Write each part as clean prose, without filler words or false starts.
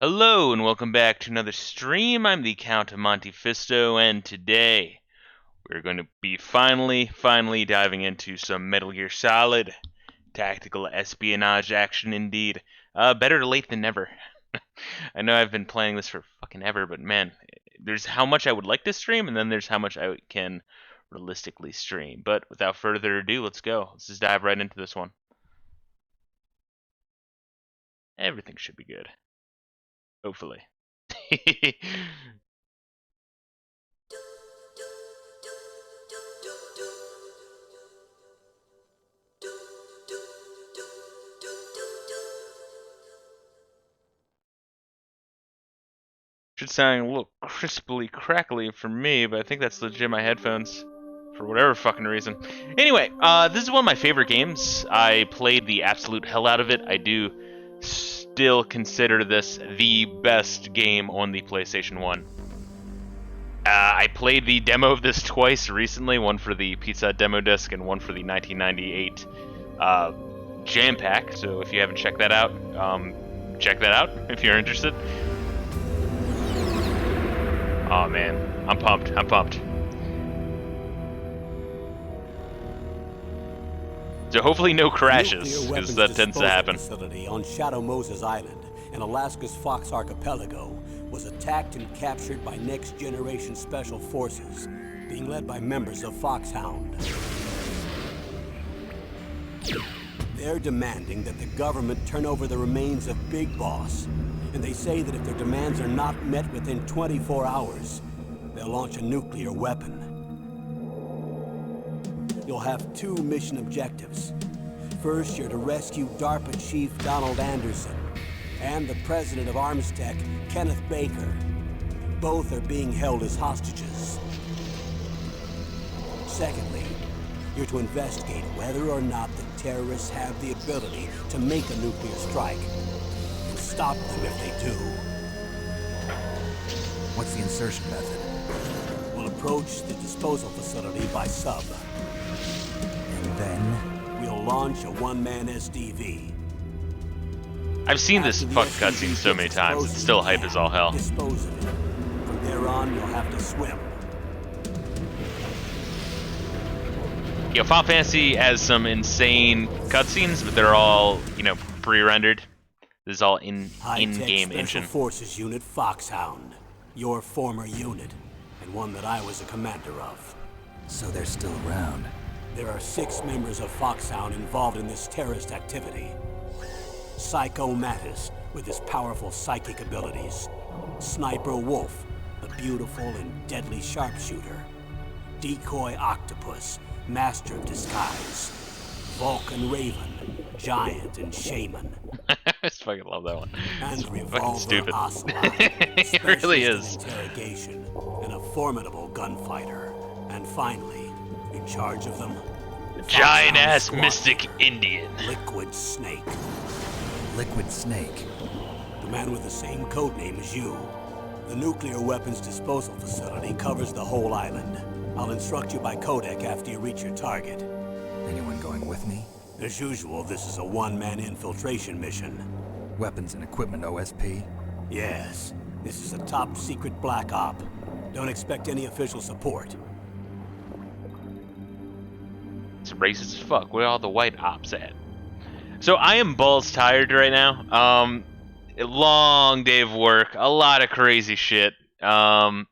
Hello and welcome back to another stream. I'm the Count of Monte Fisto, and today we're going to be finally diving into some Metal Gear Solid tactical espionage action indeed. Better late than never. I know I've been playing this for fucking ever, but man, there's how much I would like to stream, and then there's how much I can realistically stream. But without further ado, let's go. Let's just dive right into this one. Everything should be good. Hopefully. Should sound a little crisply crackly for me, but I think that's legit my headphones for whatever fucking reason. Anyway, this is one of my favorite games. I played the absolute hell out of it. I do still consider this the best game on the PlayStation 1. I played the demo of this twice recently, one for the Pizza demo disc and one for the 1998 Jam Pack. So if you haven't checked that out if you're interested. Oh man, I'm pumped. So hopefully no crashes, because that tends to happen. Facility on Shadow Moses Island in Alaska's Fox Archipelago was attacked and captured by Next Generation Special Forces, being led by members of Foxhound. They're demanding that the government turn over the remains of Big Boss, and they say that if their demands are not met within 24 hours, they'll launch a nuclear weapon. You'll have two mission objectives. First, you're to rescue DARPA Chief Donald Anderson and the president of Armstech, Kenneth Baker. Both are being held as hostages. Secondly, you're to investigate whether or not the terrorists have the ability to make a nuclear strike. Stop them if they do. What's the insertion method? We'll approach the disposal facility by sub. And then? We'll launch a one-man SDV. I've seen this fucking cutscene so many times, it's still hype as all hell. Dispose of it. From there on, you'll have to swim. You know, Final Fantasy has some insane cutscenes, but they're all, pre-rendered. This is all in-game engine. Special Forces Unit Foxhound. Your former unit, and one that I was a commander of. So they're still around. There are 6 members of Foxhound involved in this terrorist activity. Psycho Mattis, with his powerful psychic abilities. Sniper Wolf, the beautiful and deadly sharpshooter. Decoy Octopus, master of disguise. Vulcan Raven, giant and shaman. I just fucking love that one. And it's Revolver fucking stupid. Ocelot, It really is. Interrogation and a formidable gunfighter. And finally, in charge of them, Giant-ass mystic Indian. Liquid Snake. Liquid Snake. The man with the same codename as you. The nuclear weapons disposal facility covers the whole island. I'll instruct you by codec after you reach your target. Anyone going with me? As usual, this is a one-man infiltration mission. Weapons and equipment OSP? Yes, this is a top-secret black op. Don't expect any official support. It's racist as fuck. Where are all the white ops at? So I am balls tired right now. A long day of work, a lot of crazy shit. Some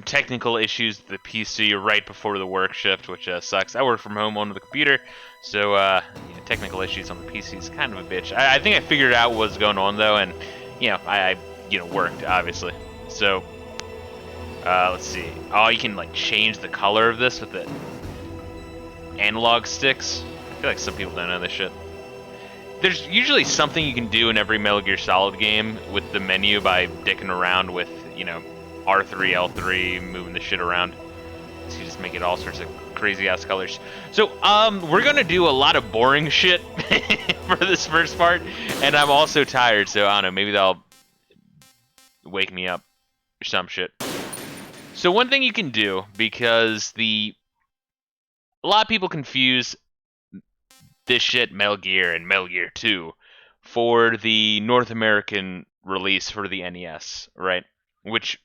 technical issues with the PC right before the work shift, which sucks. I work from home on the computer, so technical issues on the PC is kind of a bitch. I think I figured out what was going on though, and I worked obviously. So let's see. Oh, you can like change the color of this with the analog sticks. I feel like some people don't know this shit. There's usually something you can do in every Metal Gear Solid game with the menu by dicking around with, R3, L3, moving the shit around. So you just make it all sorts of crazy ass colors. So, we're gonna do a lot of boring shit for this first part, and I'm also tired, so I don't know, maybe they'll wake me up or some shit. So one thing you can do, because a lot of people confuse this shit, Metal Gear and Metal Gear 2, for the North American release for the NES, right? Which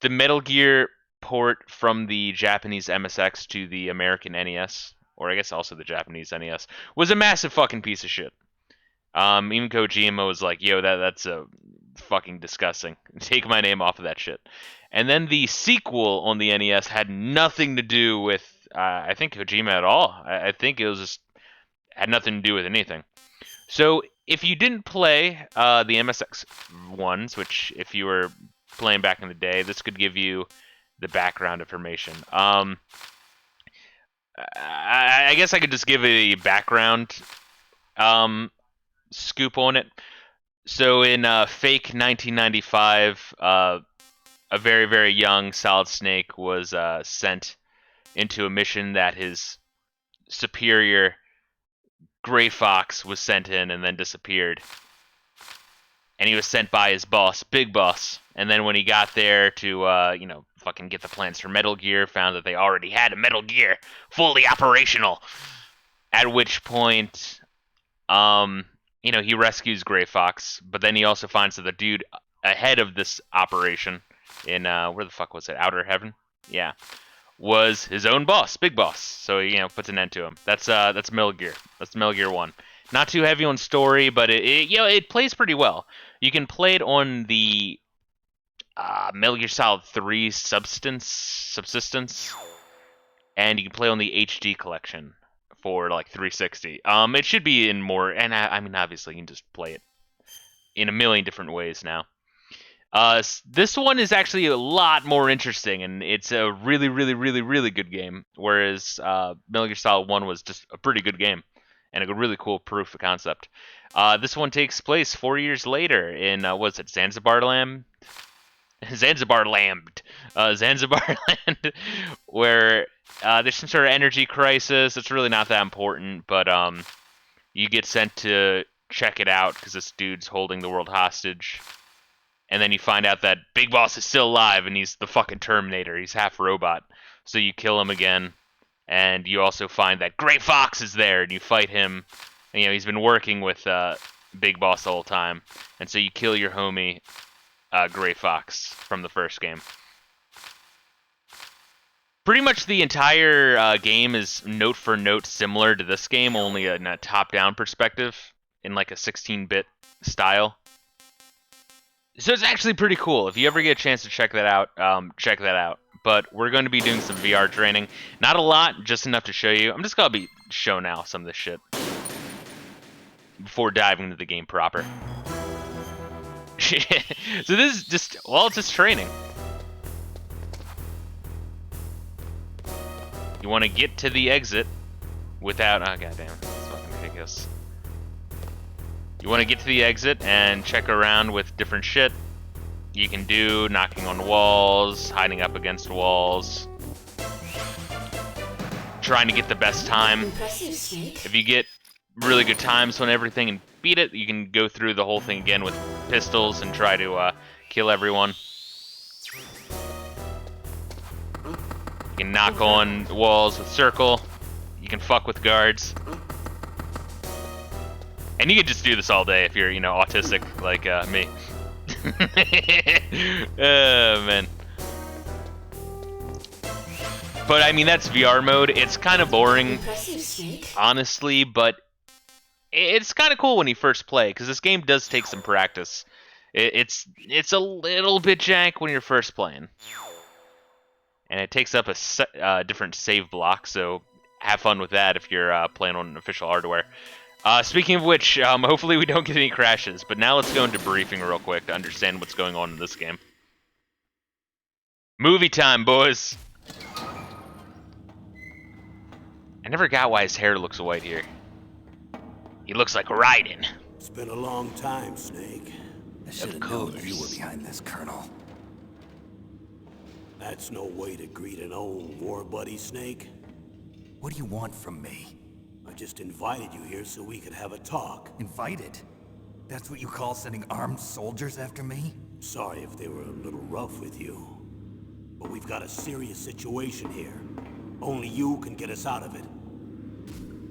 the Metal Gear port from the Japanese MSX to the American NES, or I guess also the Japanese NES, was a massive fucking piece of shit. Even Kojima was like, "Yo, that's a fucking disgusting. Take my name off of that shit." And then the sequel on the NES had nothing to do with, I think, Kojima at all. I think it was just had nothing to do with anything. So if you didn't play the MSX ones, which if you were playing back in the day, this could give you the background information. I guess I could just give a background scoop on it. So in fake 1995, a very, very young Solid Snake was sent into a mission that his superior Gray Fox was sent in and then disappeared. And he was sent by his boss, Big Boss. And then when he got there to, fucking get the plans for Metal Gear, found that they already had a Metal Gear fully operational. At which point, he rescues Gray Fox, but then he also finds that the dude ahead of this operation in, where the fuck was it? Outer Heaven? Yeah. Was his own boss, Big Boss. So he, puts an end to him. That's Metal Gear. That's Metal Gear 1. Not too heavy on story, but it plays pretty well. You can play it on the Metal Gear Solid 3 Subsistence, and you can play on the HD collection for like 360. It should be in more, and I mean, obviously, you can just play it in a million different ways now. This one is actually a lot more interesting, and it's a really, really, really, really good game. Whereas Metal Gear Solid 1 was just a pretty good game and a really cool proof of concept. This one takes place 4 years later in what's it, Zanzibar Land, where there's some sort of energy crisis. It's really not that important, but you get sent to check it out because this dude's holding the world hostage. And then you find out that Big Boss is still alive, and he's the fucking Terminator. He's half robot. So you kill him again, and you also find that Gray Fox is there, and you fight him. And, he's been working with Big Boss the whole time. And so you kill your homie, Gray Fox, from the first game. Pretty much the entire game is note for note similar to this game, only in a top-down perspective, in like a 16-bit style. So it's actually pretty cool. If you ever get a chance to check that out, check that out. But we're going to be doing some VR training. Not a lot, just enough to show you. I'm just going to be showing out some of this shit before diving into the game proper. So this is just, it's just training. You want to get to the exit without, oh goddamn, that's fucking ridiculous. You want to get to the exit and check around with different shit. You can do knocking on walls, hiding up against walls, trying to get the best time. If you get really good times on everything and beat it, you can go through the whole thing again with pistols and try to kill everyone. You can knock on walls with circle. You can fuck with guards. And you can just do this all day if you're, autistic like me. Oh, man. But, I mean, that's VR mode. It's kind of boring, honestly, but it's kind of cool when you first play, because this game does take some practice. It's a little bit jank when you're first playing. And it takes up a different save block, so have fun with that if you're playing on official hardware. Speaking of which, hopefully we don't get any crashes, but now let's go into briefing real quick to understand what's going on in this game. Movie time, boys! I never got why his hair looks white here. He looks like Raiden. It's been a long time, Snake. I should have known you were behind this, Colonel. That's no way to greet an old war buddy, Snake. What do you want from me? I just invited you here so we could have a talk. Invited? That's what you call sending armed soldiers after me? Sorry if they were a little rough with you. But we've got a serious situation here. Only you can get us out of it.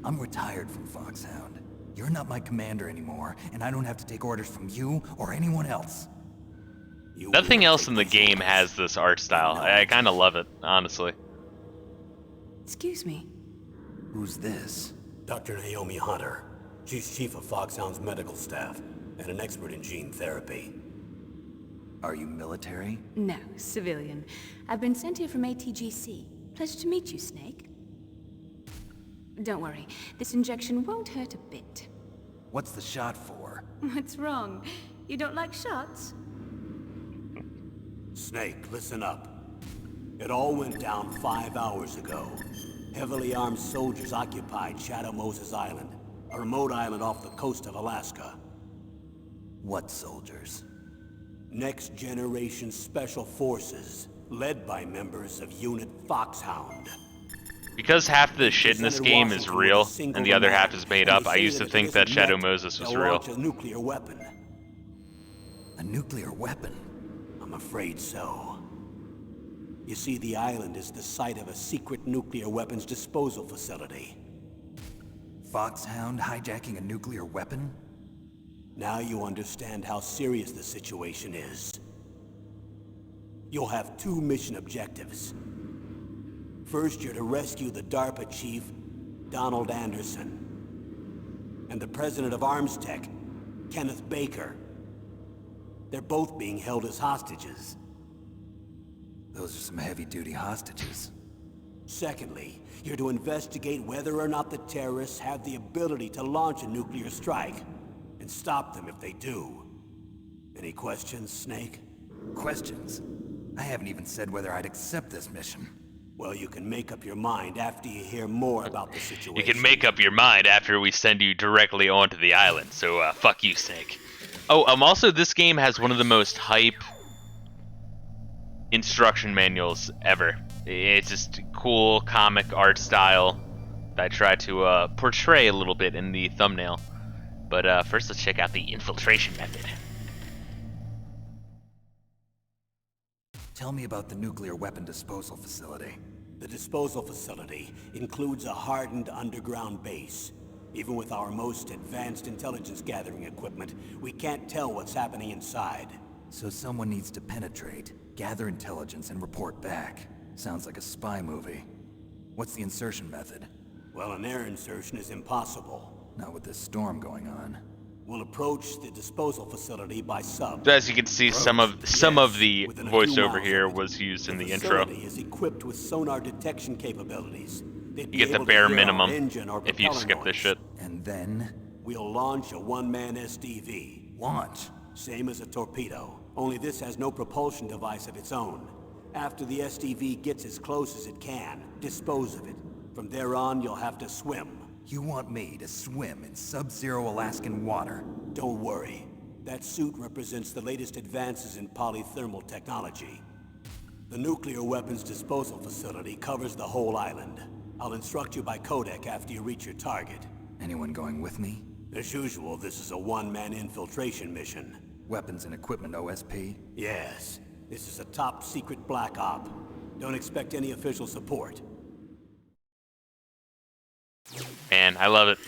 I'm retired from Foxhound. You're not my commander anymore, and I don't have to take orders from you or anyone else. Nothing else in the game has this art style. I kind of love it, honestly. Excuse me. Who's this? Dr. Naomi Hunter. She's chief of Foxhound's medical staff and an expert in gene therapy. Are you military? No, civilian. I've been sent here from ATGC. Pleasure to meet you, Snake. Don't worry, this injection won't hurt a bit. What's the shot for? What's wrong? You don't like shots? Snake, listen up. It all went down 5 hours ago. Heavily armed soldiers occupied Shadow Moses Island, a remote island off the coast of Alaska. What soldiers? Next Generation Special Forces, led by members of Unit Foxhound. Because half the shit in this game is real, and the other half is made up, I used to think that Shadow Moses was real. A nuclear weapon. A nuclear weapon? I'm afraid so. You see, the island is the site of a secret nuclear weapons disposal facility. Foxhound hijacking a nuclear weapon? Now you understand how serious the situation is. You'll have 2 mission objectives. First, you're to rescue the DARPA chief, Donald Anderson, and the president of Arms Tech, Kenneth Baker. They're both being held as hostages. Those are some heavy-duty hostages. Secondly, you're to investigate whether or not the terrorists have the ability to launch a nuclear strike, and stop them if they do. Any questions, Snake? Questions? I haven't even said whether I'd accept this mission. Well, you can make up your mind after you hear more about the situation. You can make up your mind after we send you directly onto the island, so fuck you, Snake. Oh, also this game has one of the most hype instruction manuals ever. It's just cool comic art style that I try to portray a little bit in the thumbnail. But first, let's check out the Infiltration Method. Tell me about the nuclear weapon disposal facility. The disposal facility includes a hardened underground base. Even with our most advanced intelligence gathering equipment, we can't tell what's happening inside. So someone needs to penetrate, gather intelligence, and report back. Sounds like a spy movie. What's the insertion method? Well, an air insertion is impossible. Not with this storm going on. We'll approach the disposal facility by sub. So as you can see, some of the Within a few voiceover miles here of it, was used in the intro. facility is equipped with sonar detection capabilities. They'd be You get the able to bare hear our minimum engine or if you propeller skip this noise. shit. And then... We'll launch a one-man SDV. launch. Same as a torpedo, only this has no propulsion device of its own. After the SDV gets as close as it can, dispose of it. From there on, you'll have to swim. You want me to swim in sub-zero Alaskan water? Don't worry. That suit represents the latest advances in polythermal technology. The nuclear weapons disposal facility covers the whole island. I'll instruct you by codec after you reach your target. Anyone going with me? As usual, this is a one-man infiltration mission. Weapons and equipment OSP? Yes, this is a top-secret black op. Don't expect any official support. Man, I love it.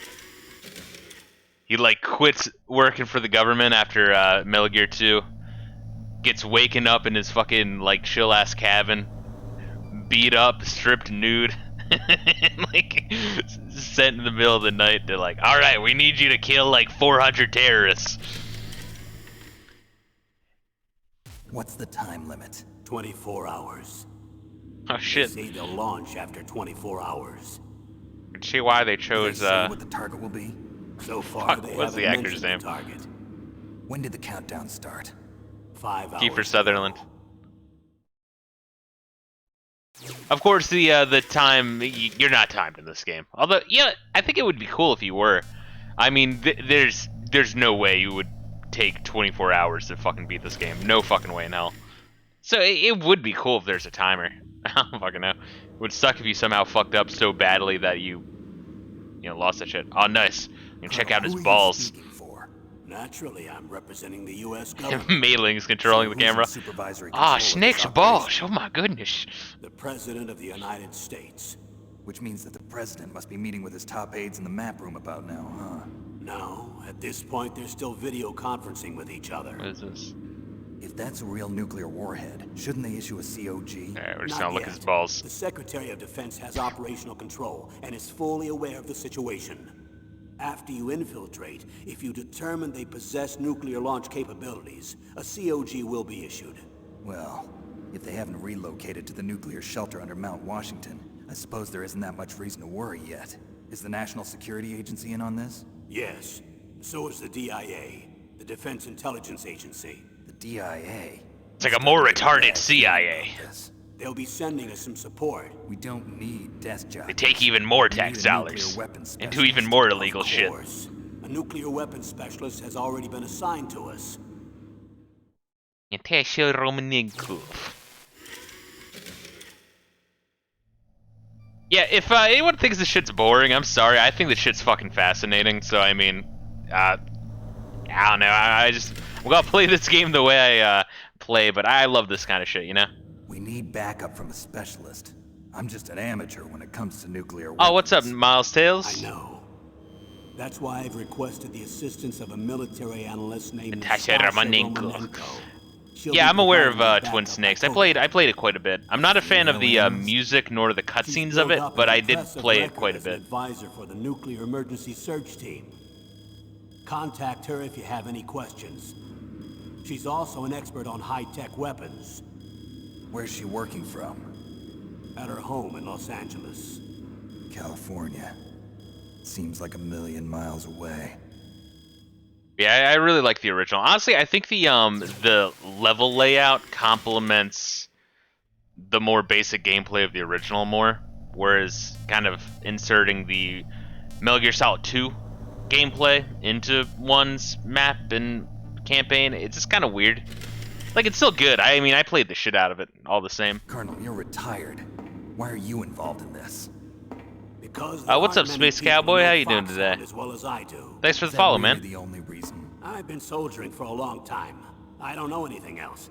He like quits working for the government after Metal Gear 2. Gets waken up in his fucking like chill ass cabin, beat up, stripped nude, and, like sent in the middle of the night. They're like, "All right, we need you to kill like 400 terrorists." What's the time limit? 24 hours. Oh shit! Say they'll launch after 24 hours. Can see why they Did chose they say what the target will be? So far, Fuck, they what's haven't the actor's mentioned name? the target. When did the countdown start? 5 hours. Kiefer Sutherland. Of course, the time you're not timed in this game. Although, yeah, I think it would be cool if you were. I mean, there's no way you would take 24 hours to fucking beat this game. No fucking way in hell. So it would be cool if there's a timer. I don't fucking know. It would suck if you somehow fucked up so badly that you lost that shit. Oh, nice. You can check out his Who are you balls. speaking for? Naturally, I'm representing the U.S. government. Mailings controlling the Who's in camera. supervisory Ah, control of this Snake's operation? balls. Oh my goodness. The President of the United States. Which means that the president must be meeting with his top aides in the map room about now, huh? No, at this point they're still video conferencing with each other. What is this? If that's a real nuclear warhead, shouldn't they issue a COG? Alright, we're just Not gonna look at yet. his balls. The Secretary of Defense has operational control and is fully aware of the situation. After you infiltrate, if you determine they possess nuclear launch capabilities, a COG will be issued. Well, if they haven't relocated to the nuclear shelter under Mount Washington, I suppose there isn't that much reason to worry yet. Is the National Security Agency in on this? Yes, so is the DIA, the Defense Intelligence Agency. The DIA? It's like a more retarded CIA. They'll be sending us some support. We don't need desk jobs. They take even more We need tax a dollars nuclear weapons into specialist. even more illegal Of shit. course. A nuclear weapons specialist has already been assigned to us. Yeah, if anyone thinks this shit's boring, I'm sorry. I think this shit's fucking fascinating. So I mean, I don't know. I'm gonna play this game the way I play, but I love this kind of shit, you know. We need backup from a specialist. I'm just an amateur when it comes to nuclear weapons. Oh, what's up, Miles I Tails? know. That's why I've requested the assistance of a military analyst named Natasha Natasha Romanenko. Romanenko. She'll Yeah, be I'm aware of providing Twin backup Snakes. I appropriately. played it quite a bit. I'm not a fan of the music nor the She's cutscenes of built it, up but an I did impressive play it record quite a as an bit. Advisor for the nuclear emergency search team. Contact her if you have any questions. She's also an expert on high-tech weapons. Where's she working from? At her home in Los Angeles. California. Seems like a million miles away. Yeah, I really like the original. Honestly, I think the level layout complements the more basic gameplay of the original more, whereas kind of inserting the Metal Gear Solid 2 gameplay into one's map and campaign, it's just kind of weird. Like, it's still good. I mean, I played the shit out of it all the same. Colonel, you're retired. Why are you involved in this? Because What's up, Space Cowboy? How you doing today? As well as I do. Thanks for Is the that follow, really man. the only reason? I've been soldiering for a long time. I don't know anything else.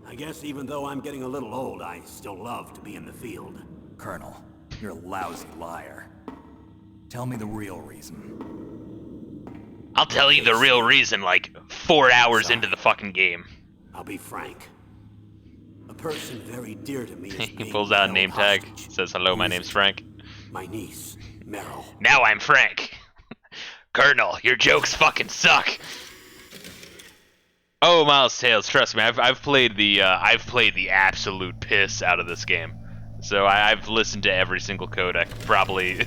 I guess even though I'm getting a little old, I still love to be in the field. Colonel, you're a lousy liar. Tell me the real reason. I'll tell you the real reason, like, 4 hours into the fucking game. I'll be frank. A person very dear to me is He being pulls out a held name tag, hostage. says, hello, my Who is name's it? Frank. My niece, Meryl. Now I'm Frank. Colonel, your jokes fucking suck. Oh, Miles Tails, trust me, I've played the absolute piss out of this game. So I've listened to every single codec, probably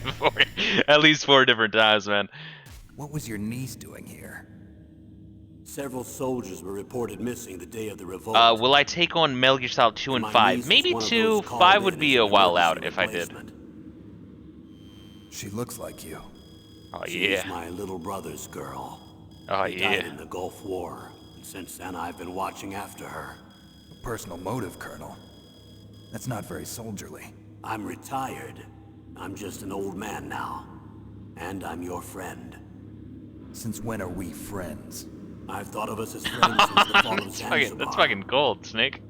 at least 4 different times, man. What was your niece doing here? Several soldiers were reported missing the day of the revolt. Will I take on Metal Gear Solid 2 and My 5? niece Maybe was one of 2, those called 5 would in be as a an while emergency out if I did. replacement. She looks like you. Oh She's yeah. my little brother's girl. Oh He died yeah. in the Gulf War, and since then I've been watching after her. A personal motive, Colonel. That's not very soldierly. I'm retired. I'm just an old man now. And I'm your friend. Since when are we friends? I've thought of us as friends since the fall of Zanzibar. That's fucking gold, Snake.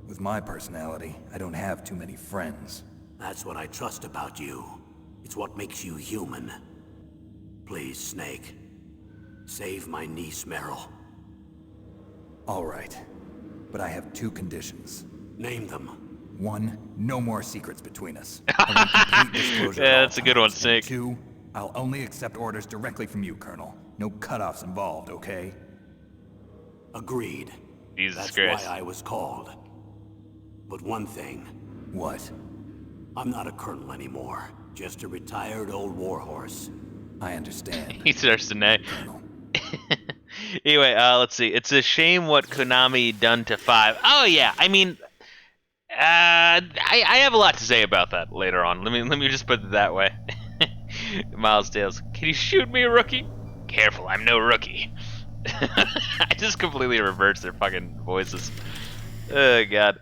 With my personality, I don't have too many friends. That's what I trust about you. It's what makes you human. Please, Snake. Save my niece, Meryl. All right. But I have 2 conditions. Name them. 1, no more secrets between us. I want complete disclosure at Yeah, all that's a good one, times. Snake. 2, I'll only accept orders directly from you, Colonel. No cutoffs involved, okay? Agreed. Jesus That's Christ. why I was called. But one thing, What? I'm not a colonel anymore. Just a retired old warhorse. I understand, He starts to nay. Colonel. Anyway, let's see. It's a shame what Konami done to 5. Oh yeah, I mean, I have a lot to say about that later on. Let me just put it that way. Miles Tails, can you shoot me, rookie? Careful, I'm no rookie. I just completely reversed their fucking voices. Oh god.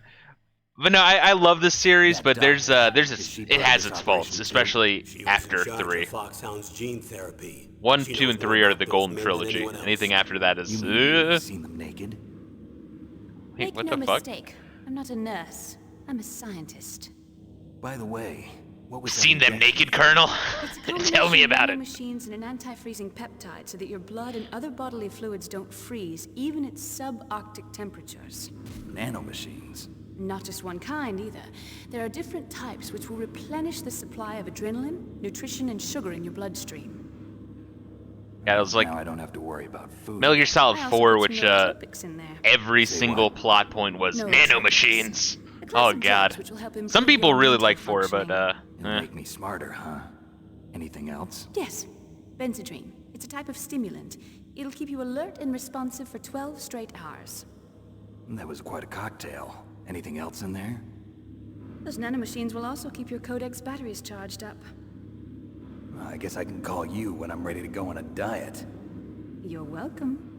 But no, I love this series, but it has its faults, especially after 3. Foxhound's gene therapy. 1, She 2, knows and more 3 are about the those golden men than trilogy. anyone else. Anything after that is. You mean you've seen them naked? Wait, Make what no the fuck? mistake. I'm not a nurse. I'm a scientist. By the way, What was that Seen them injection? naked, Colonel? It's a Tell me combination of about it. nanomachines and an anti-freezing peptide so that your blood and other bodily fluids don't freeze, even at subarctic temperatures. Nanomachines. Not just one kind, either. There are different types which will replenish the supply of adrenaline, nutrition, and sugar in your bloodstream. Yeah, it was like Now I don't have to worry about food. Metal Gear Solid I also 4, put which some nootropics in there. every Say single what? plot point was No nanomachines. A class Oh of drugs god. which will help improve Some people your really mental like 4, but functioning. It'll make me smarter, huh? Anything else? Yes, benzodrine. It's a type of stimulant. It'll keep you alert and responsive for 12 straight hours. That was quite a cocktail. Anything else in there? Those nanomachines will also keep your Codex batteries charged up. I guess I can call you when I'm ready to go on a diet. You're welcome.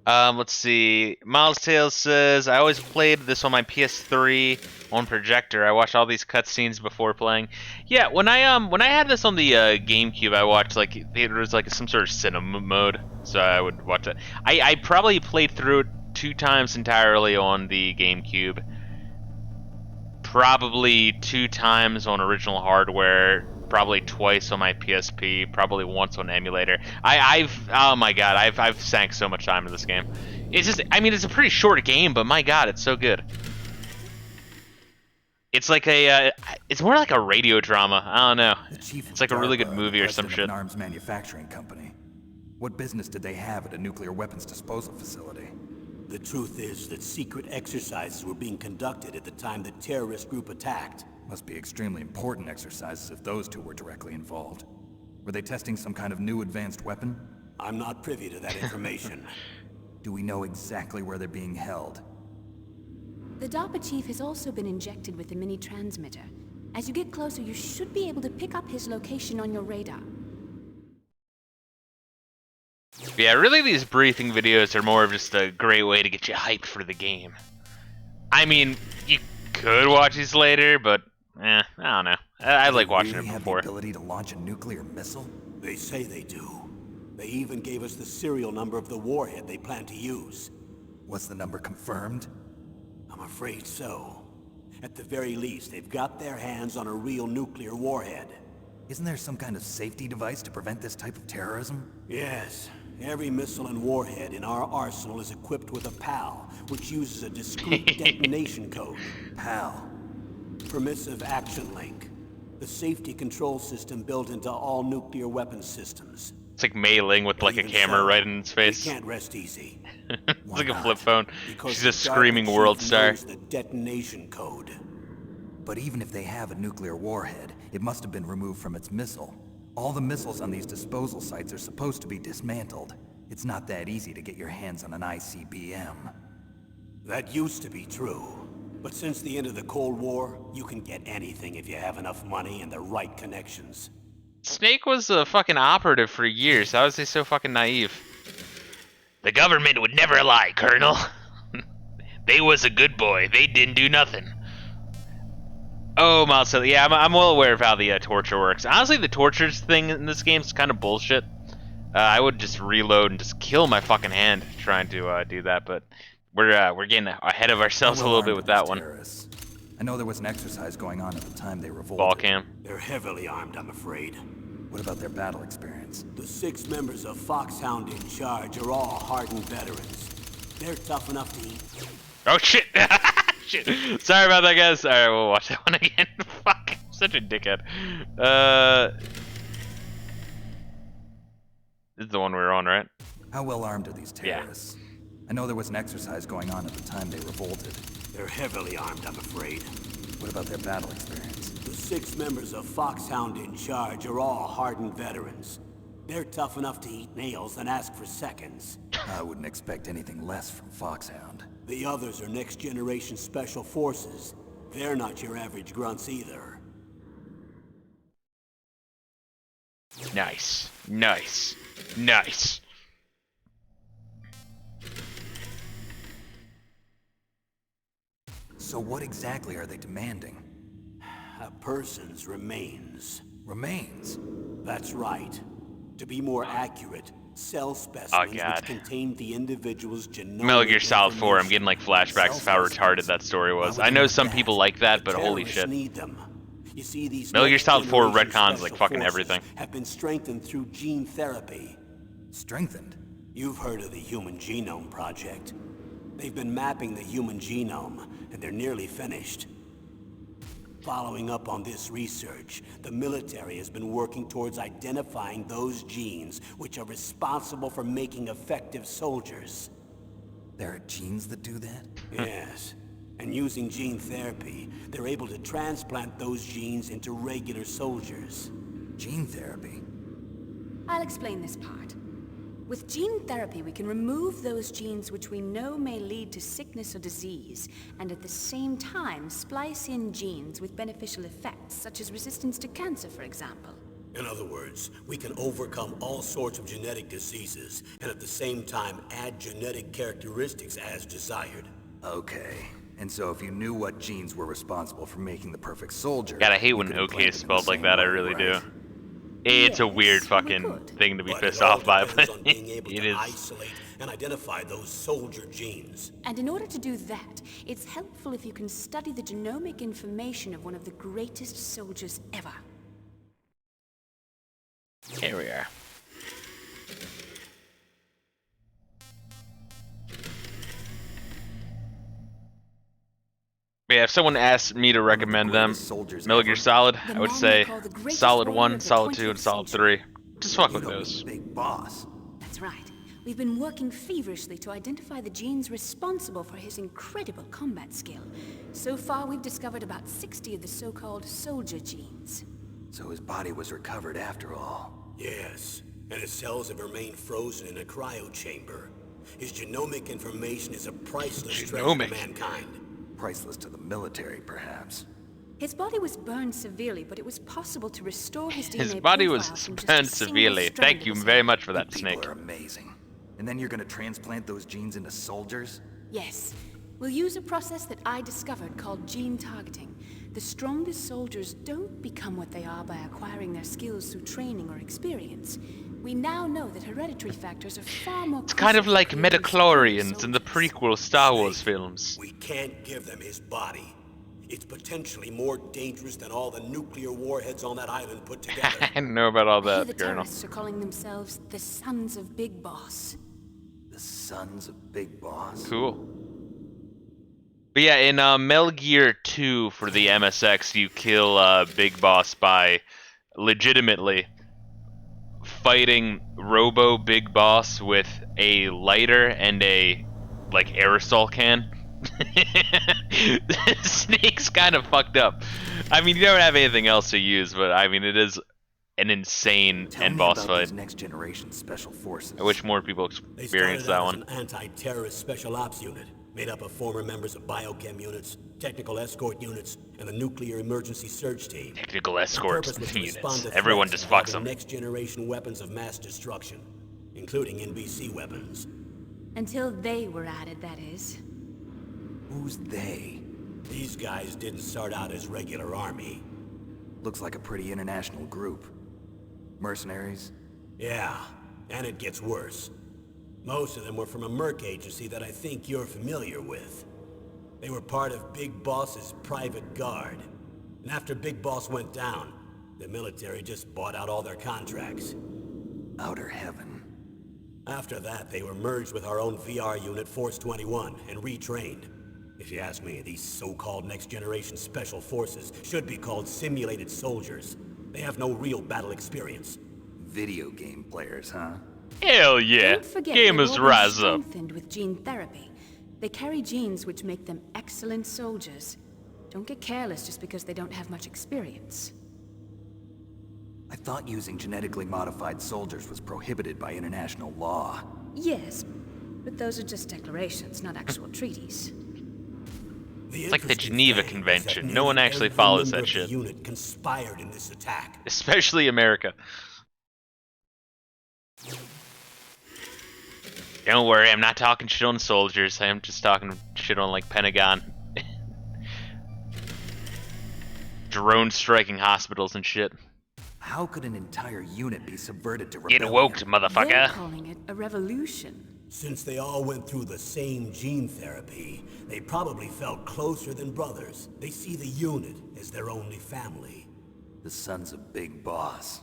Let's see. Miles Tales says, I always played this on my PS3 on projector. I watched all these cutscenes before playing. Yeah, when I had this on the GameCube, I watched like it was like some sort of cinema mode, so I would watch it. I probably played through it 2 times entirely on the GameCube. Probably 2 times on original hardware. Probably twice on my PSP, probably once on emulator. Oh my god, I've sank so much time into this game. It's just, I mean, it's a pretty short game, but my god, it's so good. It's like it's more like a radio drama. I don't know. The chief It's like a really good movie or some president of shit. an arms manufacturing company. What business did they have at a nuclear weapons disposal facility? The truth is that secret exercises were being conducted at the time the terrorist group attacked. Must be extremely important exercises if those two were directly involved. Were they testing some kind of new advanced weapon? I'm not privy to that information. Do we know exactly where they're being held? The DARPA chief has also been injected with a mini transmitter. As you get closer, you should be able to pick up his location on your radar. Yeah, really these briefing videos are more of just a great way to get you hyped for the game. I mean, you could watch these later, but I don't know. I like watching really it have before. the ability to launch a nuclear missile? They say they do. They even gave us the serial number of the warhead they plan to use. Was the number confirmed? I'm afraid so. At the very least, they've got their hands on a real nuclear warhead. Isn't there some kind of safety device to prevent this type of terrorism? Yes. Every missile and warhead in our arsenal is equipped with a PAL, which uses a discrete detonation code. PAL. Permissive Action Link. The safety control system built into all nuclear weapons systems. It's like Mei Ling with like a Even camera so, right in its they face. can't rest easy. It's like a not? flip phone. Because She's the a screaming DARPA world chief star. knows the detonation code. But even if they have a nuclear warhead, it must have been removed from its missile. All the missiles on these disposal sites are supposed to be dismantled. It's not that easy to get your hands on an ICBM. That used to be true. But since the end of the Cold War, you can get anything if you have enough money and the right connections. Snake was a fucking operative for years. How is he so fucking naive? The government would never lie, Colonel. They was a good boy. They didn't do nothing. Oh, Miles, yeah, I'm well aware of how the torture works. Honestly, the torture thing in this game is kind of bullshit. I would just reload and just kill my fucking hand trying to do that, but we're getting ahead of ourselves a little bit with that one. Terrorists. I know there was an exercise going on at the time they revolted. Ball cam. They're heavily armed, I'm afraid. What about their battle experience? The 6 members of Foxhound in charge are all hardened veterans. They're tough enough to eat. Oh shit! Shit. Sorry about that, guys. All right, we'll watch that one again. Fuck, I'm such a dickhead. This is the one we were on, right? How well armed are these terrorists? I know there was an exercise going on at the time they revolted. They're heavily armed, I'm afraid. What about their battle experience? The 6 members of Foxhound in charge are all hardened veterans. They're tough enough to eat nails and ask for seconds. I wouldn't expect anything less from Foxhound. The others are next-generation special forces. They're not your average grunts either. Nice, nice, nice. So what exactly are they demanding? A person's remains. Remains? That's right. To be more accurate, cell specimens God. which contain the individual's genomic Metal Gear Solid 4, I'm information. getting like flashbacks of how retarded that story was. I know some people like that, but holy Terrorists shit. need them. You see, these Metal Gear Solid 4 next-generation retcons like special fucking forces everything. have been strengthened through gene therapy. Strengthened? You've heard of the Human Genome Project. They've been mapping the human genome, and they're nearly finished. Following up on this research, the military has been working towards identifying those genes which are responsible for making effective soldiers. There are genes that do that? Yes. And using gene therapy, they're able to transplant those genes into regular soldiers. Gene therapy? I'll explain this part. With gene therapy, we can remove those genes which we know may lead to sickness or disease, and at the same time splice in genes with beneficial effects, such as resistance to cancer, for example. In other words, we can overcome all sorts of genetic diseases, and at the same time add genetic characteristics as desired. Okay. And so if you knew what genes were responsible for making the perfect soldier... God, I hate you when could OK implant is them in the spelled like same that, I way, really right? do. It's a weird Yes, we fucking could. thing to be But pissed it all off by, depends but on being able it to is. isolate and identify those soldier genes. And in order to do that, it's helpful if you can study the genomic information of one of the greatest soldiers ever. Here we are. Yeah, if someone asked me to recommend them, greatest soldiers Metal Gear ever. Solid, The I would man say they call the greatest Solid warrior 1, of the Solid 2, 20th and Solid century. 3. Just fuck You with know, those. big boss. That's right. We've been working feverishly to identify the genes responsible for his incredible combat skill. So far, we've discovered about 60 of the so-called soldier genes. So his body was recovered after all. Yes, and his cells have remained frozen in a cryo chamber. His genomic information is a priceless treasure Genomic. to mankind. Priceless to the military, perhaps. His body was burned severely, but it was possible to restore his DNA His body was profile from just burned a single severely. strand Thank of you his very hair. much for that, People Snake. are amazing. And then you're gonna transplant those genes into soldiers? Yes. We'll use a process that I discovered called gene targeting. The strongest soldiers don't become what they are by acquiring their skills through training or experience. We now know that hereditary factors are far more It's kind of crucial like for creating superior midichlorians in the soldiers. prequel Star Wars Snake, films. We can't give them his body. It's potentially more dangerous than all the nuclear warheads on that island put together. I didn't know about all I hear that, the Colonel. terrorists are calling themselves the Sons of Big Boss. The sons of Big Boss? Cool. But yeah, in Metal Gear 2 for the MSX, you kill Big Boss by legitimately fighting Robo Big Boss with a lighter and a like aerosol can. Snake's kind of fucked up. I mean, you don't have anything else to use, but I mean, it is an insane Tell end me boss about fight. these next generation special forces. I wish more people They experienced started that out as one. an anti-terrorist special ops unit, made up of former members of biochem units, technical escort units, and the nuclear emergency surge team. Technical Their escorts purpose was to respond units. to Everyone threats just fucks involving them. next-generation weapons of mass destruction, including NBC weapons. Until they were added, that is. Who's they? These guys didn't start out as regular army. Looks like a pretty international group. Mercenaries? Yeah, and it gets worse. Most of them were from a merc agency that I think you're familiar with. They were part of Big Boss's private guard. And after Big Boss went down, the military just bought out all their contracts. Outer heaven. After that, they were merged with our own VR unit, Force 21, and retrained. If you ask me, these so-called next-generation special forces should be called simulated soldiers. They have no real battle experience. Video game players, huh? Hell yeah. Don't forget Gamers they've all been rise up. strengthened with gene therapy. They carry genes which make them excellent soldiers. Don't get careless just because they don't have much experience. I thought using genetically modified soldiers was prohibited by international law. Yes, but those are just declarations, not actual treaties. It's like the Geneva Convention. No one actually follows that shit. The unit conspired in this attack. Especially America. Don't worry, I'm not talking shit on soldiers. I'm just talking shit on like Pentagon. Drone striking hospitals and shit. How could an entire unit be subverted to Get rebellion? woke, They're motherfucker. calling it a revolution. Since they all went through the same gene therapy, they probably felt closer than brothers. They see the unit as their only family. The sons of Big Boss.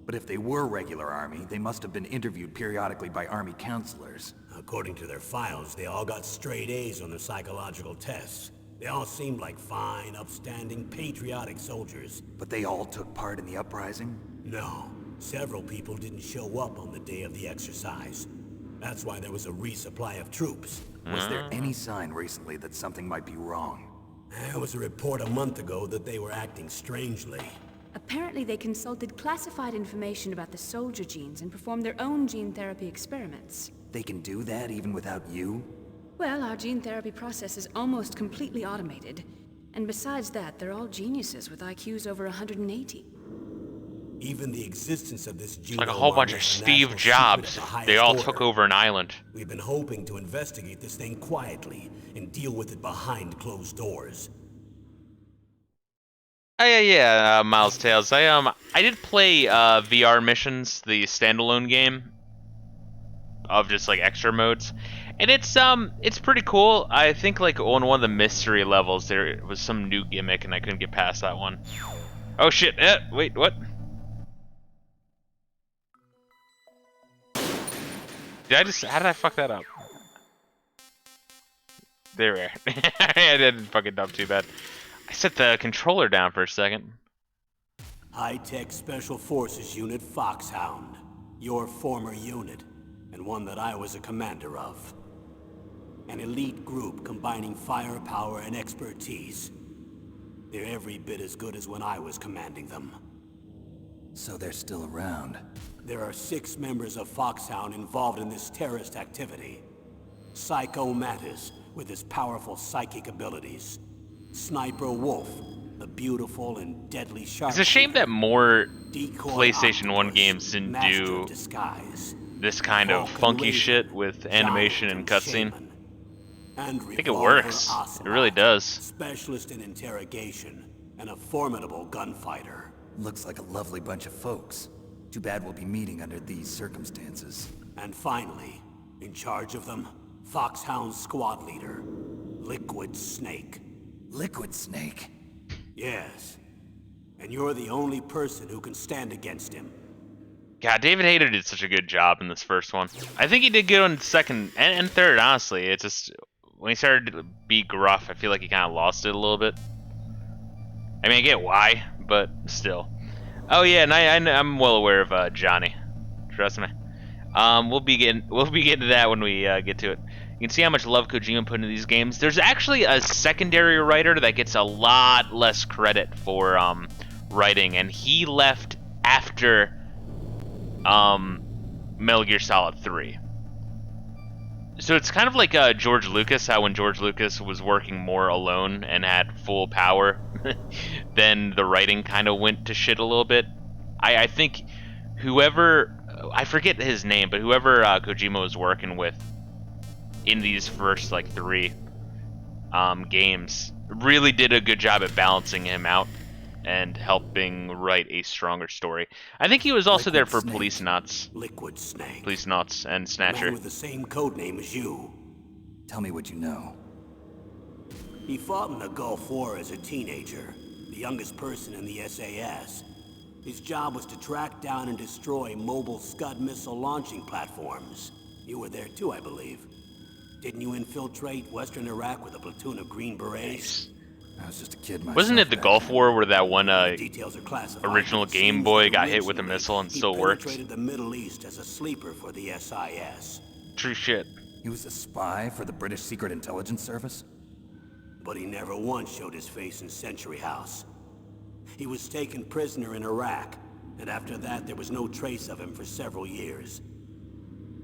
But if they were regular army, they must have been interviewed periodically by army counselors. According to their files, they all got straight A's on their psychological tests. They all seemed like fine, upstanding, patriotic soldiers. But they all took part in the uprising? No. Several people didn't show up on the day of the exercise. That's why there was a resupply of troops. Was there any sign recently that something might be wrong? There was a report a month ago that they were acting strangely. Apparently they consulted classified information about the soldier genes and performed their own gene therapy experiments. They can do that even without you? Well, our gene therapy process is almost completely automated. And besides that, they're all geniuses with IQs over 180. Even the existence of this gene Like a whole bunch of Steve Jobs. They all took over an island. We've been hoping to investigate this thing quietly and deal with it behind closed doors. Oh yeah, Miles Tales. I did play VR missions, the standalone game of just like extra modes, and it's pretty cool. I think like on one of the mystery levels there was some new gimmick, and I couldn't get past that one. Oh shit! Wait, what? How did I fuck that up? There we are. I didn't fuck it up too bad. I set the controller down for a second. High-tech Special Forces Unit Foxhound. Your former unit, and one that I was a commander of. An elite group combining firepower and expertise. They're every bit as good as when I was commanding them. So they're still around. There are 6 members of Foxhound involved in this terrorist activity. Psycho Mattis, with his powerful psychic abilities. Sniper Wolf, the beautiful and deadly sharpshooter. It's a shame that more Decoy PlayStation 1 Octopus, games didn't master do of disguise. this kind of Falcon funky Raven, shit with animation Giant and cutscene. Shaman. And I think it Revolver works. It Ocelot, really does. Specialist in interrogation and a formidable gunfighter. Looks like a lovely bunch of folks. Too bad we'll be meeting under these circumstances. And finally, in charge of them, Foxhound's squad leader, Liquid Snake. Liquid Snake? Yes. And you're the only person who can stand against him. God, David Hayter did such a good job in this first one. I think he did good on second and third, honestly. It's just, when he started to be gruff, I feel like he kind of lost it a little bit. I mean, I get why, but still. Oh yeah, and I'm well aware of Johnny. Trust me. We'll be getting to that when we get to it. You can see how much love Kojima put into these games. There's actually a secondary writer that gets a lot less credit for writing, and he left after Metal Gear Solid 3. So it's kind of like George Lucas, how when George Lucas was working more alone and had full power, then the writing kind of went to shit a little bit. I think whoever, I forget his name, but whoever Kojima was working with in these first like 3 games really did a good job at balancing him out and helping write a stronger story. I think he was also there for Police Nuts. Liquid Snake. Police Nuts and Snatcher. Man with the same code name as you. Tell me what you know. He fought in the Gulf War as a teenager, the youngest person in the SAS. His job was to track down and destroy mobile Scud missile launching platforms. You were there too, I believe. Didn't you infiltrate Western Iraq with a platoon of Green Berets? I was just a kid myself. Wasn't it the Gulf War where that one Details are classified. original Game Boy got hit with a missile and still worked? He penetrated the Middle East as a sleeper for the SIS. True shit. He was a spy for the British Secret Intelligence Service? But he never once showed his face in Century House. He was taken prisoner in Iraq, and after that there was no trace of him for several years.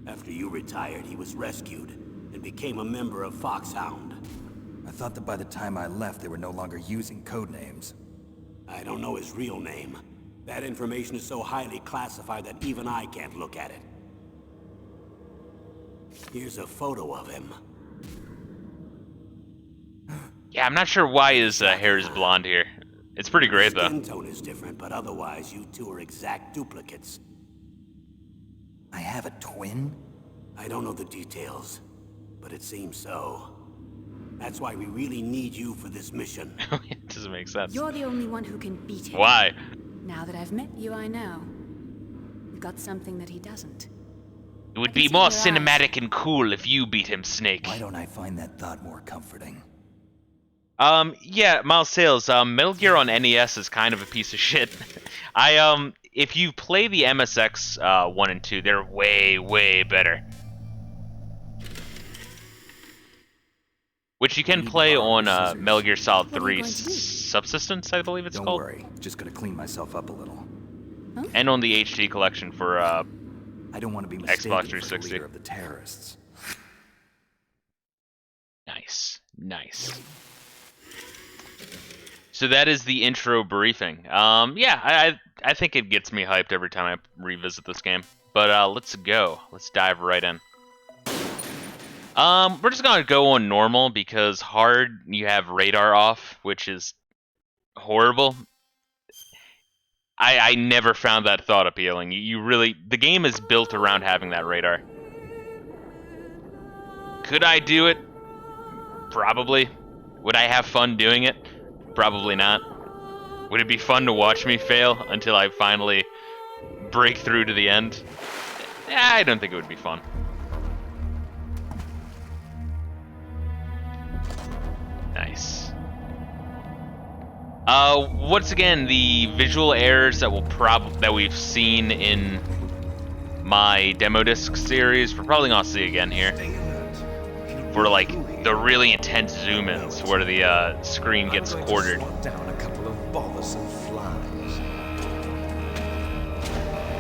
After you retired, he was rescued and became a member of Foxhound. I thought that by the time I left, they were no longer using code names. I don't know his real name. That information is so highly classified that even I can't look at it. Here's a photo of him. Yeah, I'm not sure why his hair is blonde here. It's pretty great though. Skin tone is different, but otherwise you two are exact duplicates. I have a twin? I don't know the details, but it seems so. That's why we really need you for this mission. It doesn't make sense. You're the only one who can beat him. Why? Now that I've met you, I know. You've got something that he doesn't. It would be more cinematic and cool if you beat him, Snake. Why don't I find that thought more comforting? Yeah, Miles Sales, Metal Gear on NES is kind of a piece of shit. If you play the MSX, 1 and 2, they're way, way better. Which you can play on, Metal Gear Solid 3 Subsistence, I believe it's Don't called. worry, just gonna clean myself up a little. Huh? And on the HD collection for, I don't want to be mistaken Xbox for the 360. leader of the terrorists. Nice, nice. So that is the intro briefing. Yeah, I think it gets me hyped every time I revisit this game. But let's go. Let's dive right in. We're just gonna go on normal because hard you have radar off, which is horrible. I never found that thought appealing. You really, the game is built around having that radar. Could I do it? Probably. Would I have fun doing it? Probably not. Would it be fun to watch me fail until I finally break through to the end? I don't think it would be fun. Nice. Once again, the visual errors that we've seen in my demo disc series, we're probably gonna see again here. For like the really intense zoom-ins where the screen gets quartered. Down a couple of bothersome flies.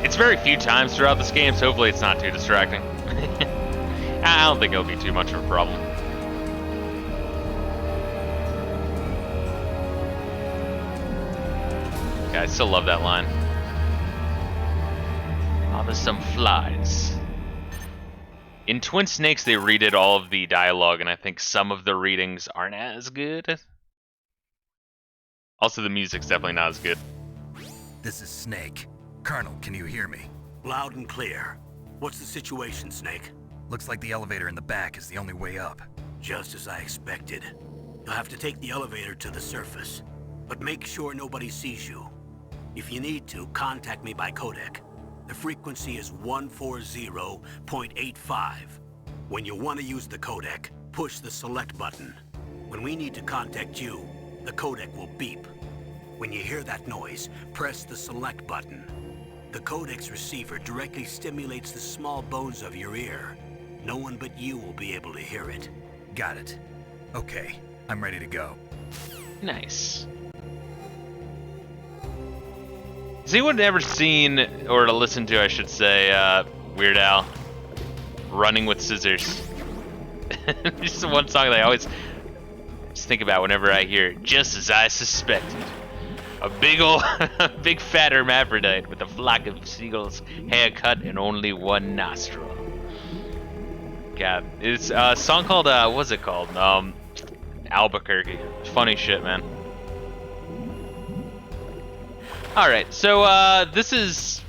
It's very few times throughout this game, so hopefully it's not too distracting. I don't think it'll be too much of a problem. I still love that line. Oh, there's some flies. In Twin Snakes, they redid all of the dialogue, and I think some of the readings aren't as good. Also, the music's definitely not as good. This is Snake. Colonel, can you hear me? Loud and clear. What's the situation, Snake? Looks like the elevator in the back is the only way up. Just as I expected. You'll have to take the elevator to the surface, but make sure nobody sees you. If you need to, contact me by codec. The frequency is 140.85. When you want to use the codec, push the select button. When we need to contact you, the codec will beep. When you hear that noise, press the select button. The codec's receiver directly stimulates the small bones of your ear. No one but you will be able to hear it. Got it. Okay, I'm ready to go. Nice. Has anyone ever seen, or listened to, I should say, Weird Al, Running with Scissors? Just one song that I always just think about whenever I hear it. Just as I suspected. A big old, big fat hermaphrodite with a flock of seagulls, haircut, and only one nostril. God, it's a song called, what's it called? Albuquerque. Funny shit, man. Alright, so this is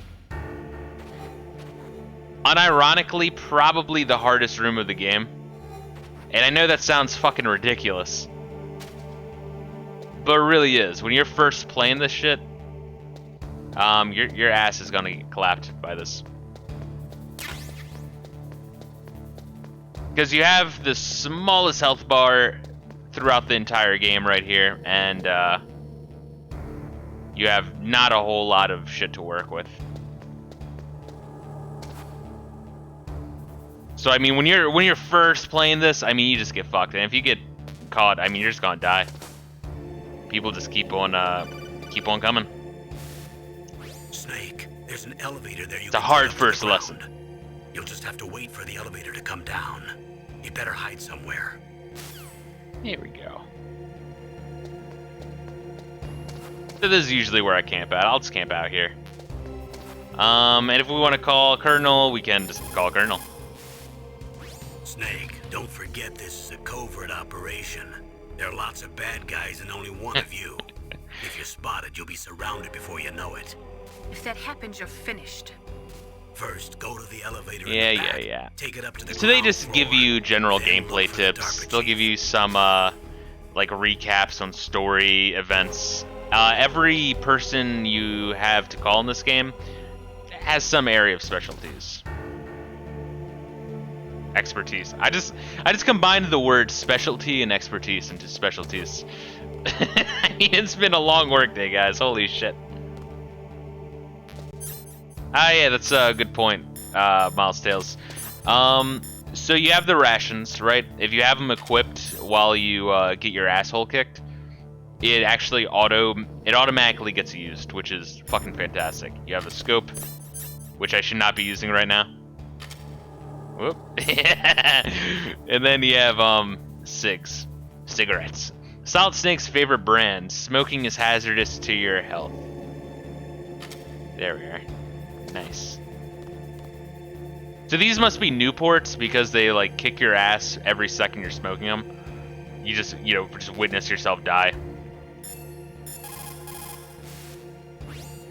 unironically probably the hardest room of the game. And I know that sounds fucking ridiculous. But it really is. When you're first playing this shit, your ass is gonna get clapped by this. Because you have the smallest health bar throughout the entire game right here, and you have not a whole lot of shit to work with. So I mean, when you're first playing this, I mean, you just get fucked, and if you get caught, I mean, you're just gonna die. People just keep on coming. Snake, there's an elevator there. It's a hard first lesson. You'll just have to wait for the elevator to come down. You better hide somewhere. Here we go. So this is usually where I camp out. I'll just camp out here. And if we want to call Colonel, we can just call Colonel. Snake, don't forget this is a covert operation. There are lots of bad guys and only one of you. If you're spotted, you'll be surrounded before you know it. If that happens, you're finished. First, go to the elevator. Yeah. Take it up to the So they ground just give floor, you general then gameplay look for the tips. DARPA They'll chief. give you some like recaps on story events. Every person you have to call in this game has some area of specialties. Expertise. I just combined the word specialty and expertise into specialties. I mean, it's been a long work day, guys. Holy shit. Ah, yeah, that's a good point, Miles Tales. So you have the rations, right? If you have them equipped while you get your asshole kicked, it actually automatically gets used, which is fucking fantastic. You have a scope, which I should not be using right now. Whoop. And then you have cigarettes. Solid Snake's favorite brand. Smoking is hazardous to your health. There we are. Nice. So these must be Newports because they like kick your ass every second you're smoking them. You just, just witness yourself die.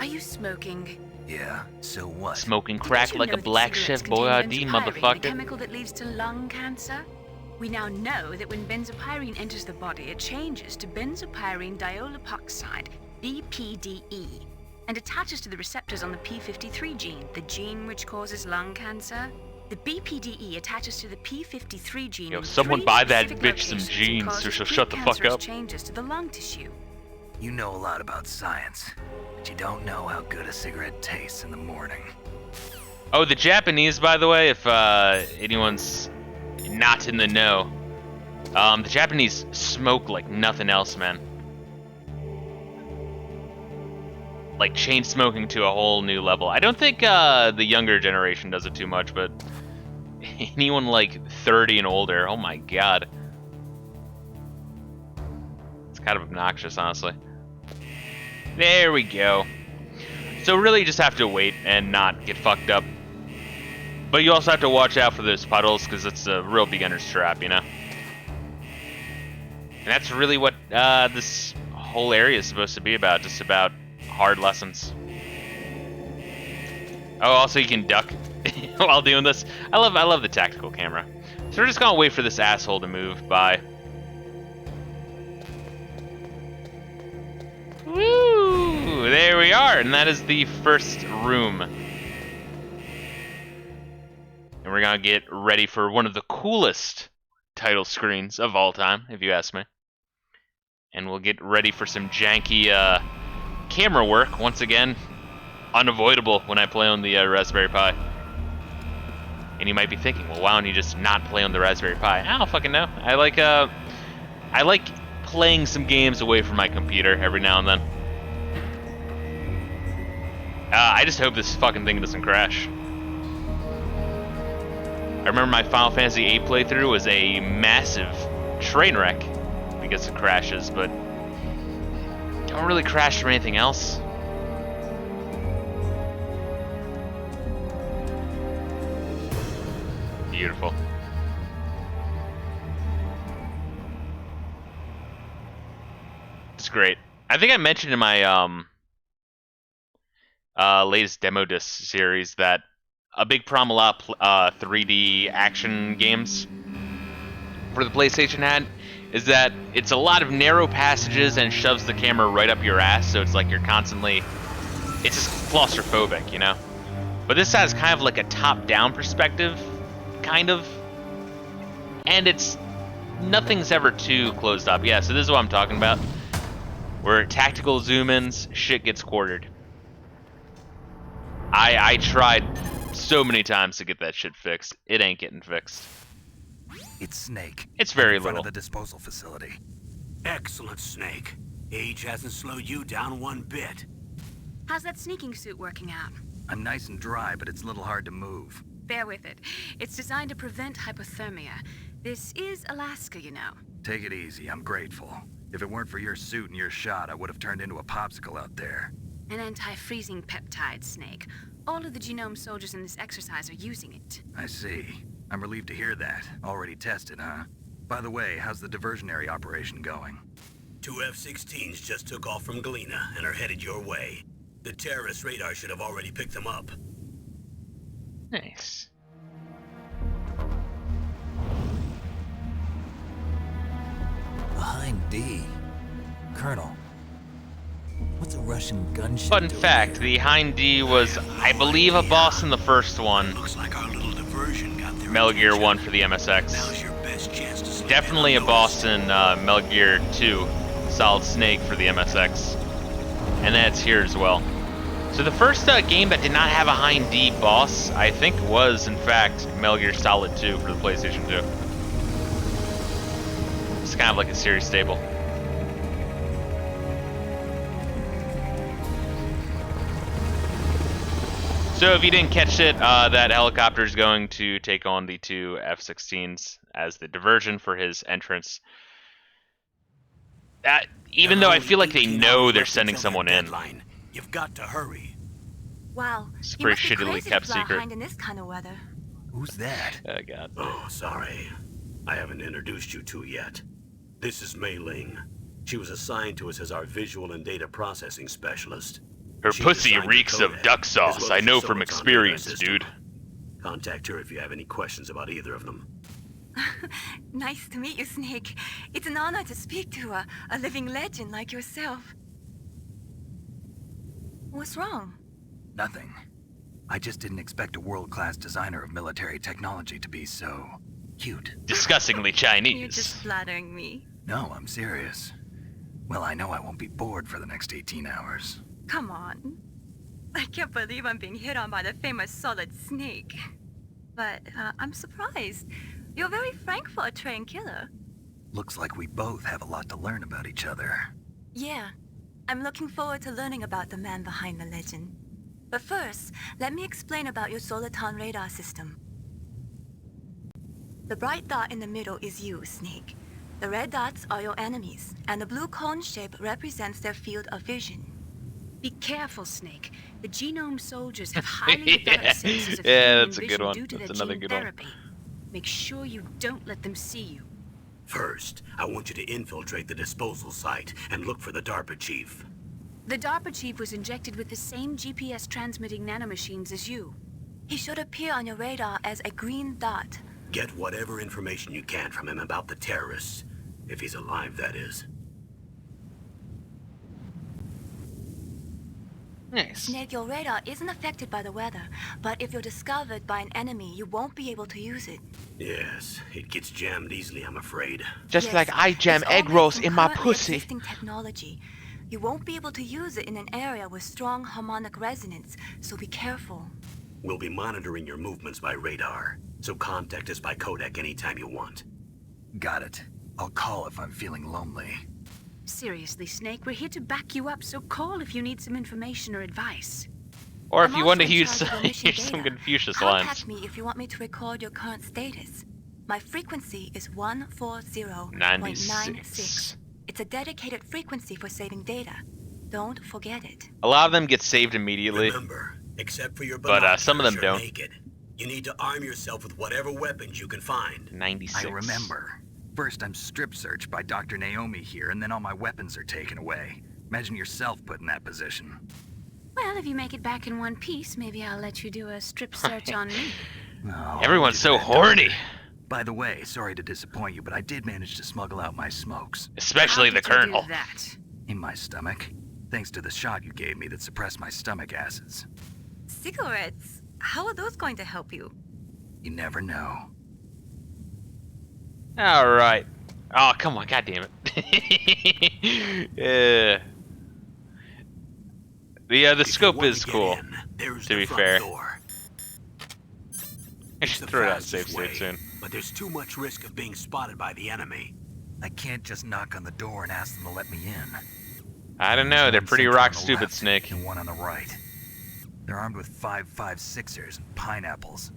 Are you smoking? Yeah, so what? Smoking crack like a black chef boyardee, The motherfucker. chemical that leads to lung cancer? We now know that when benzopyrene enters the body, it changes to benzopyrene diolipoxide, BPDE, and attaches to the receptors on the P53 gene, the gene which causes lung cancer. The BPDE attaches to the P53 gene. Yo, in someone 3 buy that specific bitch some locations and jeans or causes she'll shut the fuck precancerous up. changes to the lung tissue. You know a lot about science, but you don't know how good a cigarette tastes in the morning. Oh, the Japanese, by the way, if anyone's not in the know, the Japanese smoke like nothing else, man. Like chain smoking to a whole new level. I don't think the younger generation does it too much, but anyone like 30 and older, oh my god. It's kind of obnoxious, honestly. There we go. So really you just have to wait and not get fucked up. But you also have to watch out for those puddles, because it's a real beginner's trap, you know? And that's really what this whole area is supposed to be about, just about hard lessons. Oh, also you can duck while doing this. I love the tactical camera. So we're just gonna wait for this asshole to move by. Woo! There we are, and that is the first room. And we're gonna get ready for one of the coolest title screens of all time, if you ask me. And we'll get ready for some janky camera work, once again, unavoidable when I play on the Raspberry Pi. And you might be thinking, well, why don't you just not play on the Raspberry Pi? I don't fucking know. I like playing some games away from my computer every now and then. I just hope this fucking thing doesn't crash. I remember my Final Fantasy VIII playthrough was a massive train wreck because of crashes, but don't really crash from anything else. Beautiful. It's great. I think I mentioned in my latest demo disc series that a big problem a lot of 3D action games for the PlayStation had is that it's a lot of narrow passages and shoves the camera right up your ass, so it's like you're constantly, it's just claustrophobic, you know? But this has kind of like a top-down perspective, kind of, and nothing's ever too closed up. Yeah, so this is what I'm talking about, where tactical zoom-ins, shit gets quartered. I tried so many times to get that shit fixed. It ain't getting fixed. It's Snake. It's very in front little. of the disposal facility. Excellent, Snake. Age hasn't slowed you down one bit. How's that sneaking suit working out? I'm nice and dry, but it's a little hard to move. Bear with it. It's designed to prevent hypothermia. This is Alaska, you know. Take it easy, I'm grateful. If it weren't for your suit and your shot, I would have turned into a popsicle out there. An anti-freezing peptide, Snake. All of the genome soldiers in this exercise are using it. I see. I'm relieved to hear that. Already tested, huh? By the way, how's the diversionary operation going? 2 F-16s just took off from Galena and are headed your way. The terrorist radar should have already picked them up. Nice. Behind D. Colonel, What's a Russian gunship Fun doing fact, here? the Hind D was, I believe, a boss in the first one. Looks like our little diversion got their Metal Gear attention. 1 for the Now's MSX. your best chance to slip Definitely in a boss unnoticed. in Metal Gear 2, Solid Snake for the MSX. And that's here as well. So the first game that did not have a Hind D boss, I think, was, in fact, Metal Gear Solid 2 for the PlayStation 2. It's kind of like a series staple. So if you didn't catch it, that helicopter is going to take on the two F-16s as the diversion for his entrance. Even though I feel like they know they're sending someone in. Deadline. You've got to hurry. Wow, It's a you pretty must be shittily crazy kept to fly secret. Hind in this kind of weather. Who's that? Oh god. Oh, sorry. I haven't introduced you to yet. This is Mei Ling. She was assigned to us as our visual and data processing specialist. Her She's pussy assigned to reeks of Kodak, duck as sauce. well I as know the from Solarton experience, radar system. dude. Contact her if you have any questions about either of them. Nice to meet you, Snake. It's an honor to speak to a living legend like yourself. What's wrong? Nothing. I just didn't expect a world-class designer of military technology to be so cute. Disgustingly You're Chinese. just flattering me. No, I'm serious. Well, I know I won't be bored for the next 18 hours. Come on. I can't believe I'm being hit on by the famous Solid Snake. But I'm surprised. You're very frank for a trained killer. Looks like we both have a lot to learn about each other. Yeah. I'm looking forward to learning about the man behind the legend. But first, let me explain about your Soliton radar system. The bright dot in the middle is you, Snake. The red dots are your enemies, and the blue cone shape represents their field of vision. Be careful, Snake. The genome soldiers have highly developed senses of Yeah, hearing that's and a good vision one. due to That's their another gene good one. therapy. Make sure you don't let them see you. First, I want you to infiltrate the disposal site and look for the DARPA chief. The DARPA chief was injected with the same GPS transmitting nanomachines as you. He should appear on your radar as a green dot. Get whatever information you can from him about the terrorists. If he's alive, that is. Nice. Snake, your radar isn't affected by the weather, but if you're discovered by an enemy, you won't be able to use it. Yes, it gets jammed easily, I'm afraid. Just Yes, like I jam it's all egg based rolls on in my currently pussy. existing technology. You won't be able to use it in an area with strong harmonic resonance, so be careful. We'll be monitoring your movements by radar, so contact us by Kodak anytime you want. Got it. I'll call if I'm feeling lonely. Seriously, Snake, we're here to back you up, so call if you need some information or advice. Or if I'm you want to also in use charge of the mission here's some data. Confucius Contact lines. me if you want me to record your current status. My frequency is 140.96. 96. It's a dedicated frequency for saving data. Don't forget it. A lot of them get saved immediately. Remember, except for your But, some of them binoculars, don't. you're naked. You need to arm yourself with whatever weapons you can find. 96. I remember. First, I'm strip searched by Dr. Naomi here, and then all my weapons are taken away. Imagine yourself put in that position. Well, if you make it back in one piece, maybe I'll let you do a strip search on me. Oh, Everyone's so that, horny. Doctor. By the way, sorry to disappoint you, but I did manage to smuggle out my smokes. Especially How the did you do Colonel. that? In my stomach. Thanks to the shot you gave me that suppressed my stomach acids. Cigarettes? How are those going to help you? You never know. Alright. Oh, come on, god damn it. The If you scope want is to get cool. in, there's to the be front fair. door. I It's should the throw that fastest safe way, state soon. but there's too much risk of being spotted by the enemy. I can't just knock on the door and ask them to let me in. I don't know, they're One pretty sentry rock on the stupid, left Snake. And one on the right. They're armed with 5.56ers and pineapples.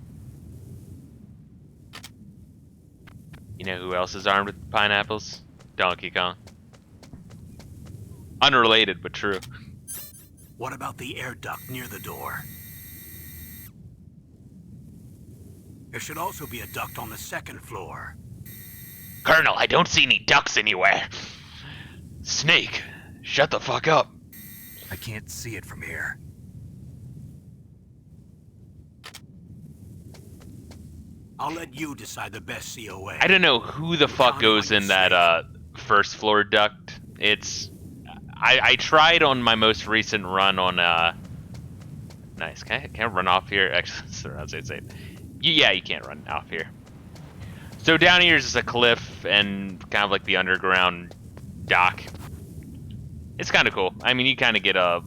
You know who else is armed with pineapples? Donkey Kong. Unrelated, but true. What about the air duct near the door? There should also be a duct on the second floor. Colonel, I don't see any ducks anywhere. Snake, shut the fuck up. I can't see it from here. I'll let you decide the best COA. I don't know who the fuck goes in that first floor duct. I tried on my most recent run on nice. Can I run off here? Actually, I was gonna say, yeah, you can't run off here. So down here is just a cliff and kind of like the underground dock. It's kind of cool. I mean, you kind of get a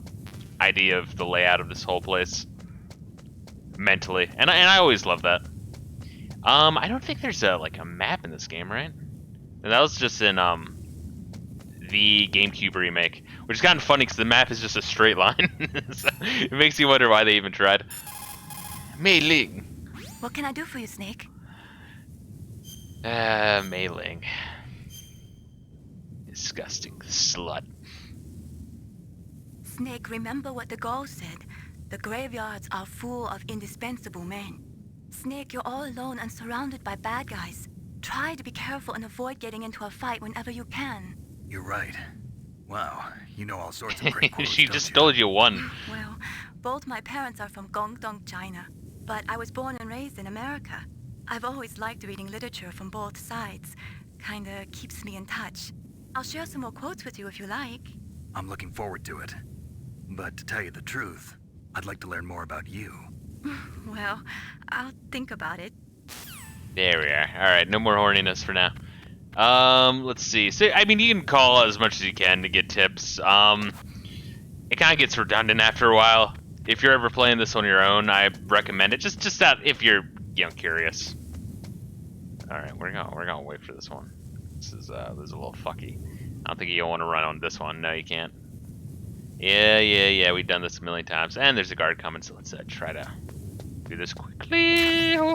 idea of the layout of this whole place mentally, and I always love that. I don't think there's like a map in this game, right? And that was just in the GameCube remake, which is kind of funny because the map is just a straight line. So it makes you wonder why they even tried. Mei Ling. What can I do for you, Snake? Mei Ling. Disgusting slut. Snake, remember what the Gauls said. The graveyards are full of indispensable men. Snake, you're all alone and surrounded by bad guys. Try to be careful and avoid getting into a fight whenever you can. You're right. Wow, you know all sorts of great quotes, She don't just you? told you one. Well, both my parents are from Guangdong, China, but I was born and raised in America. I've always liked reading literature from both sides. Kinda keeps me in touch. I'll share some more quotes with you if you like. I'm looking forward to it. But to tell you the truth, I'd like to learn more about you. Well, I'll think about it. There we are. Alright, no more horniness for now. Let's see. So, I mean, you can call as much as you can to get tips. It kind of gets redundant after a while. If you're ever playing this on your own, I recommend it. Just that if you're, curious. Alright, we're gonna wait for this one. This is a little fucky. I don't think you want to run on this one. No, you can't. Yeah, we've done this a million times. And there's a guard coming, so let's try to do this quickly. Yeah,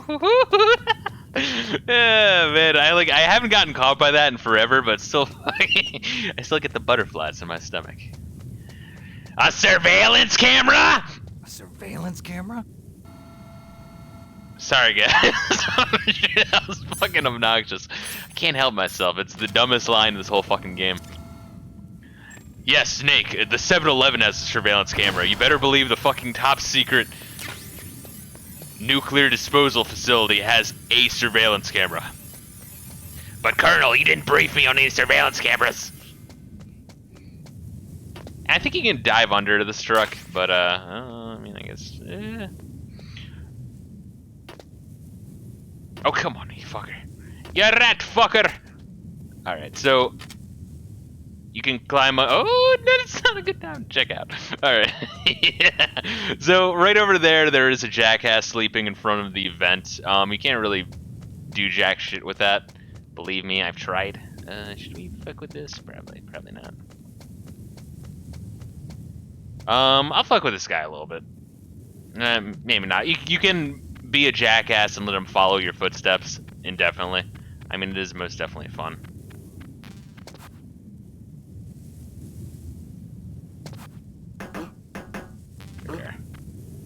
man, I haven't gotten caught by that in forever, but still, I still get the butterflies in my stomach. A surveillance camera? A surveillance camera? Sorry, guys. That was fucking obnoxious. I can't help myself. It's the dumbest line in this whole fucking game. Yes, Snake, the 7-Eleven has a surveillance camera. You better believe the fucking top secret nuclear disposal facility has a surveillance camera. But Colonel, you didn't brief me on any surveillance cameras. I think you can dive under to this truck, but I mean, I guess. Oh, come on, you fucker. You rat fucker. All right, so you can climb up. Oh, that's not a good time to check out. All right. Yeah. So right over there is a jackass sleeping in front of the vent. You can't really do jack shit with that. Believe me, I've tried. Should we fuck with this? Probably not. I'll fuck with this guy a little bit. Maybe not. You can be a jackass and let him follow your footsteps indefinitely. I mean, it is most definitely fun. There.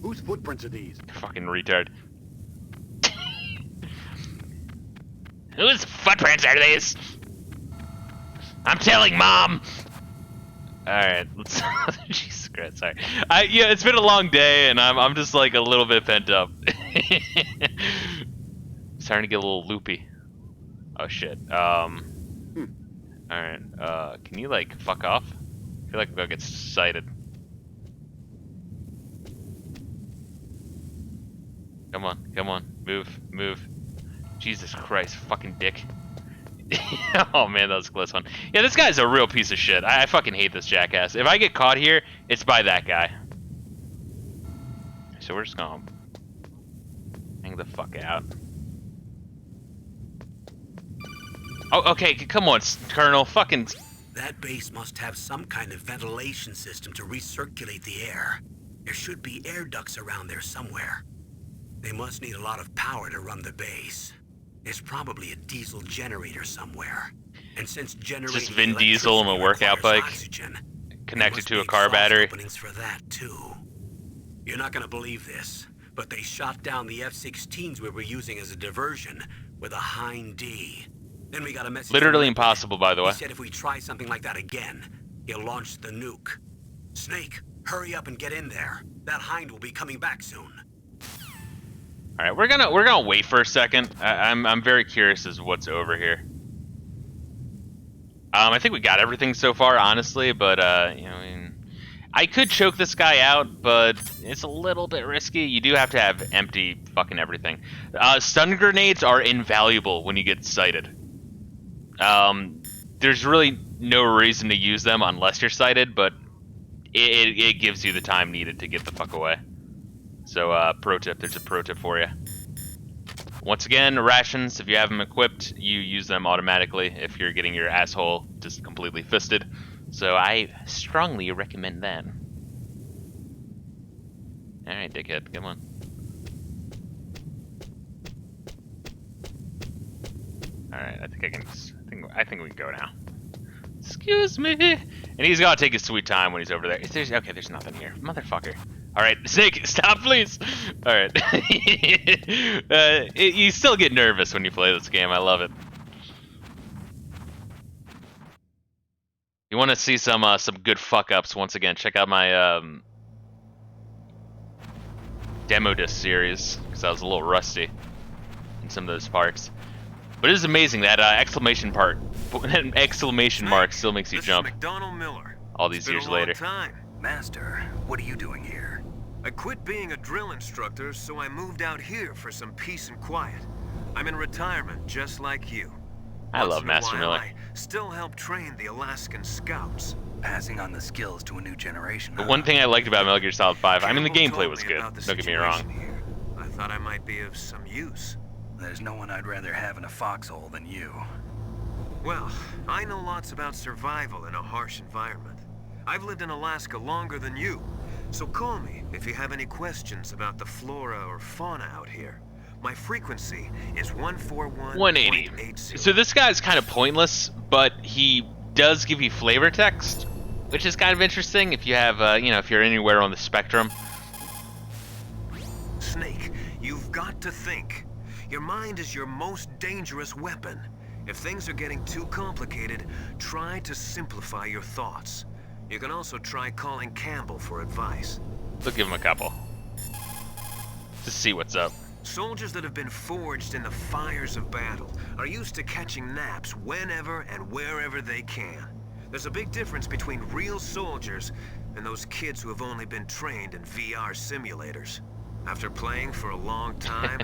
Whose footprints are these? Fucking retard. Whose footprints are these? I'm telling Mom! Alright, let's... Jesus Christ, sorry. Yeah, it's been a long day, and I'm just, like, a little bit pent up. Starting to get a little loopy. Oh, shit. Alright, can you, like, fuck off? I feel like I'm gonna get sighted. Come on, move. Jesus Christ, fucking dick. Oh man, that was a close one. Yeah, this guy's a real piece of shit. I fucking hate this jackass. If I get caught here, it's by that guy. So we're just gonna hang the fuck out. Oh, okay, come on, Colonel. Fucking... That base must have some kind of ventilation system to recirculate the air. There should be air ducts around there somewhere. They must need a lot of power to run the base. There's probably a diesel generator somewhere. And since generating just Vin Diesel on a workout bike oxygen, connected to a car battery. Openings for that too. You're not gonna believe this, but they shot down the F-16s we were using as a diversion with a Hind D. Then we got a message. Literally impossible, by the way. He said if we try something like that again, he'll launch the nuke. Snake, hurry up and get in there. That Hind will be coming back soon. All right, we're gonna wait for a second. I'm very curious as to what's over here. I think we got everything so far, honestly, but, you know, I mean, I could choke this guy out, but it's a little bit risky. You do have to have empty fucking everything. Stun grenades are invaluable when you get sighted. There's really no reason to use them unless you're sighted, but it gives you the time needed to get the fuck away. So, pro tip, there's a pro tip for you. Once again, rations, if you have them equipped, you use them automatically if you're getting your asshole just completely fisted. So I strongly recommend that. Alright, dickhead, come on. Alright, I think I can just, I think we can go now. Excuse me. And he's gotta take his sweet time when he's over there. Okay, there's nothing here. Motherfucker. Alright, Snake, stop please! Alright. You still get nervous when you play this game, I love it. You wanna see some good fuck-ups, once again, check out my demo disc series, because I was a little rusty in some of those parts. But it is amazing, that exclamation mark still makes you jump all these years later. Master, what are you doing here? I quit being a drill instructor, so I moved out here for some peace and quiet. I'm in retirement, just like you. I love Master Miller. I still help train the Alaskan Scouts. Passing on the skills to a new generation. The one thing I liked about Metal Gear Solid 5, I mean the gameplay was good, don't get me wrong. Here. I thought I might be of some use. There's no one I'd rather have in a foxhole than you. Well, I know lots about survival in a harsh environment. I've lived in Alaska longer than you. So call me if you have any questions about the flora or fauna out here. My frequency is 141.80. So this guy's kind of pointless, but he does give you flavor text, which is kind of interesting if you have, you know, if you're anywhere on the spectrum. Snake, you've got to think. Your mind is your most dangerous weapon. If things are getting too complicated, try to simplify your thoughts. You can also try calling Campbell for advice. We'll give him a couple. Just see what's up. Soldiers that have been forged in the fires of battle are used to catching naps whenever and wherever they can. There's a big difference between real soldiers and those kids who have only been trained in VR simulators. After playing for a long time,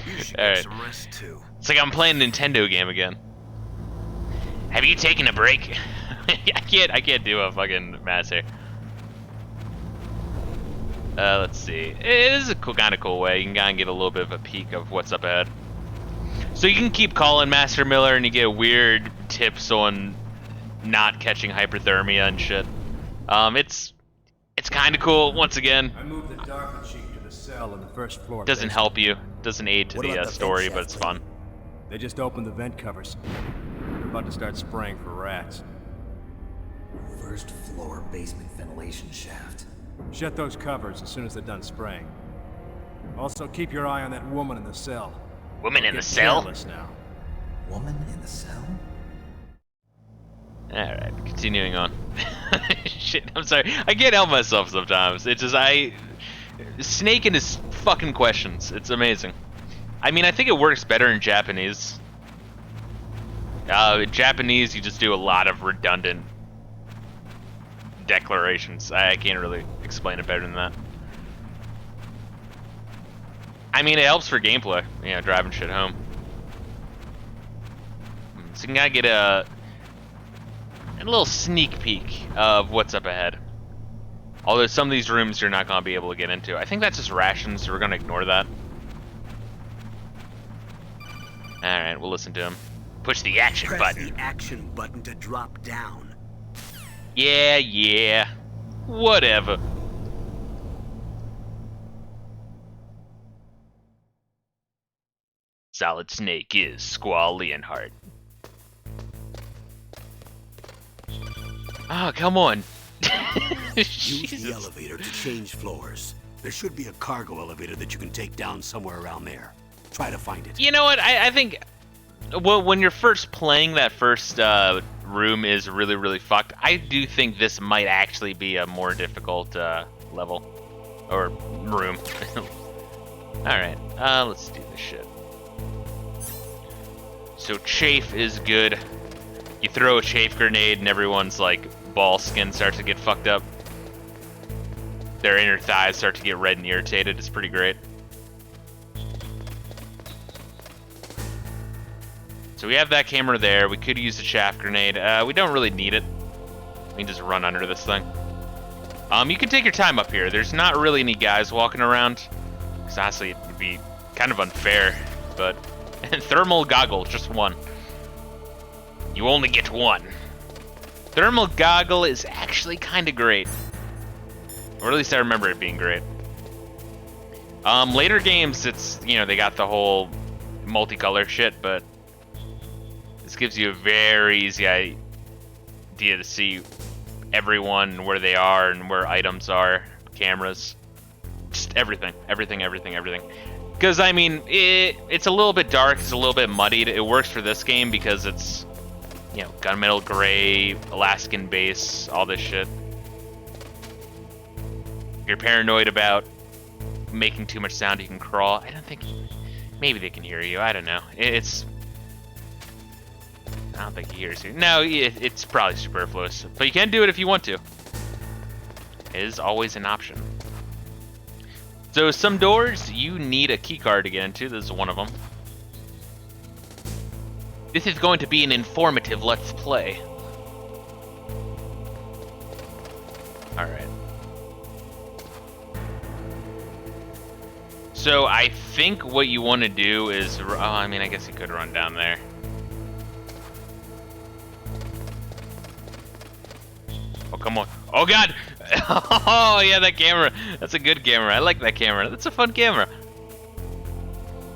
you should get some rest too. It's like I'm playing a Nintendo game again. Have you taken a break? I can't do a fucking master. Let's see. It is a kind of cool way. You can kind of get a little bit of a peek of what's up ahead. So you can keep calling Master Miller and you get weird tips on not catching hyperthermia and shit. It's kind of cool. Once again, I moved the Dark Chief to the cell on the first floor. Doesn't help you. Doesn't aid to the story, but it's fun. They just opened the vent covers. They're about to start spraying for rats. First floor basement ventilation shaft. Shut those covers as soon as they're done spraying. Also, keep your eye on that woman in the cell. Woman in the cell? Now. Woman in the cell? Alright, continuing on. Shit, I'm sorry. I can't help myself sometimes. It's just, Snake and his fucking questions. It's amazing. I mean, I think it works better in Japanese. In Japanese, you just do a lot of redundant declarations. I can't really explain it better than that. I mean, it helps for gameplay, you know, driving shit home. So you can kind of get a little sneak peek of what's up ahead. Although some of these rooms you're not going to be able to get into. I think that's just rations, so we're going to ignore that. Alright, we'll listen to him. Push the action button. Press the action button to drop down. Yeah. Whatever. Solid Snake is Squall Leonhardt. Oh, come on. Use the elevator to change floors. There should be a cargo elevator that you can take down somewhere around there. Try to find it. You know what? I think, well, when you're first playing, that first room is really, really fucked. I do think this might actually be a more difficult level or room. Alright, let's do this shit. So Chafe is good. You throw a chafe grenade and everyone's like ball skin starts to get fucked up. Their inner thighs start to get red and irritated. It's pretty great. So we have that camera there. We could use the chaff grenade. We don't really need it. We can just run under this thing. You can take your time up here. There's not really any guys walking around. Because honestly, it'd be kind of unfair. But thermal goggle, just one. You only get one. Thermal goggle is actually kind of great. Or at least I remember it being great. Later games, it's, you know, they got the whole multicolor shit, but this gives you a very easy idea to see everyone, where they are, and where items are, cameras, just everything. Because, I mean, it's a little bit dark, it's a little bit muddied. It works for this game because it's, you know, gunmetal gray, Alaskan base, all this shit. If you're paranoid about making too much sound, you can crawl. I don't think... Maybe they can hear you. I don't know. I don't think he hears you. No, it's probably superfluous. But you can do it if you want to. It is always an option. So some doors, you need a keycard to get into. This is one of them. This is going to be an informative Let's Play. Alright. So I think what you want to do is... Oh, I mean, I guess you could run down there. Oh, come on. Oh, God! Oh, yeah, that camera. That's a good camera. I like that camera. That's a fun camera.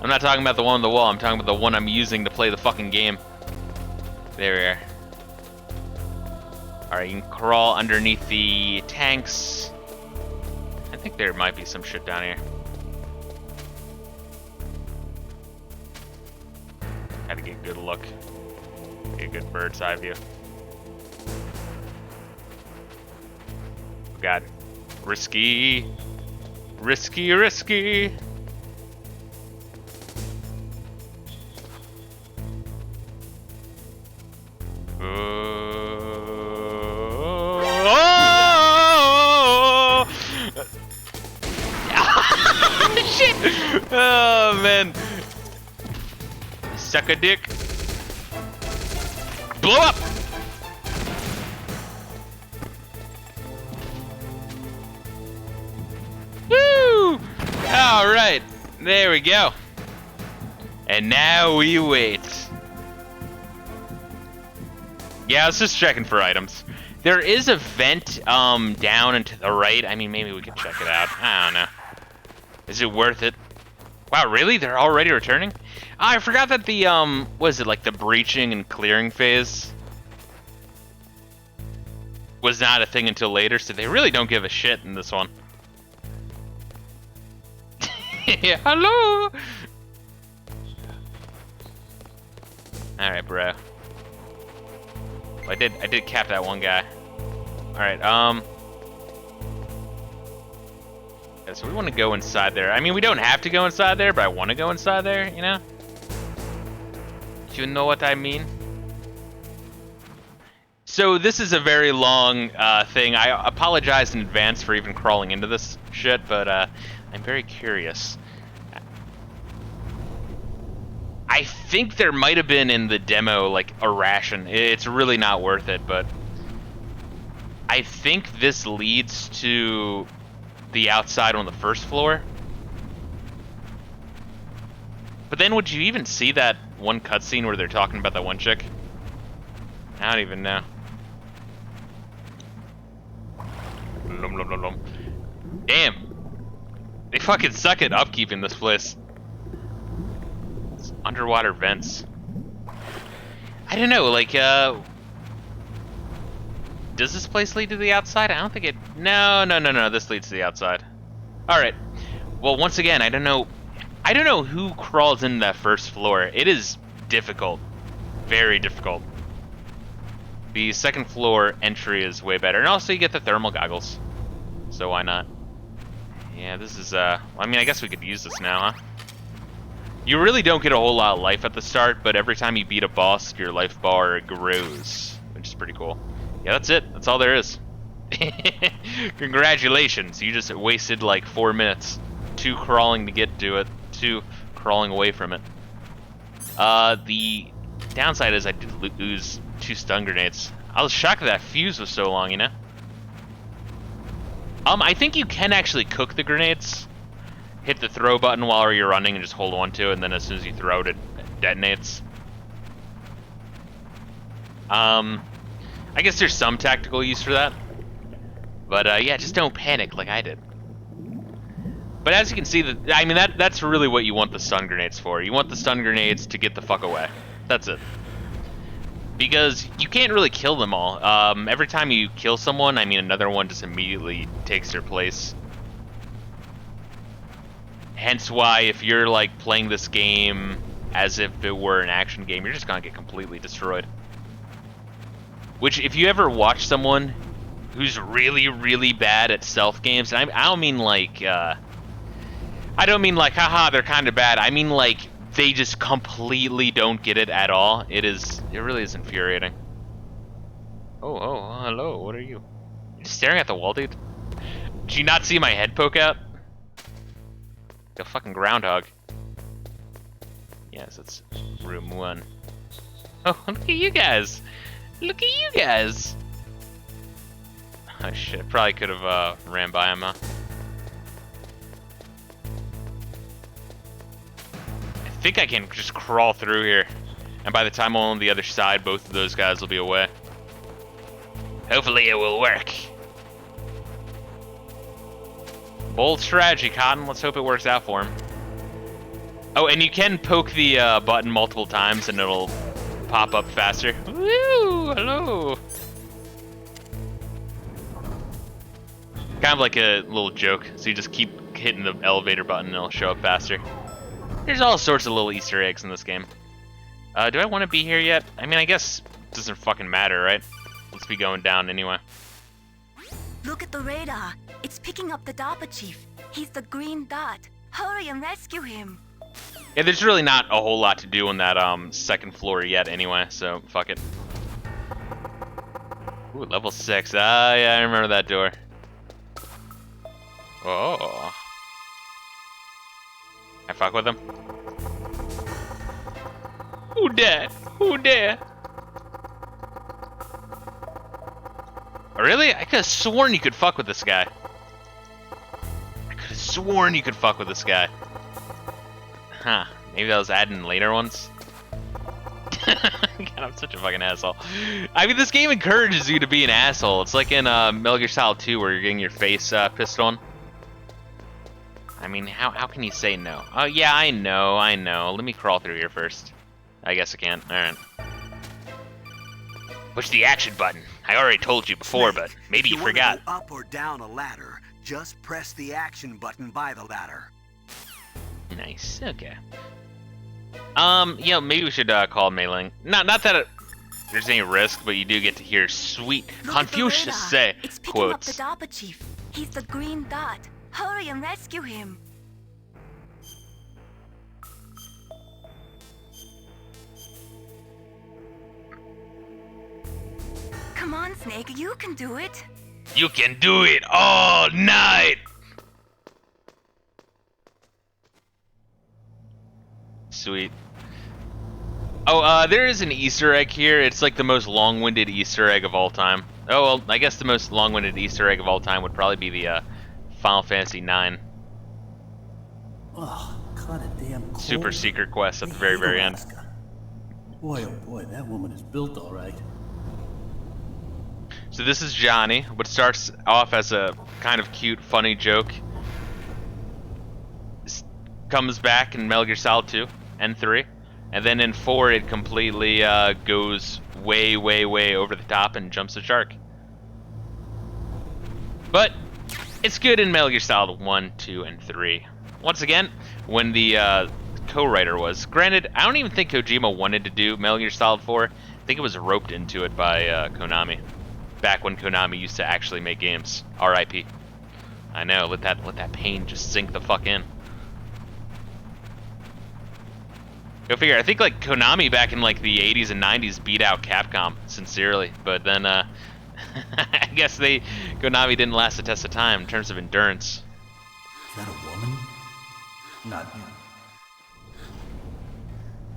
I'm not talking about the one on the wall. I'm talking about the one I'm using to play the fucking game. There we are. Alright, you can crawl underneath the tanks. I think there might be some shit down here. Gotta get a good look. Get a good bird's eye view. Oh, God. Risky. Risky, risky. Oh! Shit! Oh, man. Suck a dick. Blow up! Woo! Alright. There we go. And now we wait. Yeah, I was just checking for items. There is a vent down and to the right. I mean, maybe we could check it out. I don't know. Is it worth it? Wow, really? They're already returning? Oh, I forgot that the, what is it, like the breaching and clearing phase was not a thing until later, so they really don't give a shit in this one. Yeah, hello! Alright, bro. I did cap that one guy. Alright, yeah, so we want to go inside there. I mean, we don't have to go inside there, but I want to go inside there, you know? Do you know what I mean? So this is a very long thing. I apologize in advance for even crawling into this shit, but I'm very curious. I think there might have been in the demo, like, a ration. It's really not worth it, but I think this leads to the outside on the first floor. But then would you even see that one cutscene where they're talking about that one chick? I don't even know. Lum, lum, lum, lum. Damn. They fucking suck at upkeeping this place. It's underwater vents. I don't know, like, does this place lead to the outside? I don't think it... No, this leads to the outside. Alright. Well, once again, I don't know who crawls in that first floor. It is difficult. Very difficult. The second floor entry is way better. And also you get the thermal goggles. So why not? Yeah, this is, I mean, I guess we could use this now, huh? You really don't get a whole lot of life at the start, but every time you beat a boss, your life bar grows, which is pretty cool. Yeah, that's it. That's all there is. Congratulations, you just wasted like 4 minutes. 2 crawling to get to it, 2 crawling away from it. The downside is I did lose 2 stun grenades. I was shocked that fuse was so long, you know? I think you can actually cook the grenades. Hit the throw button while you're running and just hold on to it, and then as soon as you throw it, it detonates. I guess there's some tactical use for that. But yeah, just don't panic like I did. But as you can see, that's really what you want the stun grenades for. You want the stun grenades to get the fuck away. That's it. Because you can't really kill them all. Every time you kill someone, another one just immediately takes their place. Hence why if you're like playing this game as if it were an action game, you're just gonna get completely destroyed. Which, if you ever watch someone who's really, really bad at stealth games, and I don't mean like, haha, they're kind of bad. I mean like, they just completely don't get it at all. It really is infuriating. Oh, hello, what are you? You're staring at the wall, dude? Did you not see my head poke out? Like a fucking groundhog. Yes, it's room 1. Oh, look at you guys! Look at you guys! Oh shit, probably could have ran by him, huh? I think I can just crawl through here. And by the time I'm on the other side, both of those guys will be away. Hopefully it will work. Bold strategy, Cotton. Let's hope it works out for him. Oh, and you can poke the button multiple times and it'll pop up faster. Woo! Hello! Kind of like a little joke. So you just keep hitting the elevator button and it'll show up faster. There's all sorts of little Easter eggs in this game. Do I want to be here yet? I guess it doesn't fucking matter, right? Let's be going down anyway. Look at the radar. It's picking up the DARPA chief. He's the green dot. Hurry and rescue him. Yeah, there's really not a whole lot to do on that second floor yet anyway, so fuck it. Ooh, level 6. Ah, yeah, I remember that door. Oh. I fuck with him. Who dare? Who dare? Oh, really? I could have sworn you could fuck with this guy. I could have sworn you could fuck with this guy. Huh. Maybe that was adding later ones? God, I'm such a fucking asshole. This game encourages you to be an asshole. It's like in Metal Gear Solid 2 where you're getting your face pissed on. How can you say no? Oh, yeah, I know. Let me crawl through here first. I guess I can. Alright. Push the action button. I already told you before, but maybe you forgot. If you want to go up or down a ladder, just press the action button by the ladder. Nice. Okay. Maybe we should call Mei-Ling. Not that there's any risk, but you do get to hear sweet Confucius say it's picking quotes. up the DARPA chief. He's the green dot. Hurry and rescue him. Come on, Snake, you can do it. You can do it all night! Sweet. Oh, there is an Easter egg here. It's like the most long-winded Easter egg of all time. Oh, well, I guess the most long-winded Easter egg of all time would probably be the Final Fantasy IX. Oh, kind of damn cold. Super secret quest at the very, very end. Boy, oh boy, that woman is built all right. So this is Johnny, what starts off as a kind of cute, funny joke. Comes back in Metal Gear Solid 2 and 3. And then in 4 it completely goes way, way, way over the top and jumps a shark. But it's good in Metal Gear Solid 1, 2, and 3. Once again, when the co-writer was. Granted, I don't even think Kojima wanted to do Metal Gear Solid 4. I think it was roped into it by Konami. Back when Konami used to actually make games. R.I.P. I know, let that pain just sink the fuck in. Go figure. I think like Konami back in like the 80s and 90s beat out Capcom sincerely, but then I guess Konami didn't last the test of time in terms of endurance. Is that a woman? Not him.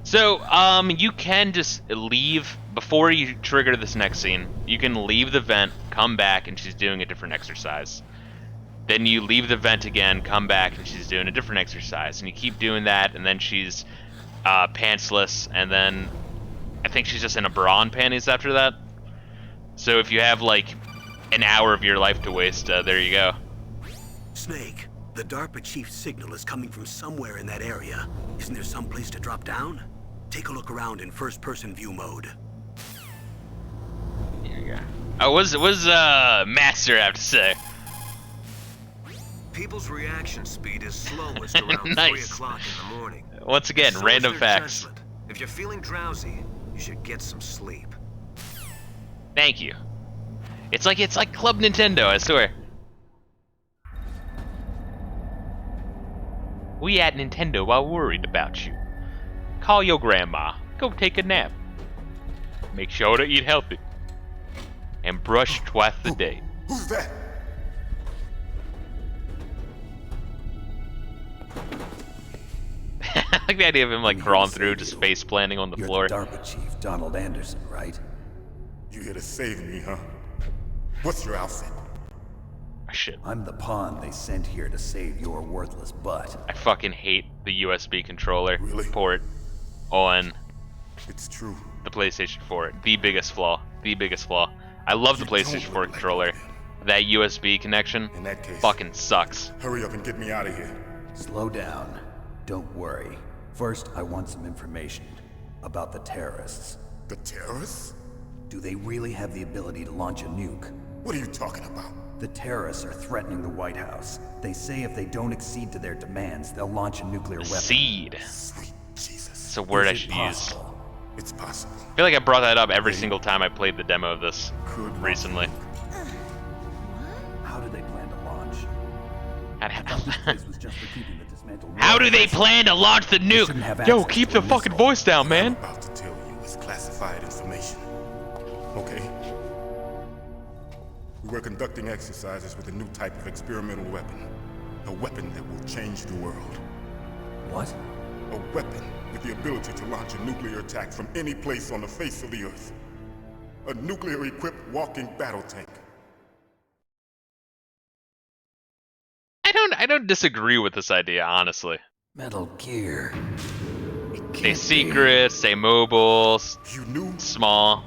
So, you can just leave before you trigger this next scene. You can leave the vent, come back, and she's doing a different exercise. Then you leave the vent again, come back, and she's doing a different exercise. And you keep doing that, and then she's pantsless, and then I think she's just in a bra and panties after that. So if you have like an hour of your life to waste, there you go. Snake, the DARPA chief's signal is coming from somewhere in that area. Isn't there some place to drop down? Take a look around in first-person view mode. Here you go. Oh, what does Master have to say? People's reaction speed is slowest around Nice. 3 o'clock in the morning. Once again, So is random their facts. judgment. If you're feeling drowsy, you should get some sleep. Thank you. It's like Club Nintendo, I swear. We at Nintendo are worried about you. Call your grandma. Go take a nap. Make sure to eat healthy. And brush twice a day. Who's that? I like the idea of him like crawling through, just face planting on the You're floor. the DARPA chief, Donald Anderson, right? You here to save me, huh? What's your outfit? Oh, shit. I'm the pawn they sent here to save your worthless butt. I fucking hate the USB controller Really? port on It's true. the PlayStation 4. The biggest flaw. The biggest flaw. I love the You don't PlayStation look 4 like controller. that. That USB connection In that case, fucking sucks. hurry up and get me out of here. Slow down. Don't worry. First, I want some information about the terrorists. The terrorists? Do they really have the ability to launch a nuke? What are you talking about? The terrorists are threatening the White House. They say if they don't accede to their demands, they'll launch a nuclear weapon. Seed. Sweet Jesus. It's a word Is I it should use. possible? It's possible. I feel like I brought that up every single time I played the demo of this Could recently. How do they plan to launch? This was just for keeping the dismantled How do war they heads. plan to launch the shouldn't have nuke? Yo, access keep to the a fucking missile. voice down, I'm man. about to tell you is classified information. Okay? We were conducting exercises with a new type of experimental weapon. A weapon that will change the world. What? A weapon with the ability to launch a nuclear attack from any place on the face of the Earth. A nuclear-equipped walking battle tank. I don't disagree with this idea, honestly. Metal Gear. It Stay can't be. secret, stay mobile, You knew small.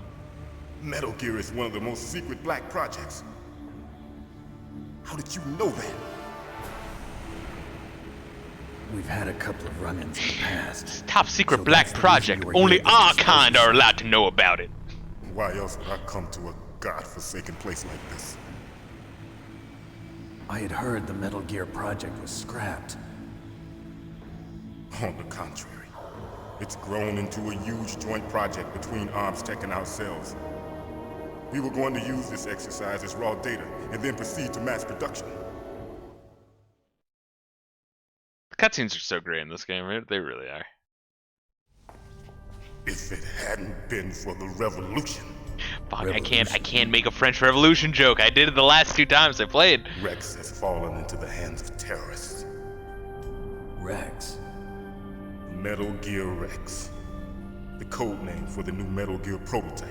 Metal Gear is one of the most secret black projects. How did you know that? We've had a couple of run-ins in the past. Top secret So black that's the project. reason you were Only here with our this kind are explosive. allowed to know about it. Why else would I come to a godforsaken place like this? I had heard the Metal Gear project was scrapped. On the contrary, it's grown into a huge joint project between Arms Tech and ourselves. We were going to use this exercise as raw data and then proceed to mass production. The cutscenes are so great in this game, right? They really are. If it hadn't been for the revolution, Fuck, I can't make a French Revolution joke. I did it the last 2 times I played. Rex has fallen into the hands of terrorists. Rex. Metal Gear Rex. The code name for the new Metal Gear prototype.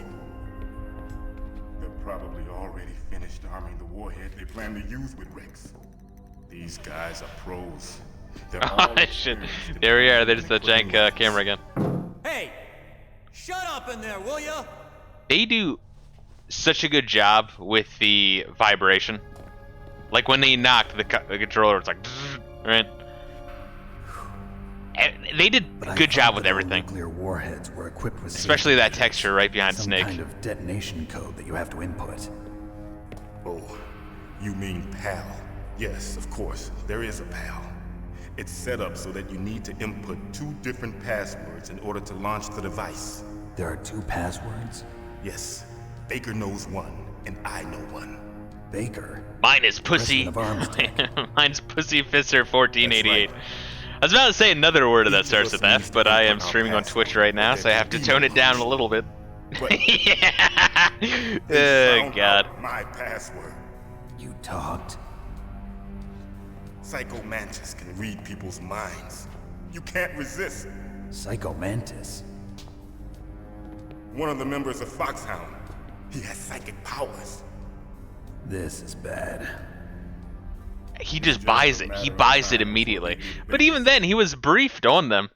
They're probably already finished arming the warhead they plan to use with Rex. These guys are pros. They're all Oh shit. experienced in There we are, fighting there's the for jank new camera again. Hey! Shut up in there, will ya? They do such a good job with the vibration. Like when they knocked the controller, it's like, right? And they did But a I good thought job with that all everything. Nuclear warheads were equipped with Especially that safety texture right behind some Snake. kind of detonation code that you have to input. Oh, you mean PAL? Yes, of course, there is a PAL. It's set up so that you need to input 2 different passwords in order to launch the device. There are 2 passwords? Yes, Baker knows one, and I know one. Baker. Mine is Pussy. President of Arms Tech. Mine's Pussy Fisser 1488. was about to say another word that Each of starts us with needs F, to but I am input our streaming on password Twitch right now, with so I that have to demon tone it down a punch. little bit. But Yeah. they Oh found God. out my password. You talked. Psycho Mantis can read people's minds. You can't resist. Psycho Mantis. One of the members of Foxhound. He has psychic powers. This is bad. He just buys it. He buys it immediately. But even then, he was briefed on them.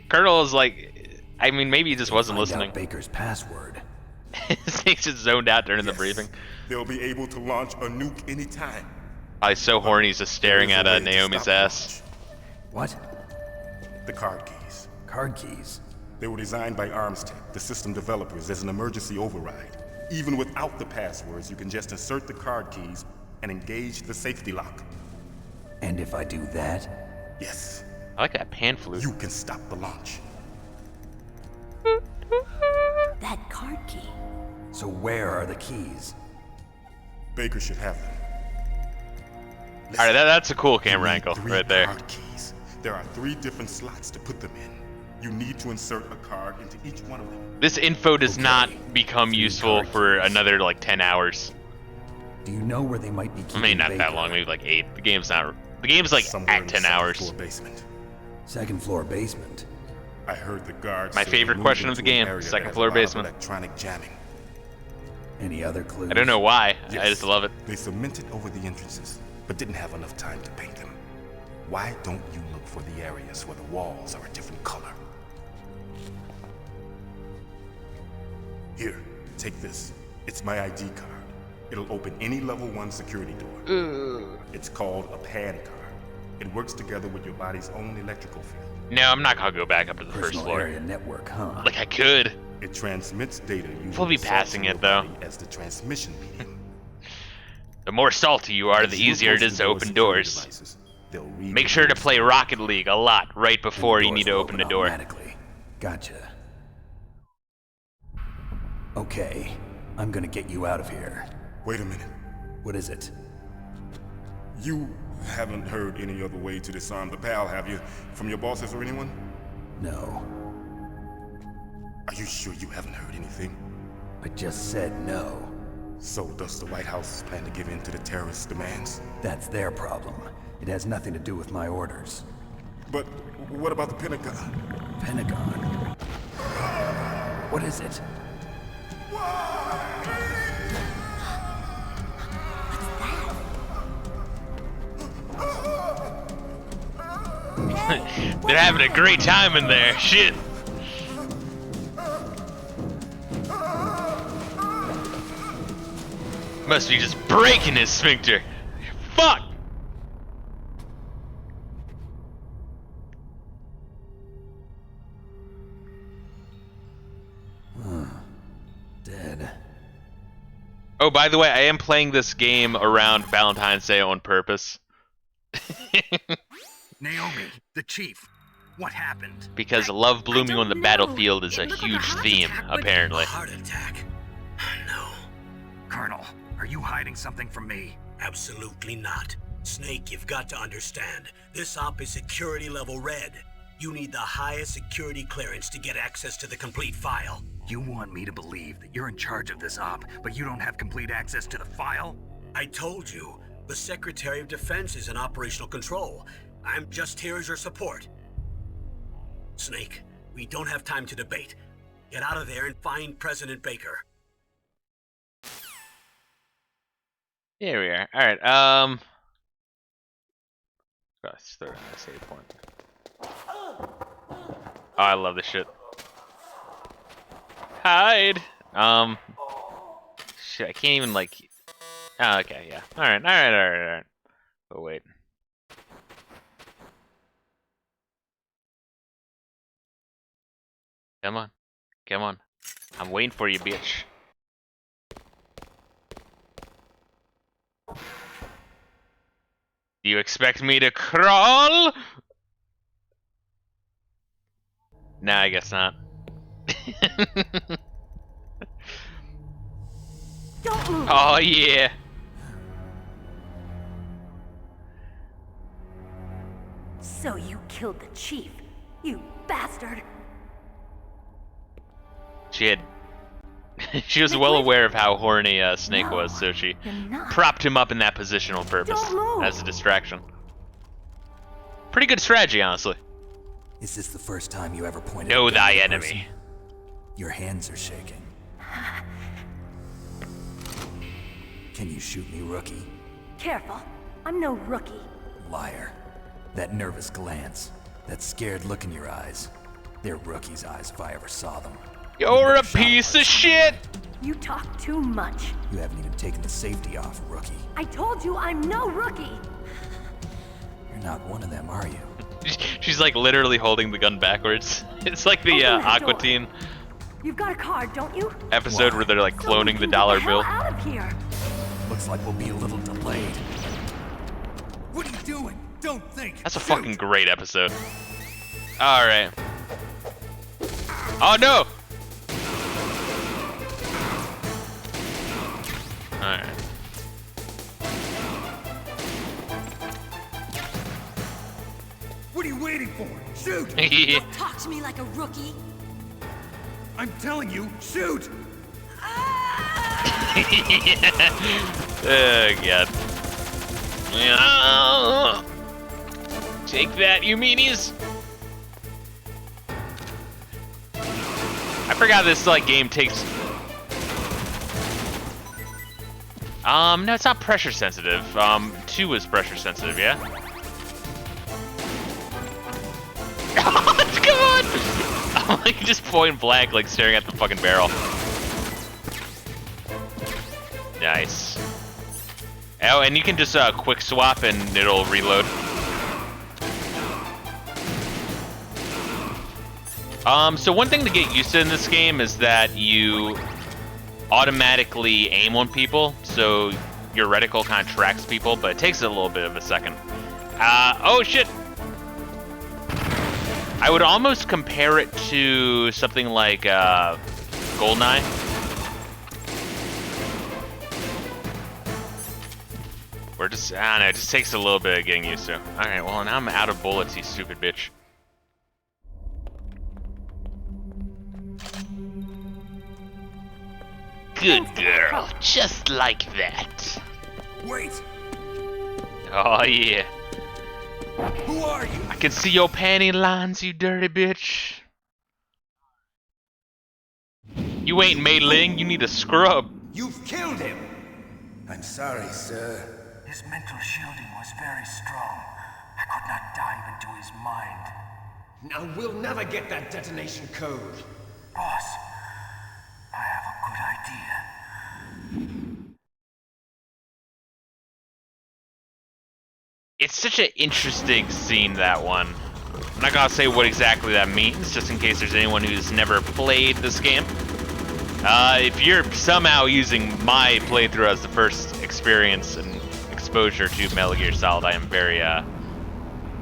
Colonel is like, I mean, maybe he just wasn't Find listening. out Baker's password. He's just zoned out during the Yes, briefing. They'll be able to launch a nuke anytime. I was so horny, he's just staring There is at a way to Naomi's stop ass. What? The card keys. Card keys. They were designed by Armstech, the system developers, as an emergency override. Even without the passwords, you can just insert the card keys and engage the safety lock. And if I do that? Yes, I like that pan flute. you can stop the launch. That card key. So where are the keys? Baker should have them. All right, that's a cool camera You need angle 3 right there. card keys. There are 3 different slots to put them in. You need to insert a card into each one of them. This info does Okay, not become 3 useful card for keys. another like 10 hours. Do you know where they might be I keeping mean, not that Baker? long, maybe like 8. The game's like Somewhere in at the 10 second hours. floor basement. Second floor basement. I heard the guards. My say they favorite moved question of the into an game, area that second has floor a lot of basement. Electronic jamming. Any other clues? I don't know why. I Yes, just love it. They cemented over the entrances, but didn't have enough time to paint them. Why don't you look for the areas where the walls are a different color? Here, take this. It's my ID card. It'll open any level 1 security door. It's called a PAN card. It works together with your body's own electrical field. No, I'm not gonna go back up to the first Personal floor. area network, huh? Like I could. It transmits data using We'll be the salts passing in it, your though. body as the transmission medium. The more salty you are, the As you easier it approach is the to door's open security doors. devices, they'll read Make the sure to door's play code. Rocket League a lot right before you Doors need to will open the door. automatically. Gotcha. Okay, I'm gonna get you out of here. Wait a minute. What is it? You haven't heard any other way to disarm the PAL, have you? From your bosses or anyone? No. Are you sure you haven't heard anything? I just said no. So does the White House plan to give in to the terrorists' demands? That's their problem. It has nothing to do with my orders. But what about the Pentagon? Pentagon. What is it? They're having a great time in there. Shit. Must be just breaking his sphincter. Fuck. Dead. Oh, by the way, I am playing this game around Valentine's Day on purpose. Naomi, the chief. What happened? Because love blooming on the don't know. battlefield is a It looked like a huge heart theme, attack, but- apparently. Heart attack? No, Colonel, are you hiding something from me? absolutely not. Snake, you've got to understand. This op is security level red. You need the highest security clearance to get access to the complete file. You want me to believe that you're in charge of this op, but you don't have complete access to the file? I told you, the Secretary of Defense is in operational control. I'm just here as your support. Snake, we don't have time to debate. Get out of there and find President Baker. Here we are. Alright, let's throw in a save point. Oh, I love this shit. Hide! Shit, I can't even, like... Oh, okay, yeah. Alright. Oh, wait. Come on. I'm waiting for you, bitch. Do you expect me to crawl? Nah, I guess not. Don't move. Oh, yeah. So you killed the chief. You bastard! She was well aware of how horny Snake was, so she propped him up in that position on purpose as a distraction. Pretty good strategy, honestly. Is this the first time you ever pointed? Know a gun thy at a enemy. person? Your hands are shaking. Can you shoot me, rookie? Careful. I'm no rookie. Liar. That nervous glance, that scared look in your eyes. They're rookie's eyes if I ever saw them. You're a piece of shit! You talk too much. You haven't even taken the safety off, rookie. I told you I'm no rookie! You're not one of them, are you? She's like literally holding the gun backwards. It's like the Aqua Teen You've got a card, don't you? episode where they're like cloning the dollar bill. Out of here. Looks like we'll be a little delayed. What are you doing? Don't think. That's a fucking great episode. Alright. Oh no! Alright. What are you waiting for? Shoot! Don't talk to me like a rookie. I'm telling you, shoot! Oh god. Yeah. Take that, you meanies! I forgot this like game takes. No, it's not pressure sensitive. 2 is pressure sensitive, yeah. Come on! I'm like just point blank, like staring at the fucking barrel. Nice. Oh, and you can just quick swap and it'll reload. So one thing to get used to in this game is that you automatically aim on people, so your reticle kind of tracks people, but it takes a little bit of a second. Oh shit! I would almost compare it to something like GoldenEye. Where just, I don't know, it just takes a little bit of getting used to. Alright, well now I'm out of bullets, you stupid bitch. Good girl, just like that. Wait! Oh yeah. Who are you? I can see your panty lines, you dirty bitch. You ain't Mei Ling, you need a scrub. You've killed him! I'm sorry, sir. His mental shielding was very strong. I could not dive into his mind. Now we'll never get that detonation code. Boss, I have a good idea. It's such an interesting scene, that one. I'm not gonna say what exactly that means, just in case there's anyone who's never played this game. If you're somehow using my playthrough as the first experience and exposure to Metal Gear Solid, I am very,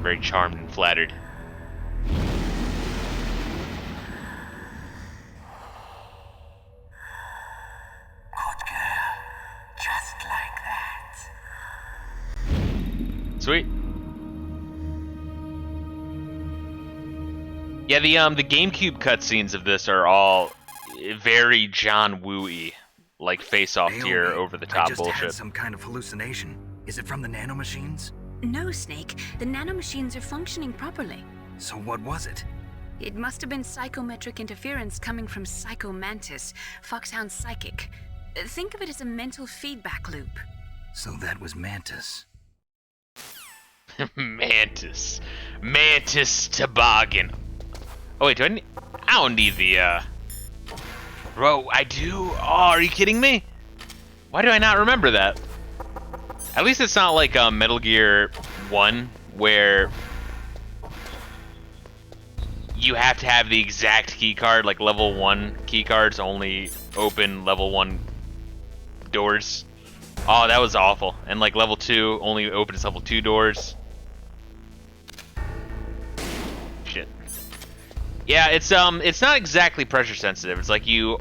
very charmed and flattered. Good girl, just like that. Sweet. Yeah, the GameCube cutscenes of this are all very John Woo-y, like face-off tier, over-the-top bullshit. I just had some kind of hallucination. Is it from the nanomachines? No, Snake. The nanomachines are functioning properly. So what was it? It must have been psychometric interference coming from Psycho Mantis, Foxhound's psychic. Think of it as a mental feedback loop. So that was Mantis. Mantis. Mantis toboggan. Oh wait, I don't need the, Bro, I do? Oh, are you kidding me? Why do I not remember that? At least it's not like Metal Gear 1, where you have to have the exact key card, like level 1 key cards only open level 1 doors. Oh, that was awful. And like level 2 only opens level 2 doors. Shit. Yeah, it's not exactly pressure sensitive. It's like you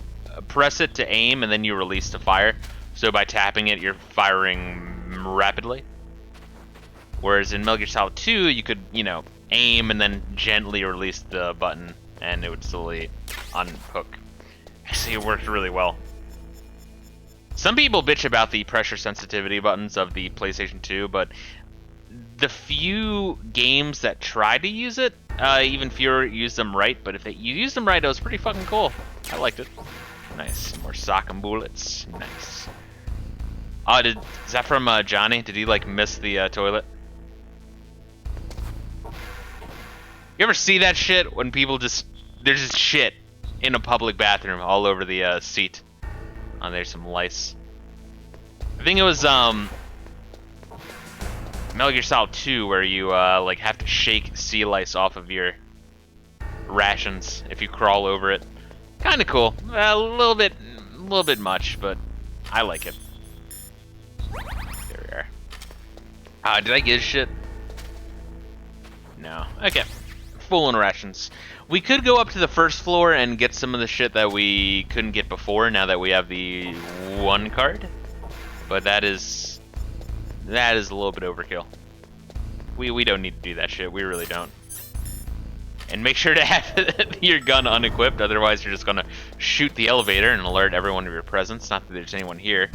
press it to aim and then you release to fire. So by tapping it, you're firing rapidly. Whereas in Metal Gear Solid 2, you could, you know, aim and then gently release the button, and it would slowly unhook. Actually, it worked really well. Some people bitch about the pressure sensitivity buttons of the PlayStation 2, but the few games that try to use it, even fewer use them right, but if you use them right, it was pretty fucking cool. I liked it. Nice. More sock and bullets. Nice. Oh, is that from Johnny? Did he, like, miss the toilet? You ever see that shit when people there's just shit in a public bathroom all over the seat? Oh, there's some lice. I think it was Metal Gear Solid 2 where you like have to shake sea lice off of your rations if you crawl over it. Kind of cool. A little bit much, but I like it. There we are. Did I get shit? No. Okay. Full on rations. We could go up to the first floor and get some of the shit that we couldn't get before now that we have the one card. But that is a little bit overkill. We don't need to do that shit. We really don't. And make sure to have your gun unequipped, otherwise you're just gonna shoot the elevator and alert everyone of your presence. Not that there's anyone here.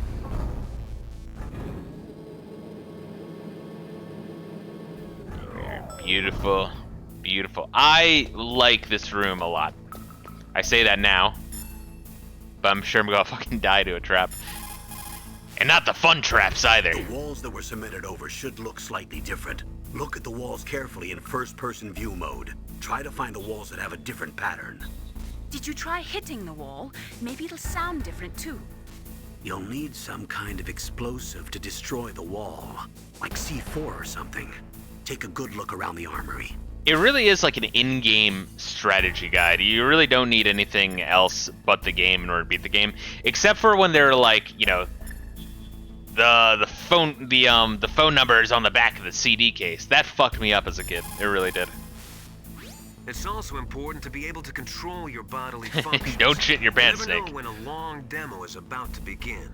Beautiful. Beautiful. I like this room a lot. I say that now, but I'm sure I'm gonna fucking die to a trap. And not the fun traps either. The walls that were cemented over should look slightly different. Look at the walls carefully in first-person view mode. Try to find the walls that have a different pattern. Did you try hitting the wall? Maybe it'll sound different too. You'll need some kind of explosive to destroy the wall, like C4 or something. Take a good look around the armory. It really is like an in-game strategy guide. You really don't need anything else but the game in order to beat the game, except for when they're like, you know, the phone number is on the back of the CD case. That fucked me up as a kid. It really did. It's also important to be able to control your bodily functions. Don't shit your pants, You never Snake. know when a long demo is about to begin.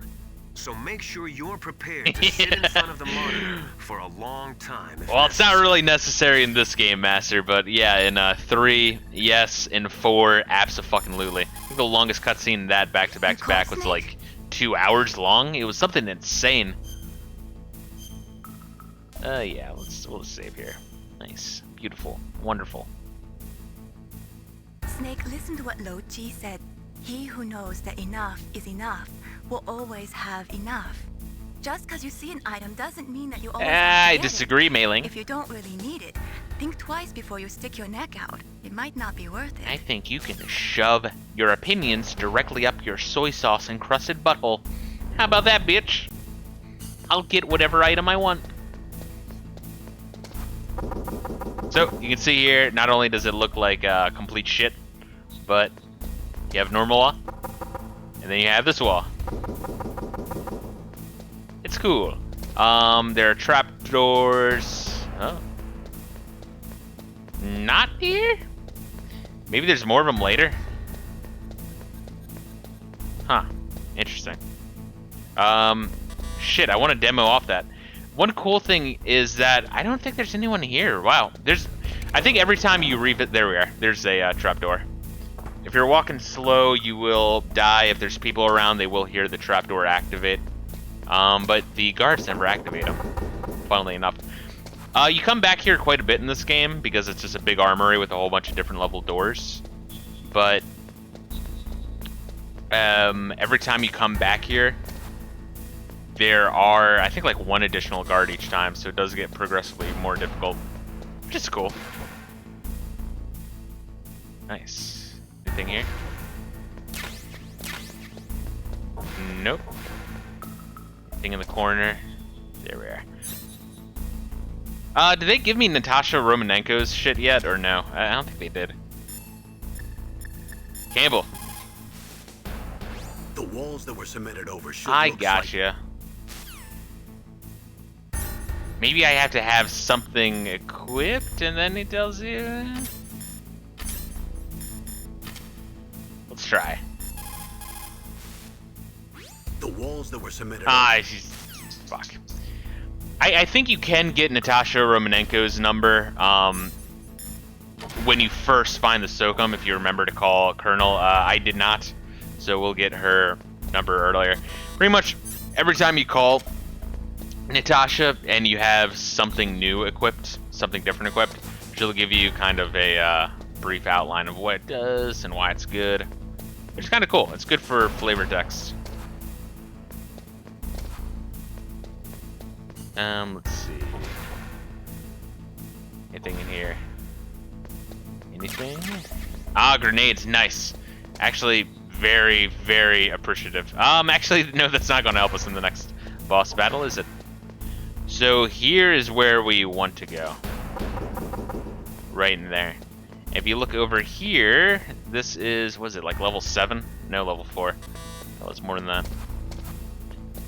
So make sure you're prepared to sit in front of the monitor for a long time. Well, it's not really necessary in this game, Master, but yeah, in 3, yes, in 4, abso-fucking-lutely. I think the longest cutscene in that back-to-back-to-back was like 2 hours long. It was something insane. Yeah, we'll just save here. Nice, beautiful, wonderful. Snake, listen to what Lo Ji said. He who knows that enough is enough will always have enough. Just because you see an item doesn't mean that you always have to I get disagree, it. Mei-Ling. If you don't really need it, think twice before you stick your neck out. It might not be worth it. I think you can shove your opinions directly up your soy sauce encrusted butthole. How about that, bitch? I'll get whatever item I want. So, you can see here, not only does it look like complete shit, but you have normal wall, and then you have this wall. It's cool. There are trapdoors. Oh. Not here? Maybe there's more of them later? Huh. Interesting. Shit, I want to demo off that. One cool thing is that I don't think there's anyone here. Wow. I think every time you revisit, there we are. There's a trapdoor. If you're walking slow, you will die. If there's people around, they will hear the trapdoor activate. But the guards never activate them, funnily enough. You come back here quite a bit in this game because it's just a big armory with a whole bunch of different level doors. But every time you come back here, there are, I think, like one additional guard each time, so it does get progressively more difficult, which is cool. Nice. Anything here? Nope. Thing in the corner. There we are. Did they give me Natasha Romanenko's shit yet, or no? I don't think they did. Campbell. The walls that were cemented over should I look gotcha. Maybe I have to have something equipped, and then he tells you. Let's try. The walls that were cemented Fuck. I think you can get Natasha Romanenko's number when you first find the SOCOM, if you remember to call Colonel. I did not, so we'll get her number earlier. Pretty much every time you call Natasha and you have something new equipped, something different equipped, she'll give you kind of a brief outline of what it does and why it's good. Which is kind of cool. It's good for flavor text. Let's see. Anything in here? Anything? Ah, grenades. Nice. Actually, very, very appreciative. Actually, no, that's not going to help us in the next boss battle, is it? So here is where we want to go. Right in there. If you look over here, this is, was it like level 7? No, level 4. Oh, it's more than that.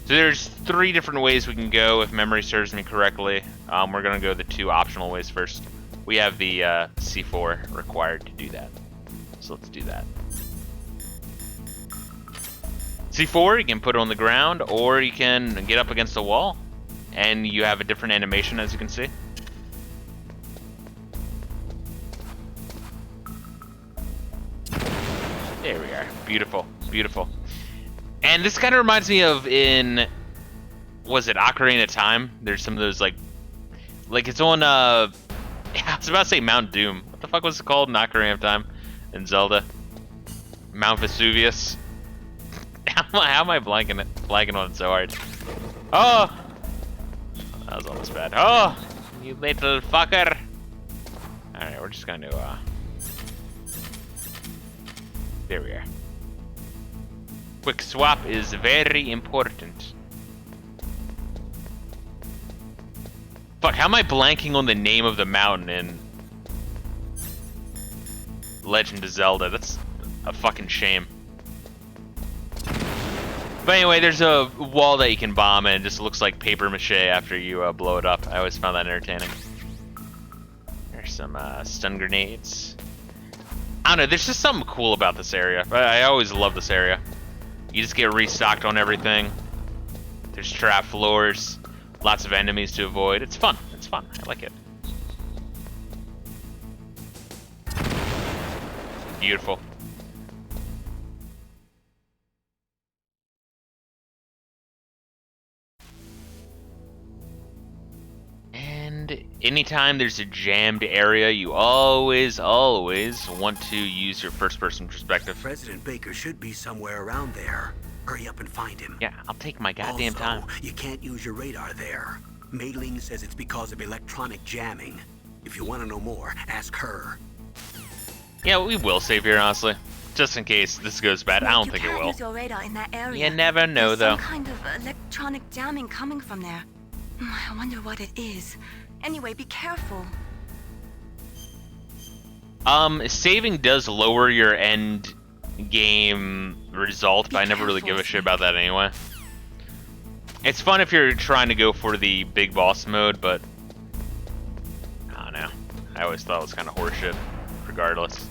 So there's 3 different ways we can go, if memory serves me correctly. We're going to go the 2 optional ways first. We have the C4 required to do that. So let's do that. C4, you can put it on the ground, or you can get up against the wall. And you have a different animation, as you can see. There we are. Beautiful. Beautiful. And this kind of reminds me of in, was it Ocarina of Time? There's some of those like it's on, I was about to say Mount Doom. What the fuck was it called in Ocarina of Time in Zelda? Mount Vesuvius. How am I blanking on it so hard? Oh! That was almost bad. Oh! You little fucker! Alright, we're just going to, there we are. Quick swap is very important. Fuck, how am I blanking on the name of the mountain in Legend of Zelda? That's a fucking shame. But anyway, there's a wall that you can bomb and it just looks like paper mache after you blow it up. I always found that entertaining. There's some stun grenades. I don't know, there's just something cool about this area. I always love this area. You just get restocked on everything. There's trap floors, lots of enemies to avoid. It's fun. It's fun. I like it. Beautiful. And anytime there's a jammed area, you always want to use your first-person perspective. President Baker should be somewhere around there. Hurry up and find him. Yeah, I'll take my goddamn time. You can't use your radar there. Mei Ling says it's because of electronic jamming. If you want to know more, ask her. Yeah, we will save here, honestly. Just in case this goes bad. I don't think it will. Use your radar in that area. You never know, though. Some kind of electronic jamming coming from there. I wonder what it is. Anyway, be careful. Saving does lower your end game result, but I never really give a shit about that anyway. It's fun if you're trying to go for the big boss mode, but I don't know. I always thought it was kind of horseshit, regardless.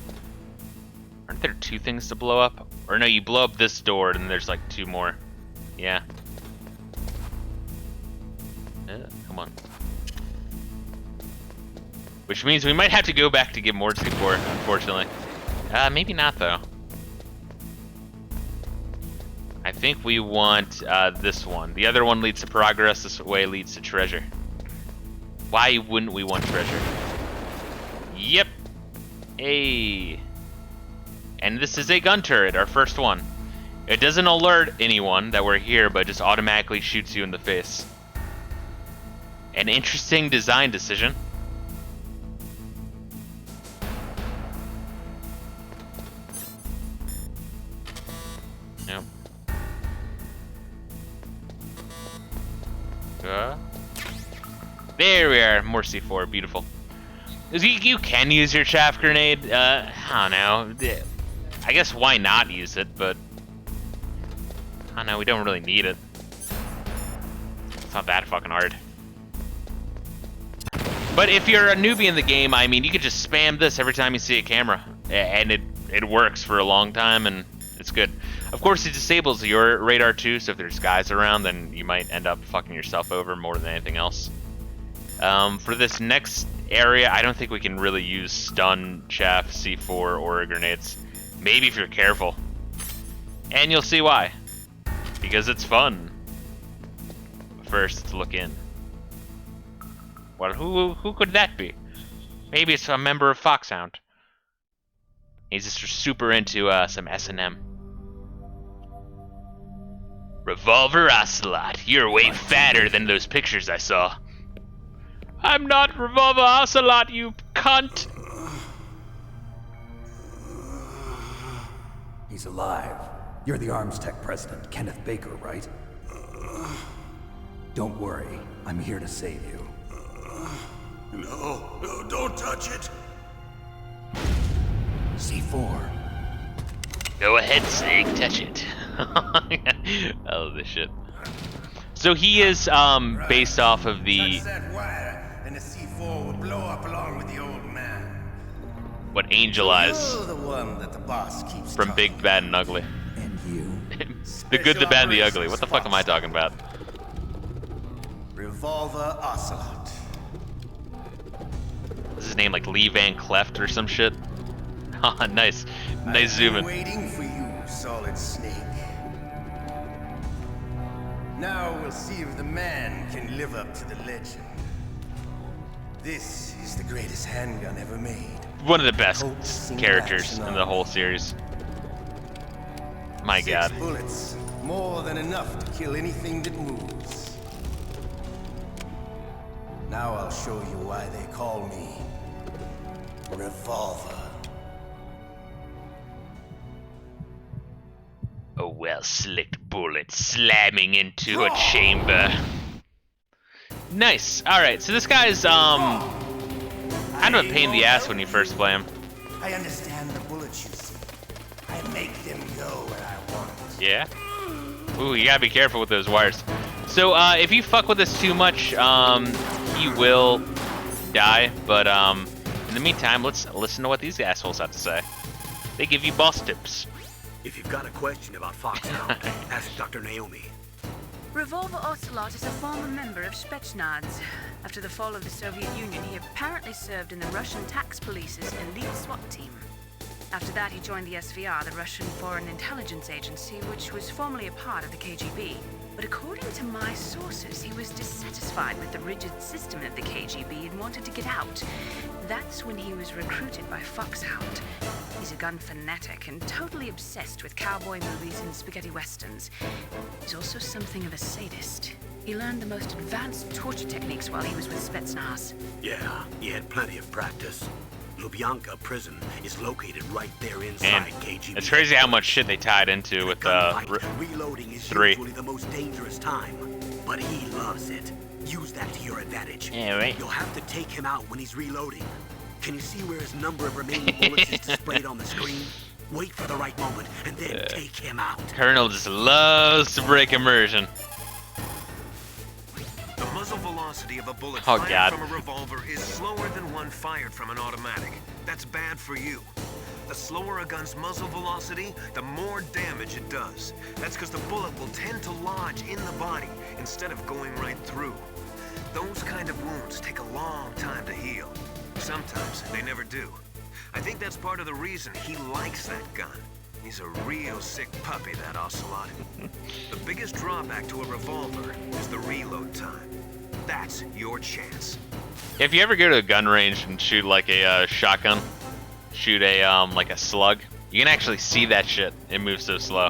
Aren't there 2 things to blow up? Or no, you blow up this door and there's like 2 more. Yeah. Come on. Which means we might have to go back to get more C4, unfortunately. Maybe not, though. I think we want this one. The other one leads to progress, this way leads to treasure. Why wouldn't we want treasure? Yep. Hey. And this is a gun turret, our first one. It doesn't alert anyone that we're here, but it just automatically shoots you in the face. An interesting design decision. Yep. There we are, more C4, beautiful. You can use your chaff grenade, I don't know. I guess why not use it, but I don't know, we don't really need it. It's not that fucking hard. But if you're a newbie in the game, I mean, you could just spam this every time you see a camera, and it works for a long time, and it's good. Of course, it disables your radar too, so if there's guys around, then you might end up fucking yourself over more than anything else. For this next area, I don't think we can really use stun, chaff, C4, or grenades. Maybe if you're careful. And you'll see why. Because it's fun. First, let's look in. Well, who could that be? Maybe it's a member of Foxhound. He's just super into some S&M. Revolver Ocelot, you're way fatter than those pictures I saw. I'm not Revolver Ocelot, you cunt! He's alive. You're the Arms Tech president, Kenneth Baker, right? Don't worry, I'm here to save you. No, don't touch it. C4. Go ahead, Snake, touch it. I love this shit. So he is based off of the... Touch that wire, and the C4 will blow up along with the old man. What Angel Eyes You're the one that the boss keeps from Big, Bad, and Ugly. And you. The Good, the Bad, and the Ugly. What the fuck am I talking about? Revolver Ocelot. Is his name like Lee Van Cleft or some shit? Haha, nice. Nice zoom in. Waiting for you, Solid Snake. Now we'll see if the man can live up to the legend. This is the greatest handgun ever made. One of the best characters in the whole series. My God. 6 bullets, more than enough to kill anything that moves. Now I'll show you why they call me Revolver. A well-slicked bullet slamming into a chamber. Nice. Alright, so this guy's, kind of a pain in the ass when you first play him. I understand the bullets you see. I make them go where I want. Yeah? Ooh, you gotta be careful with those wires. So, if you fuck with this too much, you will die. But, in the meantime, let's listen to what these assholes have to say. They give you boss tips. If you've got a question about Foxhound, ask Dr. Naomi. Revolver Ocelot is a former member of Spetsnaz. After the fall of the Soviet Union, he apparently served in the Russian tax police's elite SWAT team. After that, he joined the SVR, the Russian Foreign Intelligence Agency, which was formerly a part of the KGB. But according to my sources, he was dissatisfied with the rigid system of the KGB and wanted to get out. That's when he was recruited by Foxhound. He's a gun fanatic and totally obsessed with cowboy movies and spaghetti westerns. He's also something of a sadist. He learned the most advanced torture techniques while he was with Spetsnaz. Yeah, he had plenty of practice. Lubyanka prison is located right there inside And KGB. it's crazy how much shit they tied into with reloading is 3. usually the most dangerous time, but he loves it. Use that to your advantage. Yeah, right. You'll have to take him out when he's reloading. Can you see where his number of remaining bullets is displayed on the screen? Wait for the right moment and then take him out. Colonel just loves to break immersion. The muzzle velocity of a bullet Oh, fired God. from a revolver is slower than one fired from an automatic. That's bad for you. The slower a gun's muzzle velocity, the more damage it does. That's because the bullet will tend to lodge in the body instead of going right through. Those kind of wounds take a long time to heal. Sometimes they never do. I think that's part of the reason he likes that gun. He's a real sick puppy, that Ocelot. The biggest drawback to a revolver is the reload time. That's your chance. If you ever go to a gun range and shoot like a shotgun, shoot a like a slug, you can actually see that shit. It moves so slow.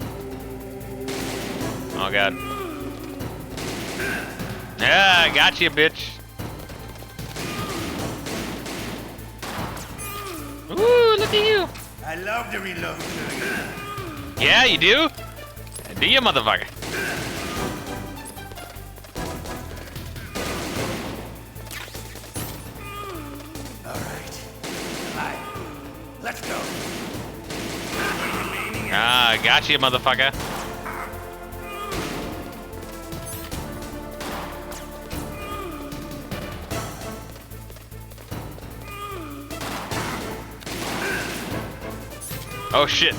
Oh God. Yeah, I got you, bitch. Ooh, look at you. I love to reload. Yeah, you do? Do you, motherfucker? Let's go. Ah, got you, motherfucker. Oh shit,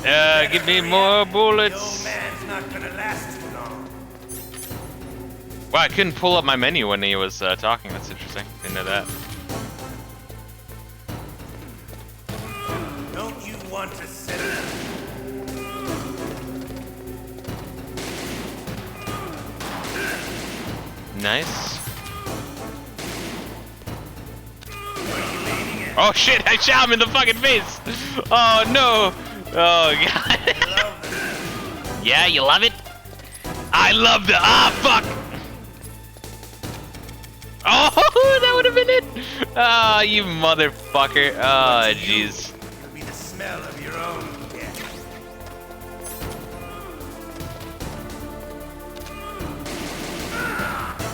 give me more bullets. Man's not gonna last too long. Wow, I couldn't pull up my menu when he was talking. That's interesting. Didn't know that. Nice. Oh shit, I shot him in the fucking face! Oh no! Oh god. Yeah, you love it? I love the fuck! Oh, that would have been it! Oh, you motherfucker. Oh, jeez. It'll be the smell of your own death.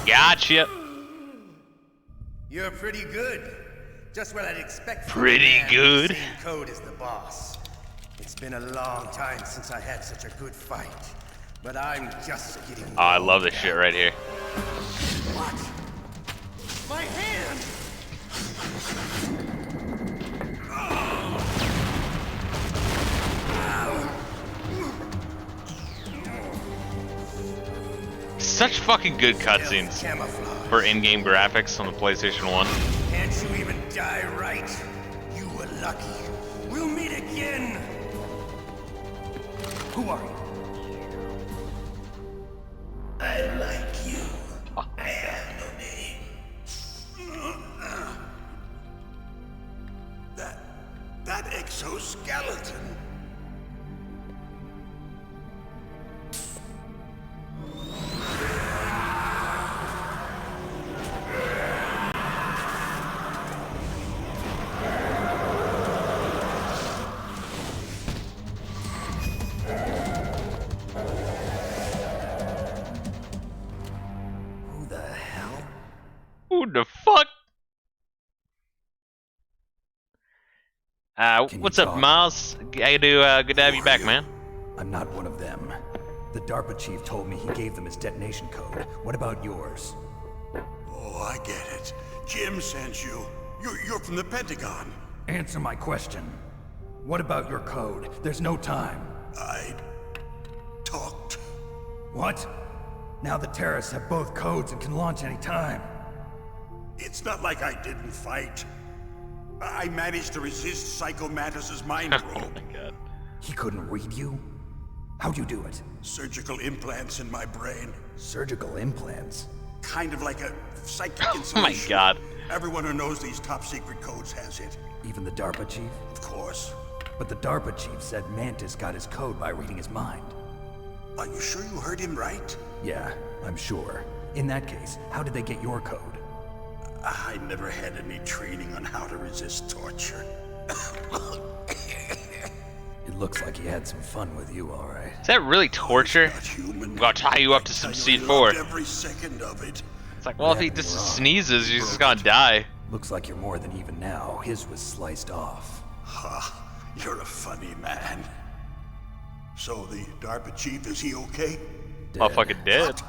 Gotcha. You're pretty good. Just what I'd expect from Pretty a man with the good. same code as the boss. It's been a long time since I had such a good fight, but I'm just getting. Oh, I love this shit right here. What? My hand! Such fucking good cutscenes for in-game graphics on the PlayStation 1. Can't you even die right? You were lucky. We'll meet again. Who are you? I like you. I have no name. That exoskeleton. Who the fuck? What's up, Miles? How you do? Good to have you back, man. I'm not one of them. The DARPA chief told me he gave them his detonation code. What about yours? Oh, I get it. Jim sent you. You're from the Pentagon. Answer my question. What about your code? There's no time. I talked. What? Now the terrorists have both codes and can launch any time. It's not like I didn't fight. I managed to resist Psycho Mantis's mind probe. Oh my god. He couldn't read you? How'd you do it? Surgical implants in my brain. Surgical implants? Kind of like a psychic Oh insulation. my god. Everyone who knows these top secret codes has it. Even the DARPA chief? Of course. But the DARPA chief said Mantis got his code by reading his mind. Are you sure you heard him right? Yeah, I'm sure. In that case, how did they get your code? I never had any training on how to resist torture. It looks like he had some fun with you, all right. Is that really torture? I'm gonna tie you up to some C4. Every second of it. It's like, well, if he just sneezes, he's just gonna die. Looks like you're more than even now. His was sliced off. Ha, you're a funny man. So the DARPA chief, is he okay? Oh, fucking dead.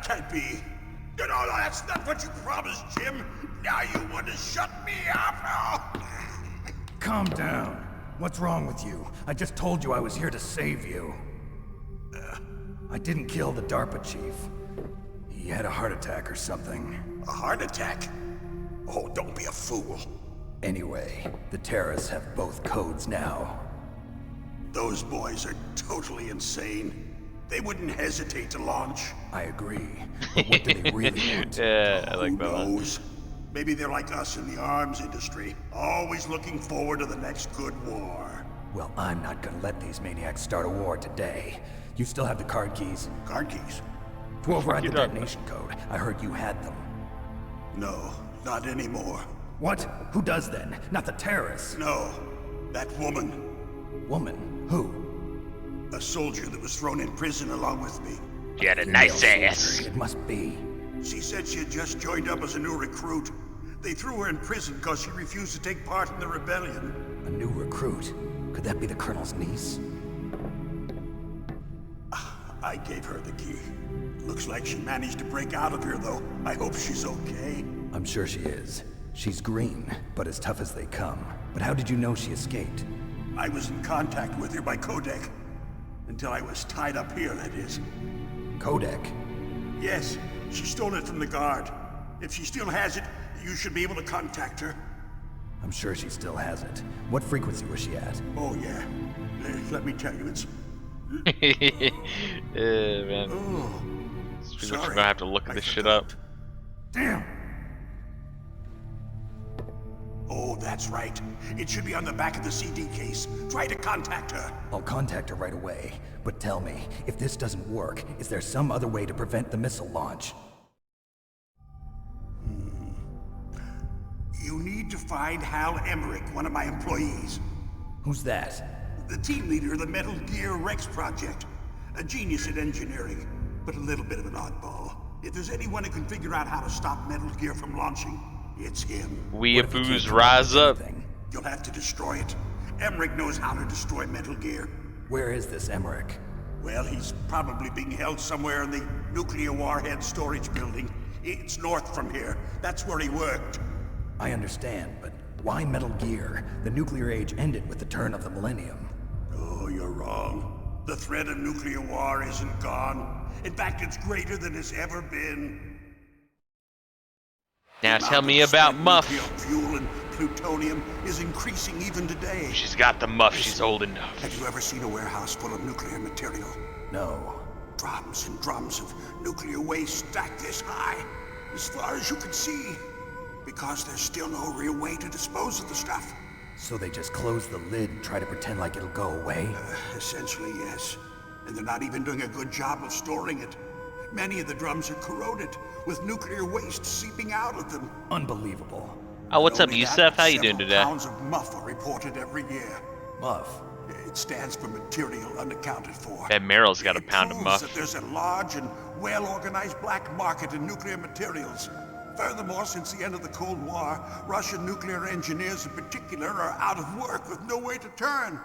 Can't be. No, that's not what you promised, Jim. Now you want to shut me up? Calm down. What's wrong with you? I just told you I was here to save you. I didn't kill the DARPA chief. He had a heart attack or something. A heart attack? Oh, don't be a fool. Anyway, the terrorists have both codes now. Those boys are totally insane. They wouldn't hesitate to launch. I agree. But what do they really want? Yeah, I like that Who knows? Maybe they're like us in the arms industry, always looking forward to the next good war. Well, I'm not gonna let these maniacs start a war today. You still have the card keys? Card keys? To override the detonation code. I heard you had them. No, not anymore. What? Who does then? Not the terrorists. No, that woman. Woman? Who? A soldier that was thrown in prison along with me. She had a nice ass. It must be. She said she had just joined up as a new recruit. They threw her in prison because she refused to take part in the rebellion. A new recruit? Could that be the Colonel's niece? I gave her the key. Looks like she managed to break out of here, though. I hope she's okay. I'm sure she is. She's green, but as tough as they come. But how did you know she escaped? I was in contact with her by codec. Until I was tied up here, that is. Codec? Yes, she stole it from the guard. If she still has it, you should be able to contact her. I'm sure she still has it. What frequency was she at? Oh, yeah. Let me tell you, it's... Yeah, man. Oh, It's People are gonna have to look this shit up. Damn. Oh, that's right. It should be on the back of the CD case. Try to contact her. I'll contact her right away. But tell me, if this doesn't work, is there some other way to prevent the missile launch? You need to find Hal Emmerich, one of my employees. Who's that? The team leader of the Metal Gear Rex project. A genius at engineering, but a little bit of an oddball. If there's anyone who can figure out how to stop Metal Gear from launching, it's him. Weeaboos rise up. You'll have to destroy it. Emmerich knows how to destroy Metal Gear. Where is this Emmerich? Well, he's probably being held somewhere in the nuclear warhead storage building. It's north from here. That's where he worked. I understand, but why Metal Gear? The nuclear age ended with the turn of the millennium. Oh, you're wrong. The threat of nuclear war isn't gone. In fact, it's greater than it's ever been. Now tell me about Muff. Fuel and plutonium is increasing even today. She's got the muff she's holding now. Have you ever seen a warehouse full of nuclear material? No. Drums and drums of nuclear waste stacked this high, as far as you can see. Because there's still no real way to dispose of the stuff. So they just close the lid and try to pretend like it'll go away? Essentially, yes. And they're not even doing a good job of storing it. Many of the drums are corroded, with nuclear waste seeping out of them. Unbelievable. Oh, what's up, Yusef? How you doing today? Pounds of muff are reported every year. Muff? It stands for material unaccounted for. That Meryl's got a pound of muff. That there's a large and well-organized black market in nuclear materials. Furthermore, since the end of the Cold War, Russian nuclear engineers in particular are out of work with no way to turn.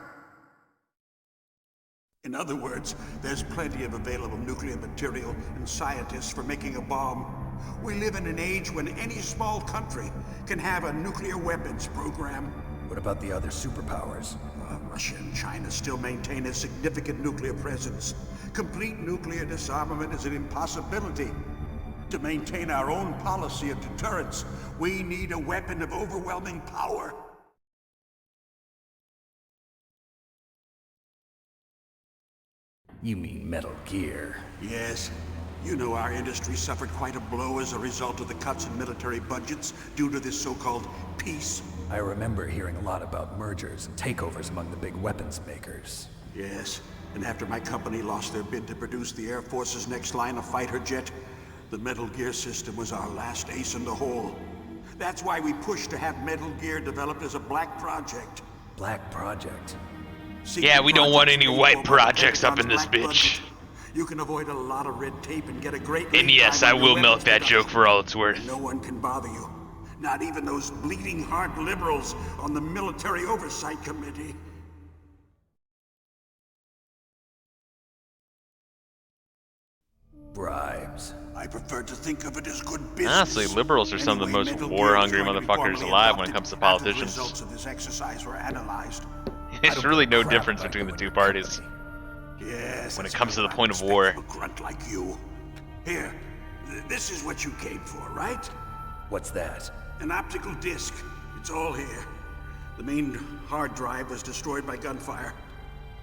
In other words, there's plenty of available nuclear material and scientists for making a bomb. We live in an age when any small country can have a nuclear weapons program. What about the other superpowers? Russia and China still maintain a significant nuclear presence. Complete nuclear disarmament is an impossibility. To maintain our own policy of deterrence, we need a weapon of overwhelming power. You mean Metal Gear? Yes. You know our industry suffered quite a blow as a result of the cuts in military budgets due to this so-called peace. I remember hearing a lot about mergers and takeovers among the big weapons makers. Yes, and after my company lost their bid to produce the Air Force's next line of fighter jet, the Metal Gear system was our last ace in the hole. That's why we pushed to have Metal Gear developed as a black project. Black project? Yeah, we don't want any white projects up in this bitch. You can avoid a lot of red tape and get a great... And yes, I will milk that joke for all it's worth. No one can bother you. Not even those bleeding heart liberals on the Military Oversight Committee. Bribes. I prefer to think of it as good business. Honestly, liberals are some of the most war-hungry motherfuckers alive when it comes to politicians. The results of this exercise were analyzed. There's really no difference between the two parties. Yes, when it comes to the point of war. A grunt like you. Here, this is what you came for, right? What's that? An optical disc. It's all here. The main hard drive was destroyed by gunfire.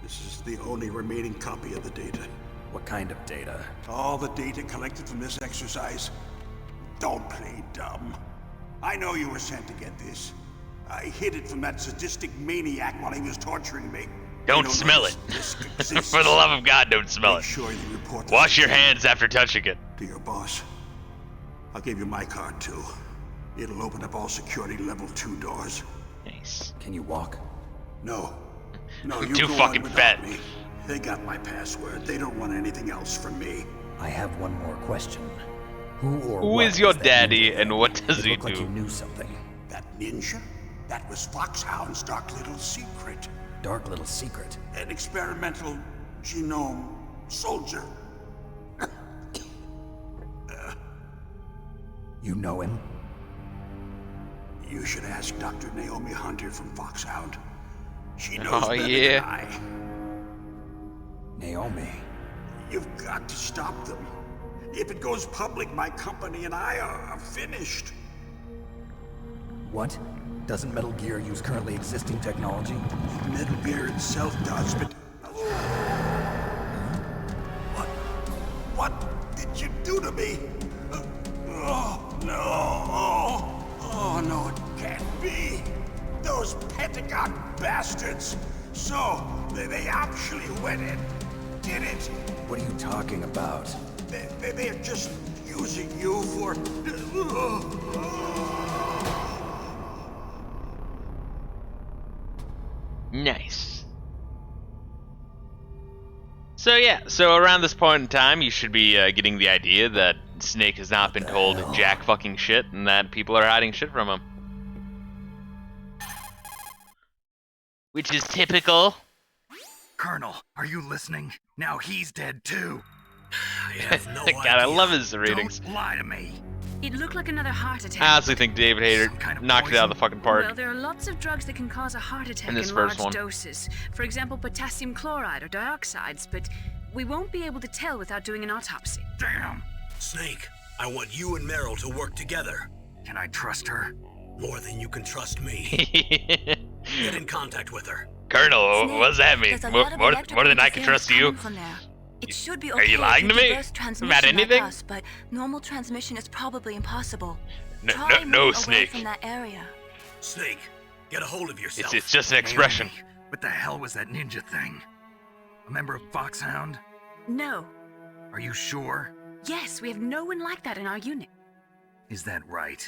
This is the only remaining copy of the data. What kind of data? All the data collected from this exercise. Don't play dumb. I know you were sent to get this. I hid it from that sadistic maniac while he was torturing me. Don't smell it. For the love of God, don't smell it. Sure you report Wash your hands after touching it. To your boss. I'll give you my card too. It'll open up all security level 2 doors. Nice. Can you walk? No. No, you too go fucking on fat. Me. They got my password. They don't want anything else from me. I have one more question. Who is your daddy and what does he do? Like you knew something. That ninja? That was Foxhound's dark little secret. Dark little secret? An experimental genome soldier. You know him? You should ask Dr. Naomi Hunter from Foxhound. She knows better than I. Naomi. You've got to stop them. If it goes public, my company and I are finished. What? Doesn't Metal Gear use currently existing technology? Metal Gear itself does, but... What did what you do to me? Oh, no. Oh, no, it can't be. Those Pentagon bastards. So, they actually went and did it. What are you talking about? They're just using you for... Nice. So yeah, so around this point in time, you should be getting the idea that Snake has not been told jack fucking shit, and that people are hiding shit from him. Which is typical. Colonel, are you listening? Now he's dead too. I have no God, I love his ratings. Don't lie to me. It looked like another heart attack. I honestly think David Hayter knocked it out of the fucking park. Well, there are lots of drugs that can cause a heart attack in this large first one. doses. For example, potassium chloride or dioxides, but we won't be able to tell without doing an autopsy. Damn. Snake, I want you and Meryl to work together. Can I trust her? More than you can trust me. Get in contact with her. Colonel, Snake, what does that mean? there's a lot of More electrical than I can interference trust you? coming from there. It should be Are you okay lying to due me? burst About transmission anything? like us, but normal transmission is probably impossible. No, Try no, moving Snake. away from that area. Snake, get a hold of yourself. It's just an expression. Naomi, what the hell was that ninja thing? A member of Foxhound? No. Are you sure? Yes, we have no one like that in our unit. Is that right?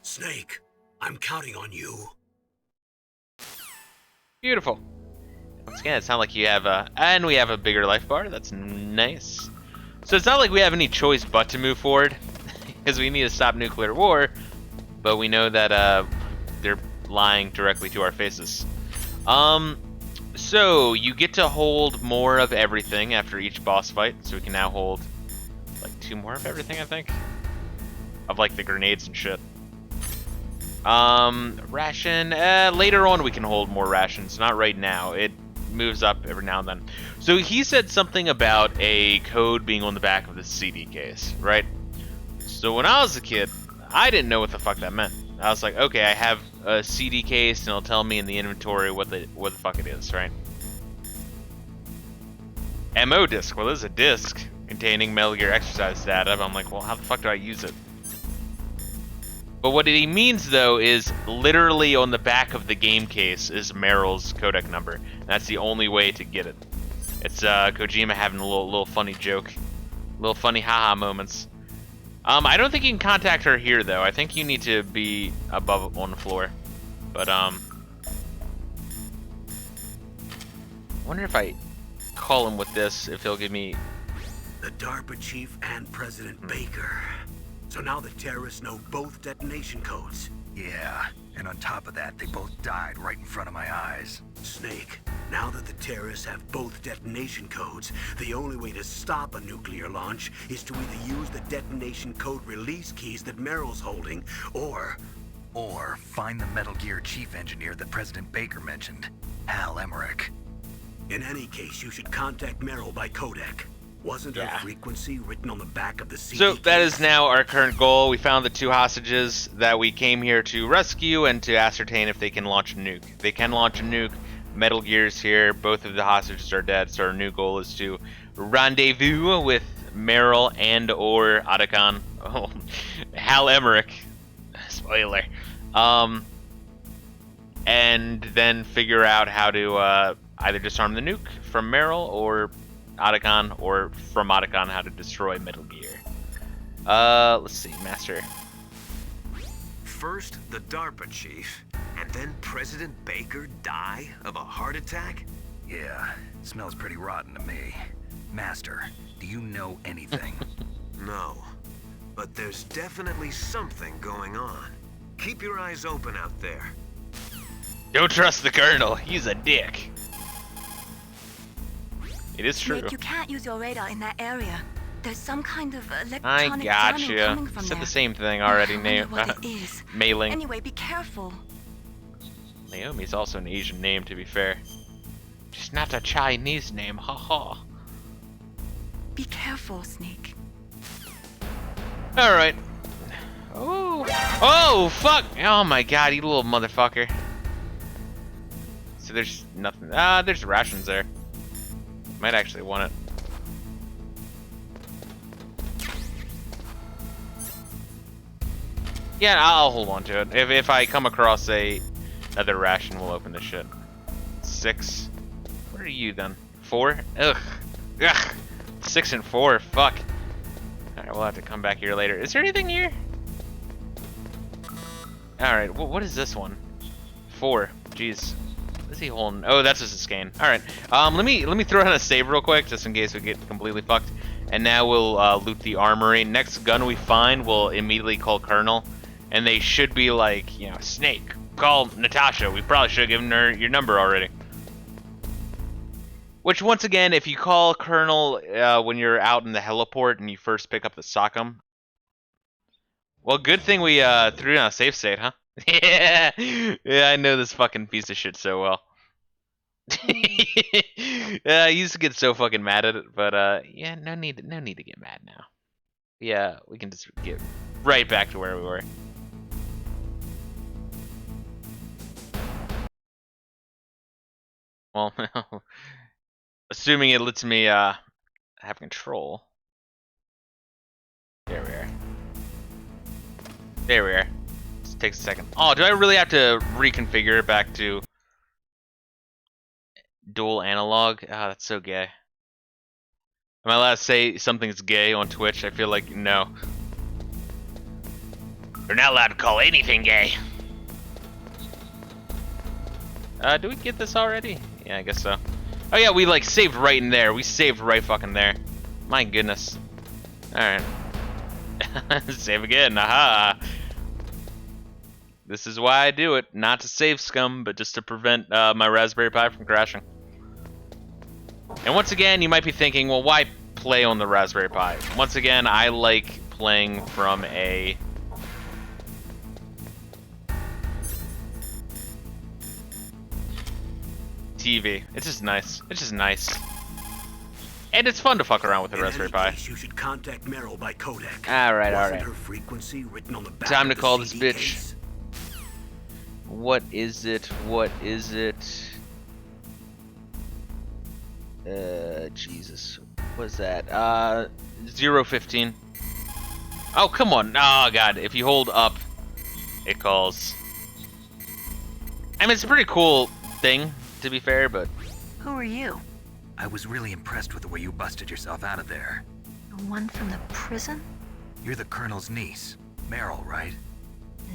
Snake, I'm counting on you. Beautiful. Once again, it sounds like you have and we have a bigger life bar. That's nice. So it's not like we have any choice but to move forward, because we need to stop nuclear war. But we know that they're lying directly to our faces. So you get to hold more of everything after each boss fight. So we can now hold like 2 more of everything, I think, of like the grenades and shit. Ration. Later on we can hold more rations. Not right now. It moves up every now and then. So he said something about a code being on the back of the CD case, right? So when I was a kid, I didn't know what the fuck that meant. I was like, okay, I have a CD case, and it'll tell me in the inventory what the fuck it is, right? MO disc. Well, there's a disc containing Metal Gear exercise data. But I'm like, well, how the fuck do I use it? But what he means, though, is literally on the back of the game case is Meryl's codec number. And that's the only way to get it. It's Kojima having a little funny joke. Little funny haha moments. I don't think you can contact her here, though. I think you need to be above on the floor. But, I wonder if I call him with this, if he'll give me... The DARPA chief and President Baker. So now the terrorists know both detonation codes. Yeah, and on top of that, they both died right in front of my eyes. Snake, now that the terrorists have both detonation codes, the only way to stop a nuclear launch is to either use the detonation code release keys that Meryl's holding, or find the Metal Gear chief engineer that President Baker mentioned, Hal Emmerich. In any case, you should contact Meryl by codec. Wasn't her frequency written on the back of the CD? So that is now our current goal. We found the 2 hostages that we came here to rescue and to ascertain if they can launch a nuke. They can launch a nuke. Metal Gear's here. Both of the hostages are dead. So our new goal is to rendezvous with Meryl and or Otacon. Oh, Hal Emmerich. Spoiler. And then figure out how to either disarm the nuke from Meryl or Otacon, or from Otacon how to destroy Metal Gear. Let's see, Master. First, the DARPA chief, and then President Baker die of a heart attack? Yeah, smells pretty rotten to me. Master, do you know anything? No, but there's definitely something going on. Keep your eyes open out there. Don't trust the Colonel, he's a dick. It is true. Snake, you can't use your radar in that area. There's some kind of I electronic jamming gotcha. coming from Said there. the same thing already, I wonder what it is. Mailing. Anyway, be careful. Naomi's also an Asian name, to be fair. Just not a Chinese name, haha. Be careful, Snake. Alright. Oh. Oh, fuck! Oh my god, you little motherfucker. So there's nothing. There's rations there. Might actually want it. Yeah, I'll hold on to it. If I come across another ration, we'll open this shit. 6. What are you then? 4? Ugh. Ugh. 6 and 4. Fuck. Alright, we'll have to come back here later. Is there anything here? Alright, what is this one? 4. Jeez. What is he holding? Oh, that's just a scan. Alright. Let me throw in a save real quick, just in case we get completely fucked. And now we'll loot the armory. Next gun we find, we'll immediately call Colonel. And they should be like, you know, Snake, call Natasha. We probably should have given her your number already. Which, once again, if you call Colonel when you're out in the heliport and you first pick up the Sockum. Well, good thing we threw down a safe state, huh? Yeah, I know this fucking piece of shit so well. I used to get so fucking mad at it, but yeah, no need to get mad now. Yeah, we can just get right back to where we were. Well, assuming it lets me have control. There we are. There we are. Just takes a second. Oh, do I really have to reconfigure it back to dual analog? Ah, that's so gay. Am I allowed to say something's gay on Twitch? I feel like no. We're not allowed to call anything gay. Do we get this already? Yeah, I guess so. Oh yeah, we like saved right in there. We saved right fucking there. My goodness. Alright. Save again, aha! This is why I do it. Not to save scum, but just to prevent my Raspberry Pi from crashing. And once again, you might be thinking, well, why play on the Raspberry Pi? Once again, I like playing from a... TV. It's just nice. It's just nice. And it's fun to fuck around with the Raspberry Pi. You should contact Meryl by Kodak. Alright, Wasn't alright. her frequency written on the back Time to of the call this CD bitch. case? What is it? What is it? Jesus. What's that? 015. Oh, come on. Oh, God. If you hold up, it calls. I mean, it's a pretty cool thing, to be fair, but... Who are you? I was really impressed with the way you busted yourself out of there. The one from the prison? You're the Colonel's niece, Meryl, right?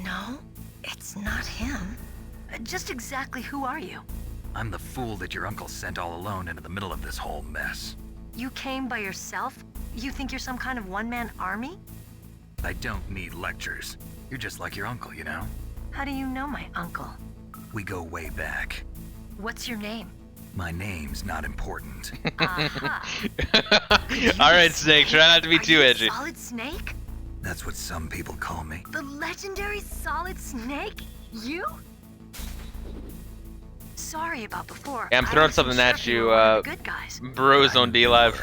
No, it's not him. Just exactly who are you? I'm the fool that your uncle sent all alone into the middle of this whole mess. You came by yourself? You think you're some kind of one-man army? I don't need lectures. You're just like your uncle, you know? How do you know my uncle? We go way back. What's your name? My name's not important. Alright, Snake, try not to be too edgy. Solid Snake? That's what some people call me. The legendary Solid Snake? You? Sorry about before. Yeah, I'm throwing something at you, good guys. bros on D-Live.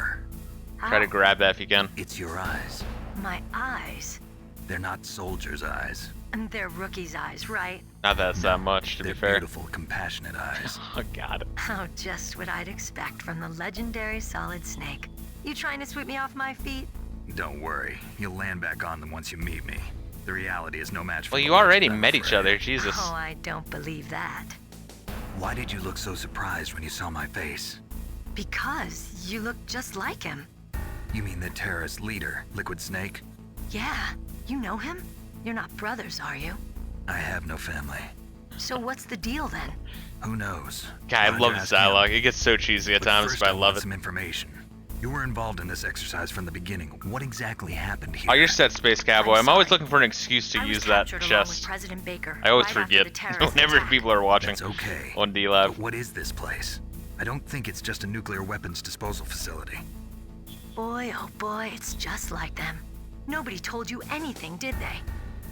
Try to grab that if you can. It's your eyes. My eyes? They're not soldiers' eyes. And they're rookies' eyes, right? Not that it's that much, to be fair. Beautiful, compassionate eyes. Oh, God. Oh, just what I'd expect from the legendary Solid Snake. You trying to sweep me off my feet? Don't worry. You'll land back on them once you meet me. The reality is no match for Well, the you already legend, I'm met each afraid. other, Jesus. Oh, I don't believe that. Why did you look so surprised when you saw my face? Because you look just like him. You mean the terrorist leader, Liquid Snake? Yeah, you know him? You're not brothers, are you? I have no family. So what's the deal then? Who knows? God, I Why love don't you this ask him? dialogue. It gets so cheesy at times, First, but I love want it. some information. You were involved in this exercise from the beginning. What exactly happened here? Oh, you're set, Space Cowboy. I'm always looking for an excuse to use that chest. President Baker, I always right after forget the terrorist whenever attack. people are watching That's okay. on D-Lab. But what is this place? I don't think it's just a nuclear weapons disposal facility. Boy, oh boy, it's just like them. Nobody told you anything, did they?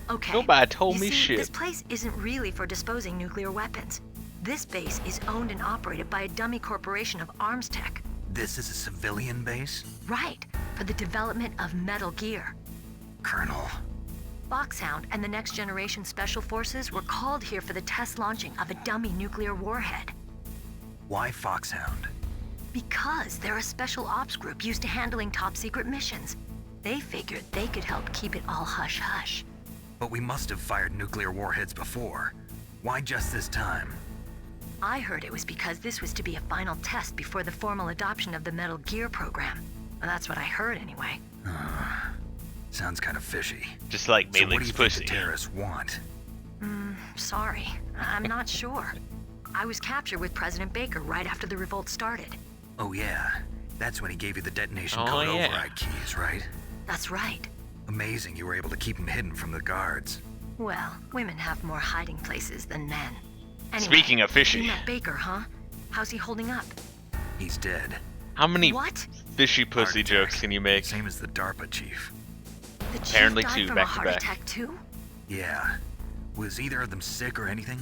Okay. Nobody told me see, shit. This place isn't really for disposing nuclear weapons. This base is owned and operated by a dummy corporation of arms tech. This is a civilian base? Right, for the development of Metal Gear. Colonel. Foxhound and the Next Generation Special Forces were called here for the test launching of a dummy nuclear warhead. Why Foxhound? Because they're a special ops group used to handling top secret missions. They figured they could help keep it all hush-hush. But we must have fired nuclear warheads before. Why just this time? I heard it was because this was to be a final test before the formal adoption of the Metal Gear program. Well, that's what I heard anyway. Sounds kind of fishy. Just like So what do Mei-Ling's you think pussy. the terrorists want? Sorry. I'm not sure. I was captured with President Baker right after the revolt started. Oh yeah, that's when he gave you the detonation Oh, code yeah. override keys, right? That's right. Amazing you were able to keep him hidden from the guards. Well, women have more hiding places than men. Anyway, Speaking of fishy, you met Baker, huh? How's he holding up? He's dead. how many What? fishy pussy Heart jokes attack. can you make? Same as the DARPA chief. The chief Apparently died two, from back a to heart back. attack too? Yeah. Was either of them sick or anything?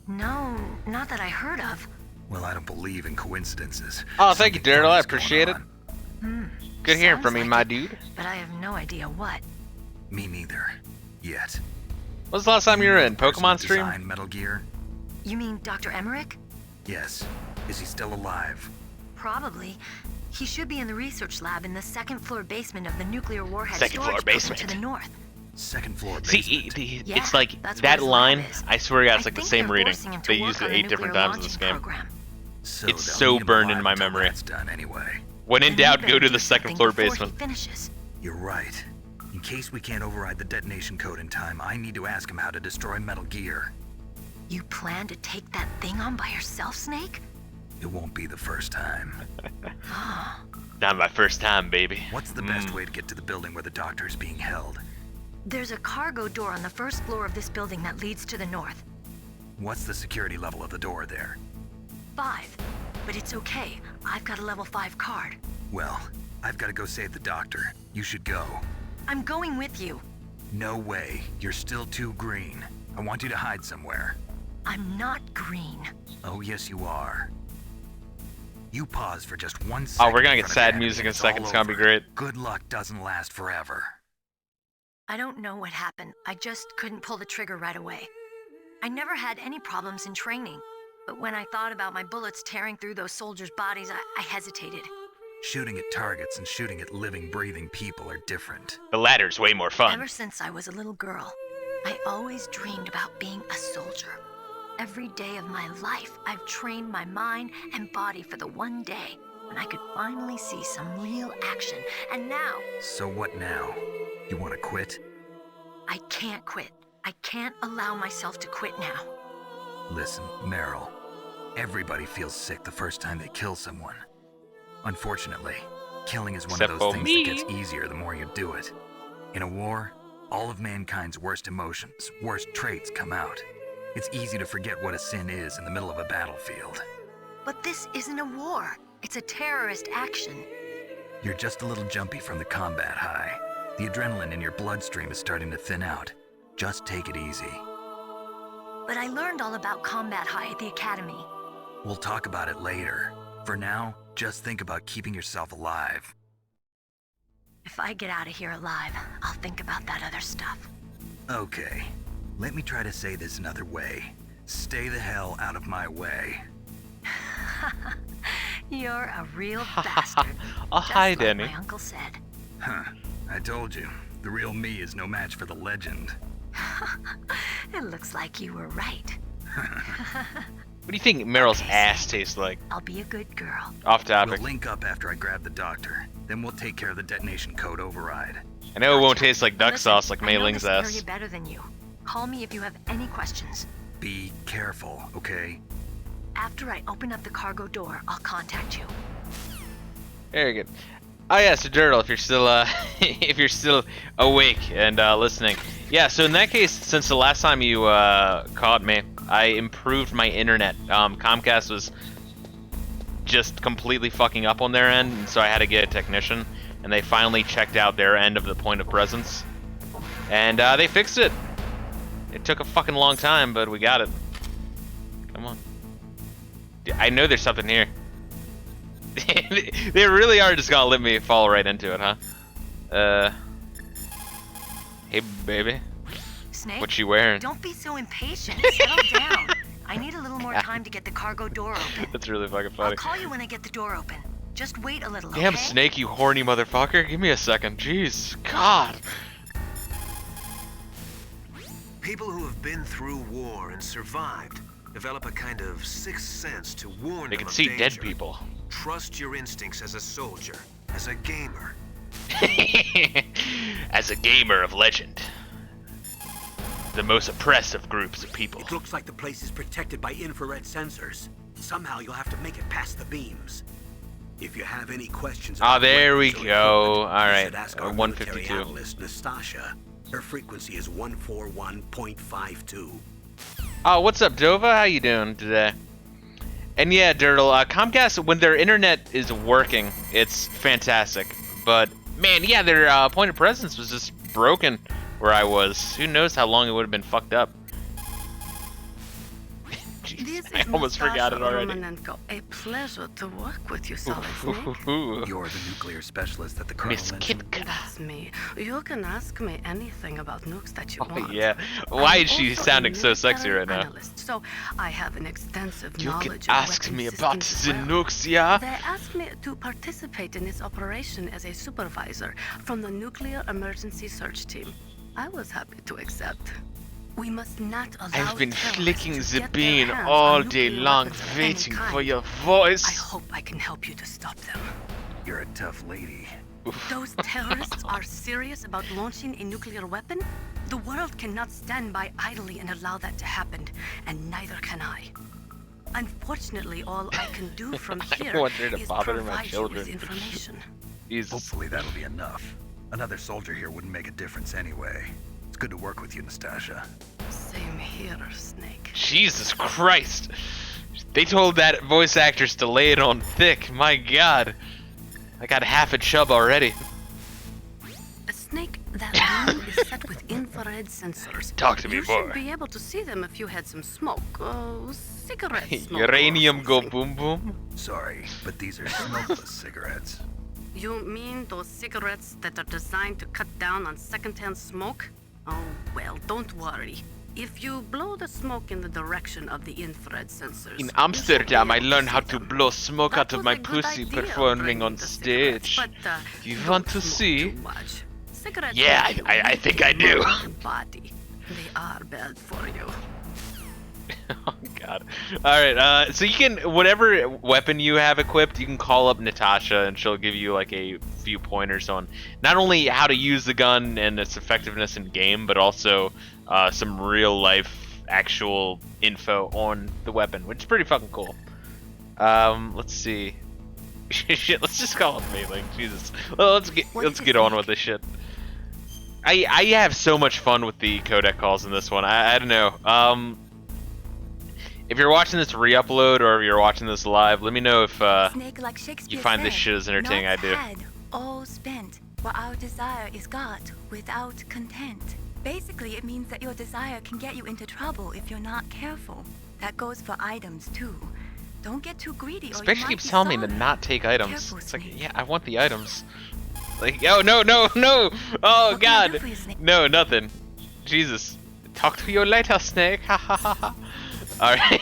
No, not that I heard of. Well, I don't believe in coincidences. Oh, thank you, Something Daryl. I funny's going appreciate it. on. Good hearing from Sounds you, like my it, dude. But I have no idea what. Me neither. Yet. When's the last time you were in? The person Pokemon who stream? designed Metal Gear? You mean Dr. Emmerich? Yes. Is he still alive? Probably. He should be in the research lab in the second floor basement of the nuclear warhead Second floor storage building basement. to the north. Second floor See, basement. Yeah, it's like that's where that his lab line. is. I swear to God, it's I like the think same they're reading. forcing him to They work used it on the 8 different nuclear times in this launching game. program. So It's they'll so need him burned alive into my until memory. that's done anyway. When in Then he doubt, better go to do the second something floor before he basement. finishes. You're right. In case we can't override the detonation code in time, I need to ask him how to destroy Metal Gear. You plan to take that thing on by yourself, Snake? It won't be the first time. Not my first time, baby. What's the best way to get to the building where the doctor is being held? There's a cargo door on the first floor of this building that leads to the north. What's the security level of the door there? 5. But it's okay. I've got a level 5 card. Well, I've got to go save the doctor. You should go. I'm going with you. No way. You're still too green. I want you to hide somewhere. I'm not green. Oh, yes, you are. You pause for just 1 second. Oh, we're gonna in get front of sad enemy music and in a it's second. all It's gonna be over. great. Good luck doesn't last forever. I don't know what happened. I just couldn't pull the trigger right away. I never had any problems in training. But when I thought about my bullets tearing through those soldiers' bodies, I hesitated. Shooting at targets and shooting at living, breathing people are different. The latter's way more fun. Ever since I was a little girl, I always dreamed about being a soldier. Every day of my life, I've trained my mind and body for the one day when I could finally see some real action. And now, So what now? You want to quit? I can't quit. I can't allow myself to quit now. Listen, Meryl. Everybody feels sick the first time they kill someone. Unfortunately, killing is one Except of those for things me. that gets easier the more you do it. In a war, all of mankind's worst emotions, worst traits come out. It's easy to forget what a sin is in the middle of a battlefield. But this isn't a war. It's a terrorist action. You're just a little jumpy from the combat high. The adrenaline in your bloodstream is starting to thin out. Just take it easy. But I learned all about combat high at the academy. We'll talk about it later. For now, just think about keeping yourself alive. If I get out of here alive, I'll think about that other stuff. Okay, let me try to say this another way. Stay the hell out of my way. You're a real bastard. Oh, hi, Just like Danny. my uncle said. Huh, I told you. The real me is no match for the legend. It looks like you were right. What do you think Meryl's ass tastes like? I'll be a good girl. Off topic. We'll link up after I grab the doctor. Then we'll take care of the detonation code override. I know it won't taste like duck Listen, sauce like I know Mei-Ling's this area ass. better than you. Call me if you have any questions. Be careful, okay? After I open up the cargo door, I'll contact you. Very good. Oh yeah, so Dirtle, if you're still if you're still awake and listening, yeah. So in that case, since the last time you caught me, I improved my internet. Comcast was just completely fucking up on their end, and so I had to get a technician, and they finally checked out their end of the point of presence, and they fixed it. It took a fucking long time, but we got it. Come on. I know there's something here. They really are just gonna let me fall right into it, huh? Hey, baby. Snake? What you wearing? Don't be so impatient. Settle down. I need a little more time to get the cargo door open. That's really fucking I'll funny. call you when I get the door open. Just wait a little, Damn, okay? Snake, you horny motherfucker. Give me a second. Jeez. God. People who have been through war and survived develop a kind of sixth sense to warn They them can of see danger. dead people. Trust your instincts as a soldier, as a gamer. As a gamer of legend. The most oppressive groups of people. It looks like the place is protected by infrared sensors. Somehow you'll have to make it past the beams. If you have any questions about there we weapons or go. equipment, All you right, should ask our military 152. analyst, Nastasha. Her frequency is 141.52. Oh, what's up, Dova? How you doing today? And yeah, Dirtle, Comcast, when their internet is working, it's fantastic. But, man, yeah, their point of presence was just broken where I was. Who knows how long it would have been fucked up. Jeez, I almost forgot it already. A pleasure to work with you, Solid Snake. You're the nuclear specialist that the Colonel Miss mentioned. Kitka. That's me. You can ask me anything about nukes that you want. Yeah. Why I'm is she also a sounding so sexy military right now? analyst, so I have an extensive You knowledge can of ask weapon me about systems the as well. nukes, yeah? They asked me to participate in this operation as a supervisor from the Nuclear Emergency Search Team. I was happy to accept. We must not allow I've been terrorists flicking to the get their bean hands all on day nuclear long, weapons of any waiting for kind. your voice. I hope I can help you to stop them. You're a tough lady. Those terrorists are serious about launching a nuclear weapon? The world cannot stand by idly and allow that to happen, and neither can I. Unfortunately, all I can do from here I want her to is bother my provide you children. with information. Jesus. Hopefully that'll be enough. Another soldier here wouldn't make a difference anyway. It's good to work with you, Nastasha. Same here, Snake. Jesus Christ. They told that voice actress to lay it on thick. My God. I got half a chub already. A Snake, that room is set with infrared sensors. Talk to me you more. should be able to see them if you had some smoke. Oh, cigarette smoke. Uranium go boom boom. Sorry, but these are smokeless cigarettes. You mean those cigarettes that are designed to cut down on secondhand smoke? Oh, well, don't worry. If you blow the smoke in the direction of the infrared sensors... In Amsterdam, I learned how to blow smoke out of my pussy performing on stage. You want to see? Yeah, I think I do. Body. They are bad for you. Oh God! All right, so you can whatever weapon you have equipped, you can call up Natasha and she'll give you like a few pointers on not only how to use the gun and its effectiveness in game, but also some real life actual info on the weapon, which is pretty fucking cool. Let's see. Shit, let's just call it Mailing. Jesus. Well, let's get on with this shit. I have so much fun with the codec calls in this one. I don't know. If you're watching this re-upload or if you're watching this live, let me know if Snake, like you find this shit as entertaining I do. Had, all spent, while our desire is got without content. Basically, it means that your desire can get you into trouble if you're not careful. That goes for items too. Don't get too greedy or Especially you might keeps be telling me to sorry. not take items. Careful, It's like, Snake. yeah, I want the items. Like, oh no, no, no! Oh What can I do God! for you, Snake? No, nothing. Jesus. Talk to you later, Snake. Ha ha ha ha. Alright,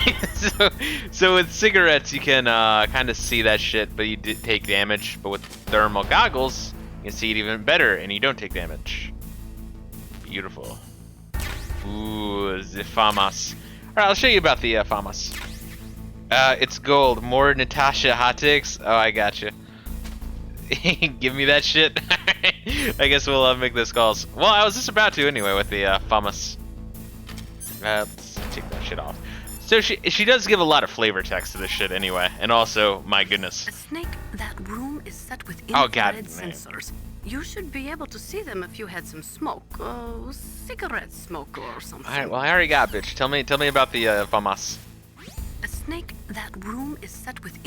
so with cigarettes you can kind of see that shit, but you did take damage. But with thermal goggles, you can see it even better, and you don't take damage. Beautiful. Ooh, the FAMAS. Alright, I'll show you about the FAMAS. It's gold. More Natasha hot takes? Oh, I gotcha. Give me that shit. I guess we'll make those calls. Well, I was just about to anyway with the FAMAS. Let's take that shit off. So she does give a lot of flavor text to this shit anyway, and also, my goodness. A Snake, that room is set with Oh, God, infrared man. sensors. You should be able to see them if you had some smoke. Oh, cigarette smoke or something. Alright, well I already got, bitch. Tell me about the FAMAS. A Snake, that room is set with...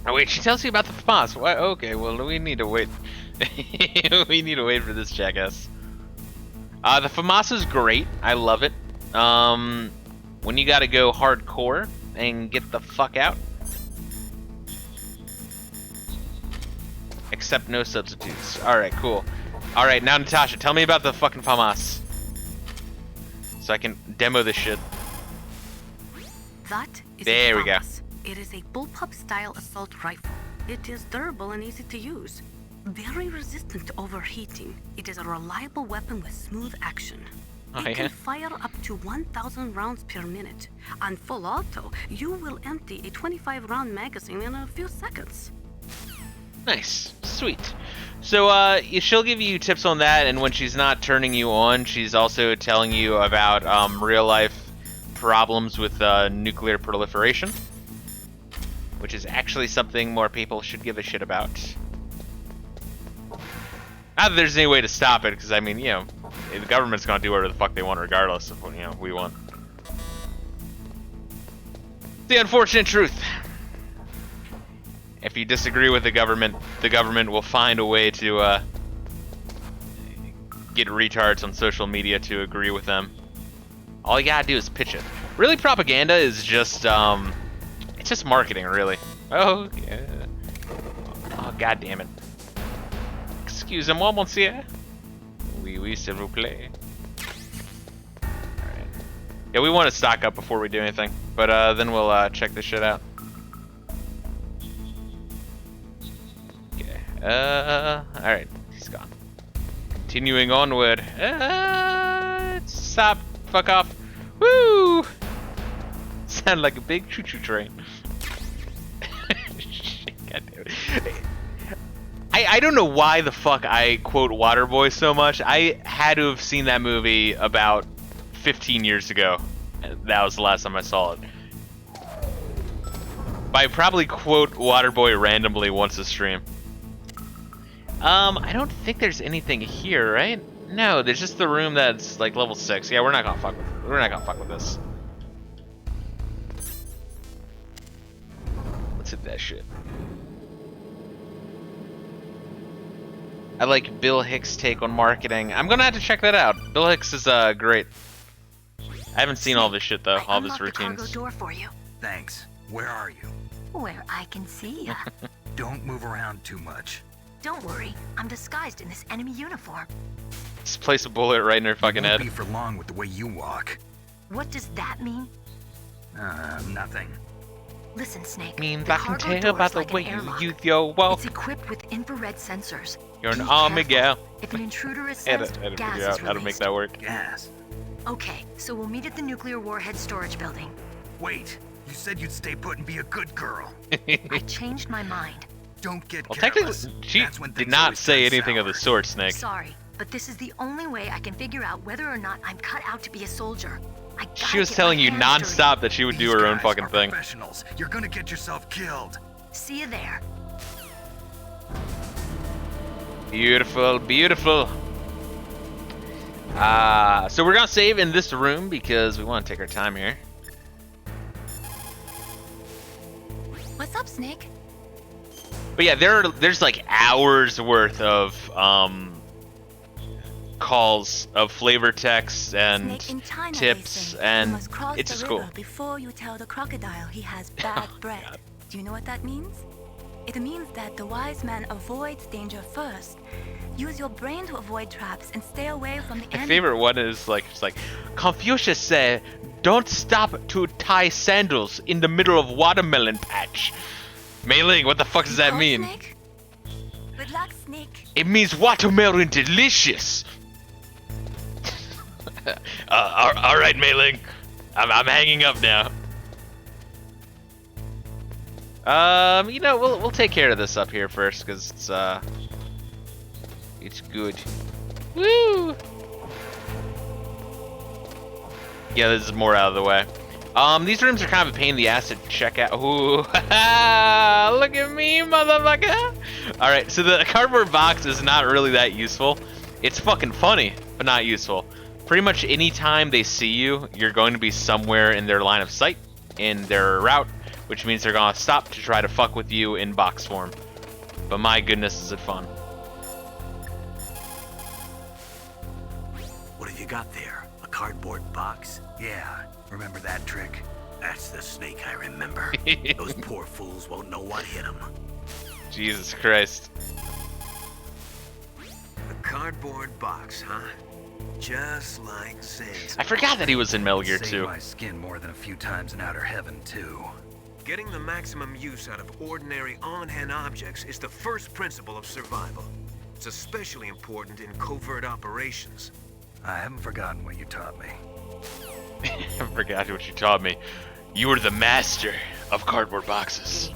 Oh wait, she tells you about the FAMAS. What? Okay, well we need to wait. We need to wait for this jackass. The FAMAS is great. I love it. When you gotta go hardcore and get the fuck out. Accept no substitutes. Alright, cool. Alright, now Natasha, tell me about the fucking FAMAS. So I can demo this shit. That is There a we go. FAMAS. It is a bullpup style assault rifle. It is durable and easy to use. Very resistant to overheating. It is a reliable weapon with smooth action. Oh, It can fire up to 1,000 rounds per minute. On full auto, you will empty a 25-round magazine in a few seconds. Nice. Sweet. So, she'll give you tips on that, and when she's not turning you on, she's also telling you about real-life problems with nuclear proliferation, which is actually something more people should give a shit about. Not that there's any way to stop it, because, I mean, you know, the government's going to do whatever the fuck they want regardless of what, you know, we want. The unfortunate truth. If you disagree with the government will find a way to get retards on social media to agree with them. All you gotta do is pitch it. Really, propaganda is just, it's just marketing, really. Oh, yeah. Oh, god damn it. Excusez-moi, monsieur. Oui, s'il vous plaît. Alright. Yeah, we want to stock up before we do anything, but then we'll check this shit out. Okay. Alright, he's gone. Continuing onward. Stop. Fuck off. Woo! Sound like a big choo-choo train. God damn it. I don't know why the fuck I quote Waterboy so much. I had to have seen that movie about 15 years ago. That was the last time I saw it. But I probably quote Waterboy randomly once a stream. I don't think there's anything here, right? No, there's just the room that's like level 6. Yeah, we're not gonna fuck with this. Let's hit that shit. I like Bill Hicks' take on marketing. I'm gonna have to check that out. Bill Hicks is great. I haven't seen all this shit though, all of his routines. The cargo door for you. Thanks. Where are you? Where I can see ya. Don't move around too much. Don't worry, I'm disguised in this enemy uniform. Just place a bullet right in her fucking head. Won't be for long with the way you walk. What does that mean? Nothing. Listen, Snake. Means the I can cargo tell door by is the like way an you airlock. use your walk. It's equipped with infrared sensors. You're an Be army careful. gal. If an intruder is I had sensed, to gas figure is out how to make released. that work. Gas. Okay, so we'll meet at the nuclear warhead storage building. Wait, you said you'd stay put and be a good girl. I changed my mind. Don't get Well, careless. technically, she That's when did things not always say turn anything of the sour. sort, Snake. Sorry, but this is the only way I can figure out whether or not I'm cut out to be a soldier. I gotta She was get telling my you hands non-stop that she would do her own Guys fucking are thing. Professionals. You're gonna get yourself killed. dirty. See you there. Beautiful, beautiful. So we're gonna save in this room because we want to take our time here. What's up, Snake? But yeah, there's like hours worth of calls of flavor text and Snake in China, tips, they say. and You must cross it's the just cool. river before you tell the crocodile he has bad bread. Do you know what that means? It means that the wise man avoids danger first. Use your brain to avoid traps and stay away from the My enemy. favorite one is like, it's like, Confucius said, "Don't stop to tie sandals in the middle of watermelon patch." Mei Ling, what the fuck does that Oh, mean? Snake? Good luck, Snake. It means watermelon delicious. All right, Mei Ling, I'm hanging up now. You know, we'll take care of this up here first, cause it's good. Woo! Yeah, this is more out of the way. These rooms are kind of a pain in the ass to check out. Ooh, look at me, motherfucker! Alright, so the cardboard box is not really that useful. It's fucking funny, but not useful. Pretty much any time they see you, you're going to be somewhere in their line of sight, in their route, which means they're gonna stop to try to fuck with you in box form. But my goodness, is it fun. What have you got there? A cardboard box? Yeah, remember that trick? That's the Snake I remember. Those poor fools won't know what hit them. Jesus Christ. A cardboard box, huh? Just like Zen's. I forgot that he was in Metal Gear Saved 2. my skin more than a few times in outer heaven, too. Getting the maximum use out of ordinary on-hand objects is the first principle of survival. It's especially important in covert operations. I haven't forgotten what you taught me. I forgot what you taught me. You were the master of cardboard boxes.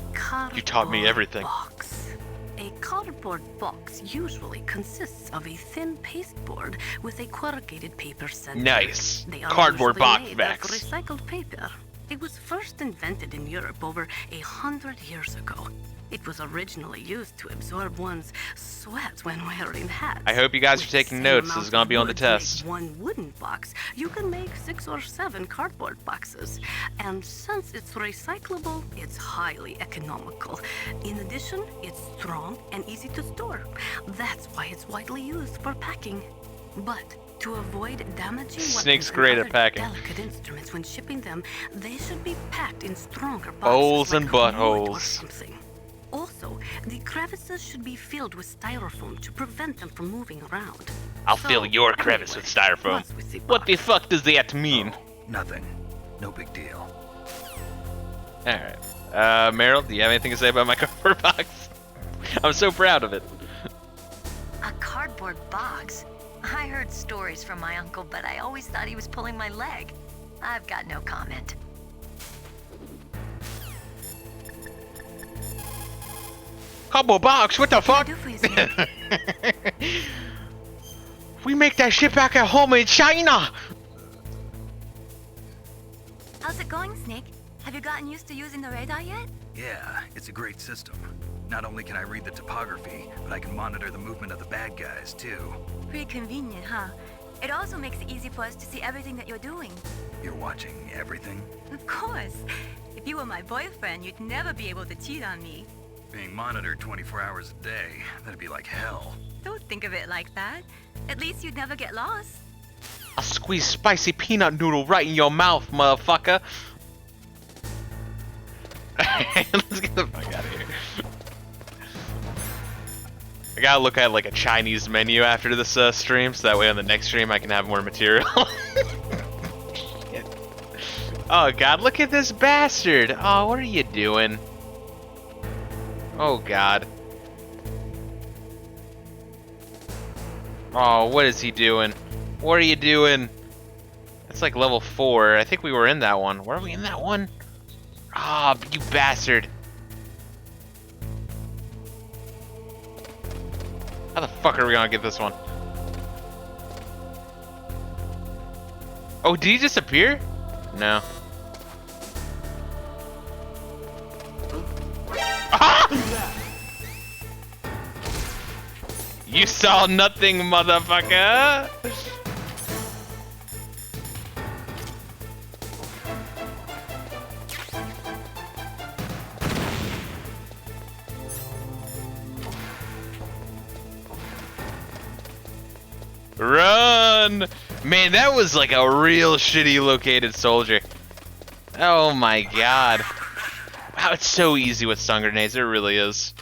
You taught me everything. Box. A cardboard box usually consists of a thin pasteboard with a corrugated paper center. Nice. They are Cardboard usually box made of backs. recycled paper. It was first invented in Europe over 100 years ago. It was originally used to absorb one's sweat when wearing hats. I hope you guys are With the taking same notes. This amount is gonna of be on the wood to make test. one wooden box, you can make 6 or 7 cardboard boxes. And since it's recyclable, it's highly economical. In addition, it's strong and easy to store. That's why it's widely used for packing. But to avoid damaging Snake's weapons great and at other packing. delicate instruments when shipping them, they should be packed in stronger boxes Holes like and wood or buttholes. something. Also, the crevices should be filled with styrofoam to prevent them from moving around. I'll fill your crevice with styrofoam. what's with the What the fuck does that mean? Nothing. No big deal. Alright. Meryl, do you have anything to say about my cardboard box? I'm so proud of it. A cardboard box? I heard stories from my uncle, but I always thought he was pulling my leg. I've got no comment. Cardboard box? What the fuck? We make that shit back at home in China! How's it going, Snake? Have you gotten used to using the radar yet? Yeah, it's a great system. Not only can I read the topography, but I can monitor the movement of the bad guys, too. Pretty convenient, huh? It also makes it easy for us to see everything that you're doing. You're watching everything? Of course. If you were my boyfriend, you'd never be able to cheat on me. Being monitored 24 hours a day, that'd be like hell. Don't think of it like that. At least you'd never get lost. I'll squeeze spicy peanut noodle right in your mouth, motherfucker. Let's get the fuck out of here. I gotta look at like a Chinese menu after this stream, so that way on the next stream I can have more material. Oh god, look at this bastard! Oh, what are you doing? Oh god. Oh, what is he doing? What are you doing? It's like level 4. I think we were in that one. Were we in that one? Ah, oh, you bastard. How the fuck are we gonna get this one? Oh, did he disappear? No. Ah! You saw nothing, motherfucker! Run! Man, that was like a real shitty located soldier. Oh my god. Wow, it's so easy with stun grenades, it really is.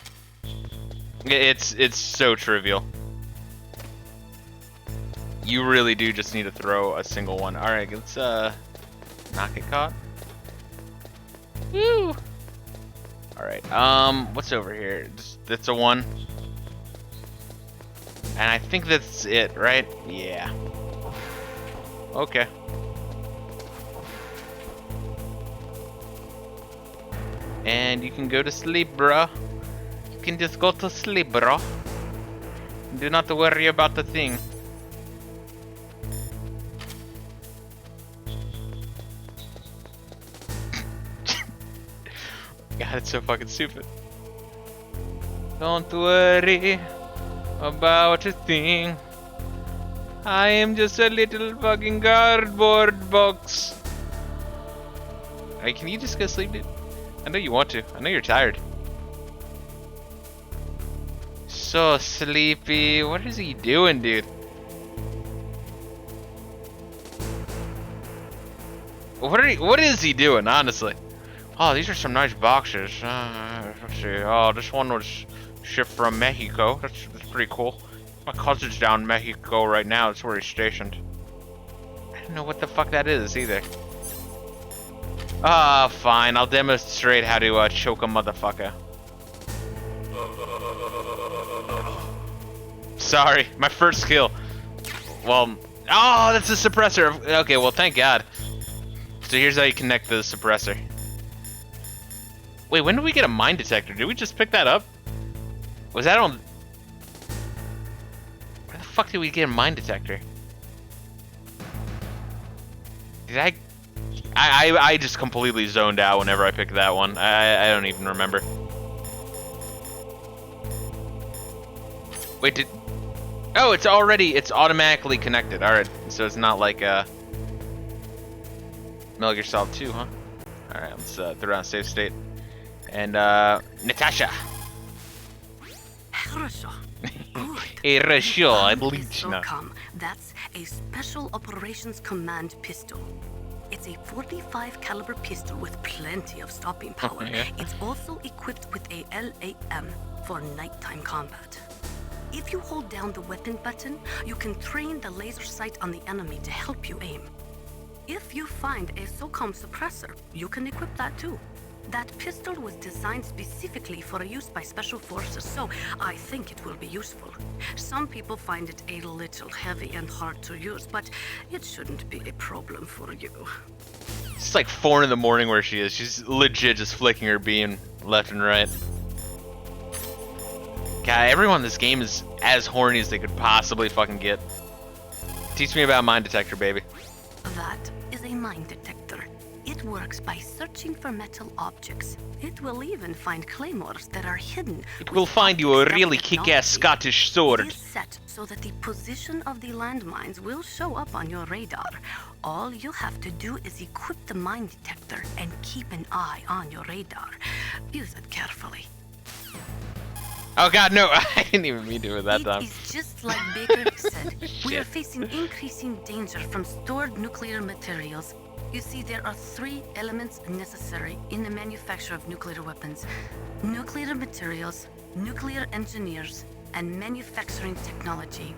It's so trivial. You really do just need to throw a single one. Alright, let's not get caught. Woo! Alright, what's over here? That's a 1. And I think that's it, right? Yeah. Okay. And you can go to sleep, bruh. You can just go to sleep, bro. Do not worry about the thing. God, it's so fucking stupid. Don't worry about a thing. I am just a little fucking cardboard box. Hey, can you just go sleep, dude? I know you want to. I know you're tired. So sleepy. What is he doing, dude? What is he doing, honestly? Oh, these are some nice boxes. Let's see. Oh, this one was shipped from Mexico. That's pretty cool. My cousin's down in Mexico right now. That's where he's stationed. I don't know what the fuck that is either. Ah, fine. I'll demonstrate how to choke a motherfucker. Sorry, my first kill. Well, Oh, that's a suppressor. Okay, well, thank God. So here's how you connect the suppressor. Wait, when did we get a mine detector? Did we just pick that up? Was that on... Where the fuck did we get a mine detector? Did I just completely zoned out whenever I picked that one. I don't even remember. Wait, did... Oh, it's automatically connected. Alright, so it's not like Metal Gear Solid 2, huh? Alright, let's throw out a save state. And Natasha. SOCOM. That's a Special Operations Command pistol. It's a 45 caliber pistol with plenty of stopping power. Yeah. It's also equipped with a LAM for nighttime combat. If you hold down the weapon button, you can train the laser sight on the enemy to help you aim. If you find a SOCOM suppressor, you can equip that too. That pistol was designed specifically for use by special forces, so I think it will be useful. Some people find it a little heavy and hard to use, but it shouldn't be a problem for you. It's like 4 in the morning where she is. She's legit just flicking her beam left and right. God, everyone in this game is as horny as they could possibly fucking get. Teach me about mine detector, baby. That is a mine detector. It works by searching for metal objects. It will even find claymores that are hidden. It will find you a really kick-ass Scottish sword. It is set so that the position of the landmines will show up on your radar. All you have to do is equip the mine detector and keep an eye on your radar. Use it carefully. Oh God, no! I didn't even mean to do it that time. It is just like Baker said. We are facing increasing danger from stored nuclear materials. You see, there are 3 elements necessary in the manufacture of nuclear weapons: nuclear materials, nuclear engineers, and manufacturing technology.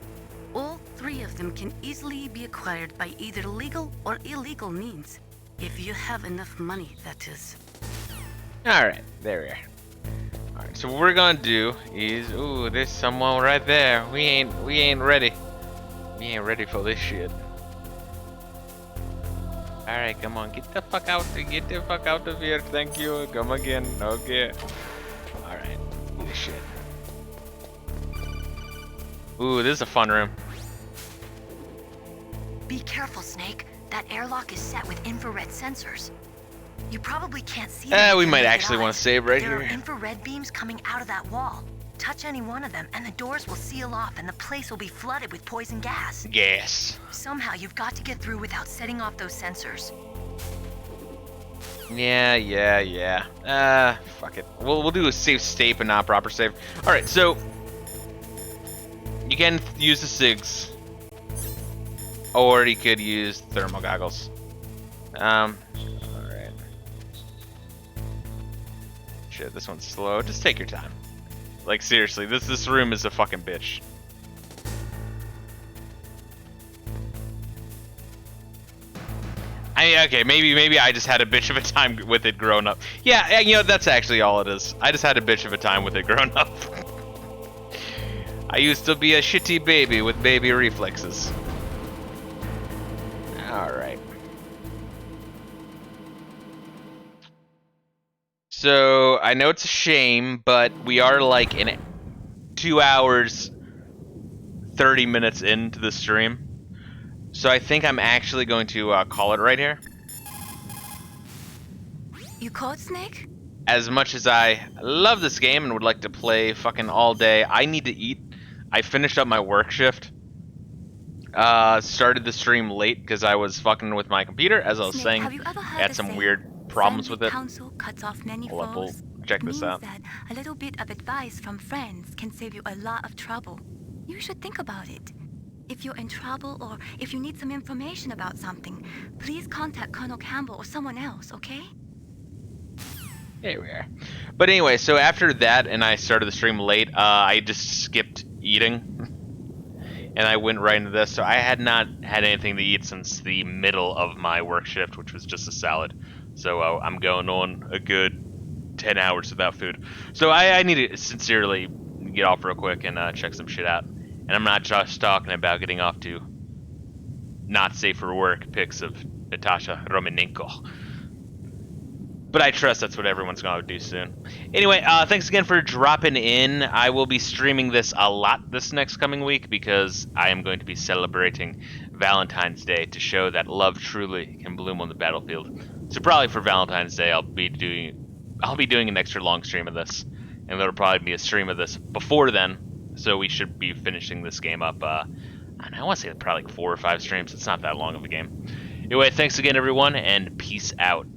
All 3 of them can easily be acquired by either legal or illegal means. If you have enough money, that is. Alright, there we are. Alright, so what we're gonna do is... Ooh, there's someone right there. We ain't ready. We ain't ready for this shit. Alright, come on, get the fuck out of here, thank you. Come again, okay. Alright, do this shit. Ooh, this is a fun room. Be careful, Snake. That airlock is set with infrared sensors. You probably can't see them. We with might your actually naked want eyes. to save right There here. are infrared beams coming out of that wall. Touch any one of them, and the doors will seal off, and the place will be flooded with poison gas. Gas. Somehow, you've got to get through without setting off those sensors. Yeah. Fuck it. We'll do a safe state, but not proper save. Alright, so... You can use the SIGs. Or you could use thermal goggles. Alright. Shit, this one's slow. Just take your time. Like, seriously, this room is a fucking bitch. Okay, maybe I just had a bitch of a time with it growing up. Yeah, you know, that's actually all it is. I just had a bitch of a time with it growing up. I used to be a shitty baby with baby reflexes. Alright. So, I know it's a shame, but we are like in 2 hours, 30 minutes into the stream. So I think I'm actually going to call it right here. You caught Snake? As much as I love this game and would like to play fucking all day, I need to eat. I finished up my work shift. Started the stream late because I was fucking with my computer, as I was Snake, saying. have you ever I heard had the some saying, weird problems with it. Counsel cuts off many We'll foes. check this Means out. that a little bit of advice from friends can save you a lot of trouble. You should think about it. If you're in trouble or if you need some information about something, please contact Colonel Campbell or someone else, okay? Here we are. But anyway, so after that, and I started the stream late, I just skipped eating. And I went right into this. So I had not had anything to eat since the middle of my work shift, which was just a salad. So I'm going on a good 10 hours without food. So I need to sincerely get off real quick and check some shit out. And I'm not just talking about getting off to not safe for work pics of Natasha Romanenko. But I trust that's what everyone's going to do soon. Anyway, thanks again for dropping in. I will be streaming this a lot this next coming week because I am going to be celebrating Valentine's Day to show that love truly can bloom on the battlefield. So probably for Valentine's Day, I'll be doing an extra long stream of this, and there'll probably be a stream of this before then. So we should be finishing this game up. I want to say probably like 4 or 5 streams. It's not that long of a game. Anyway, thanks again, everyone, and peace out.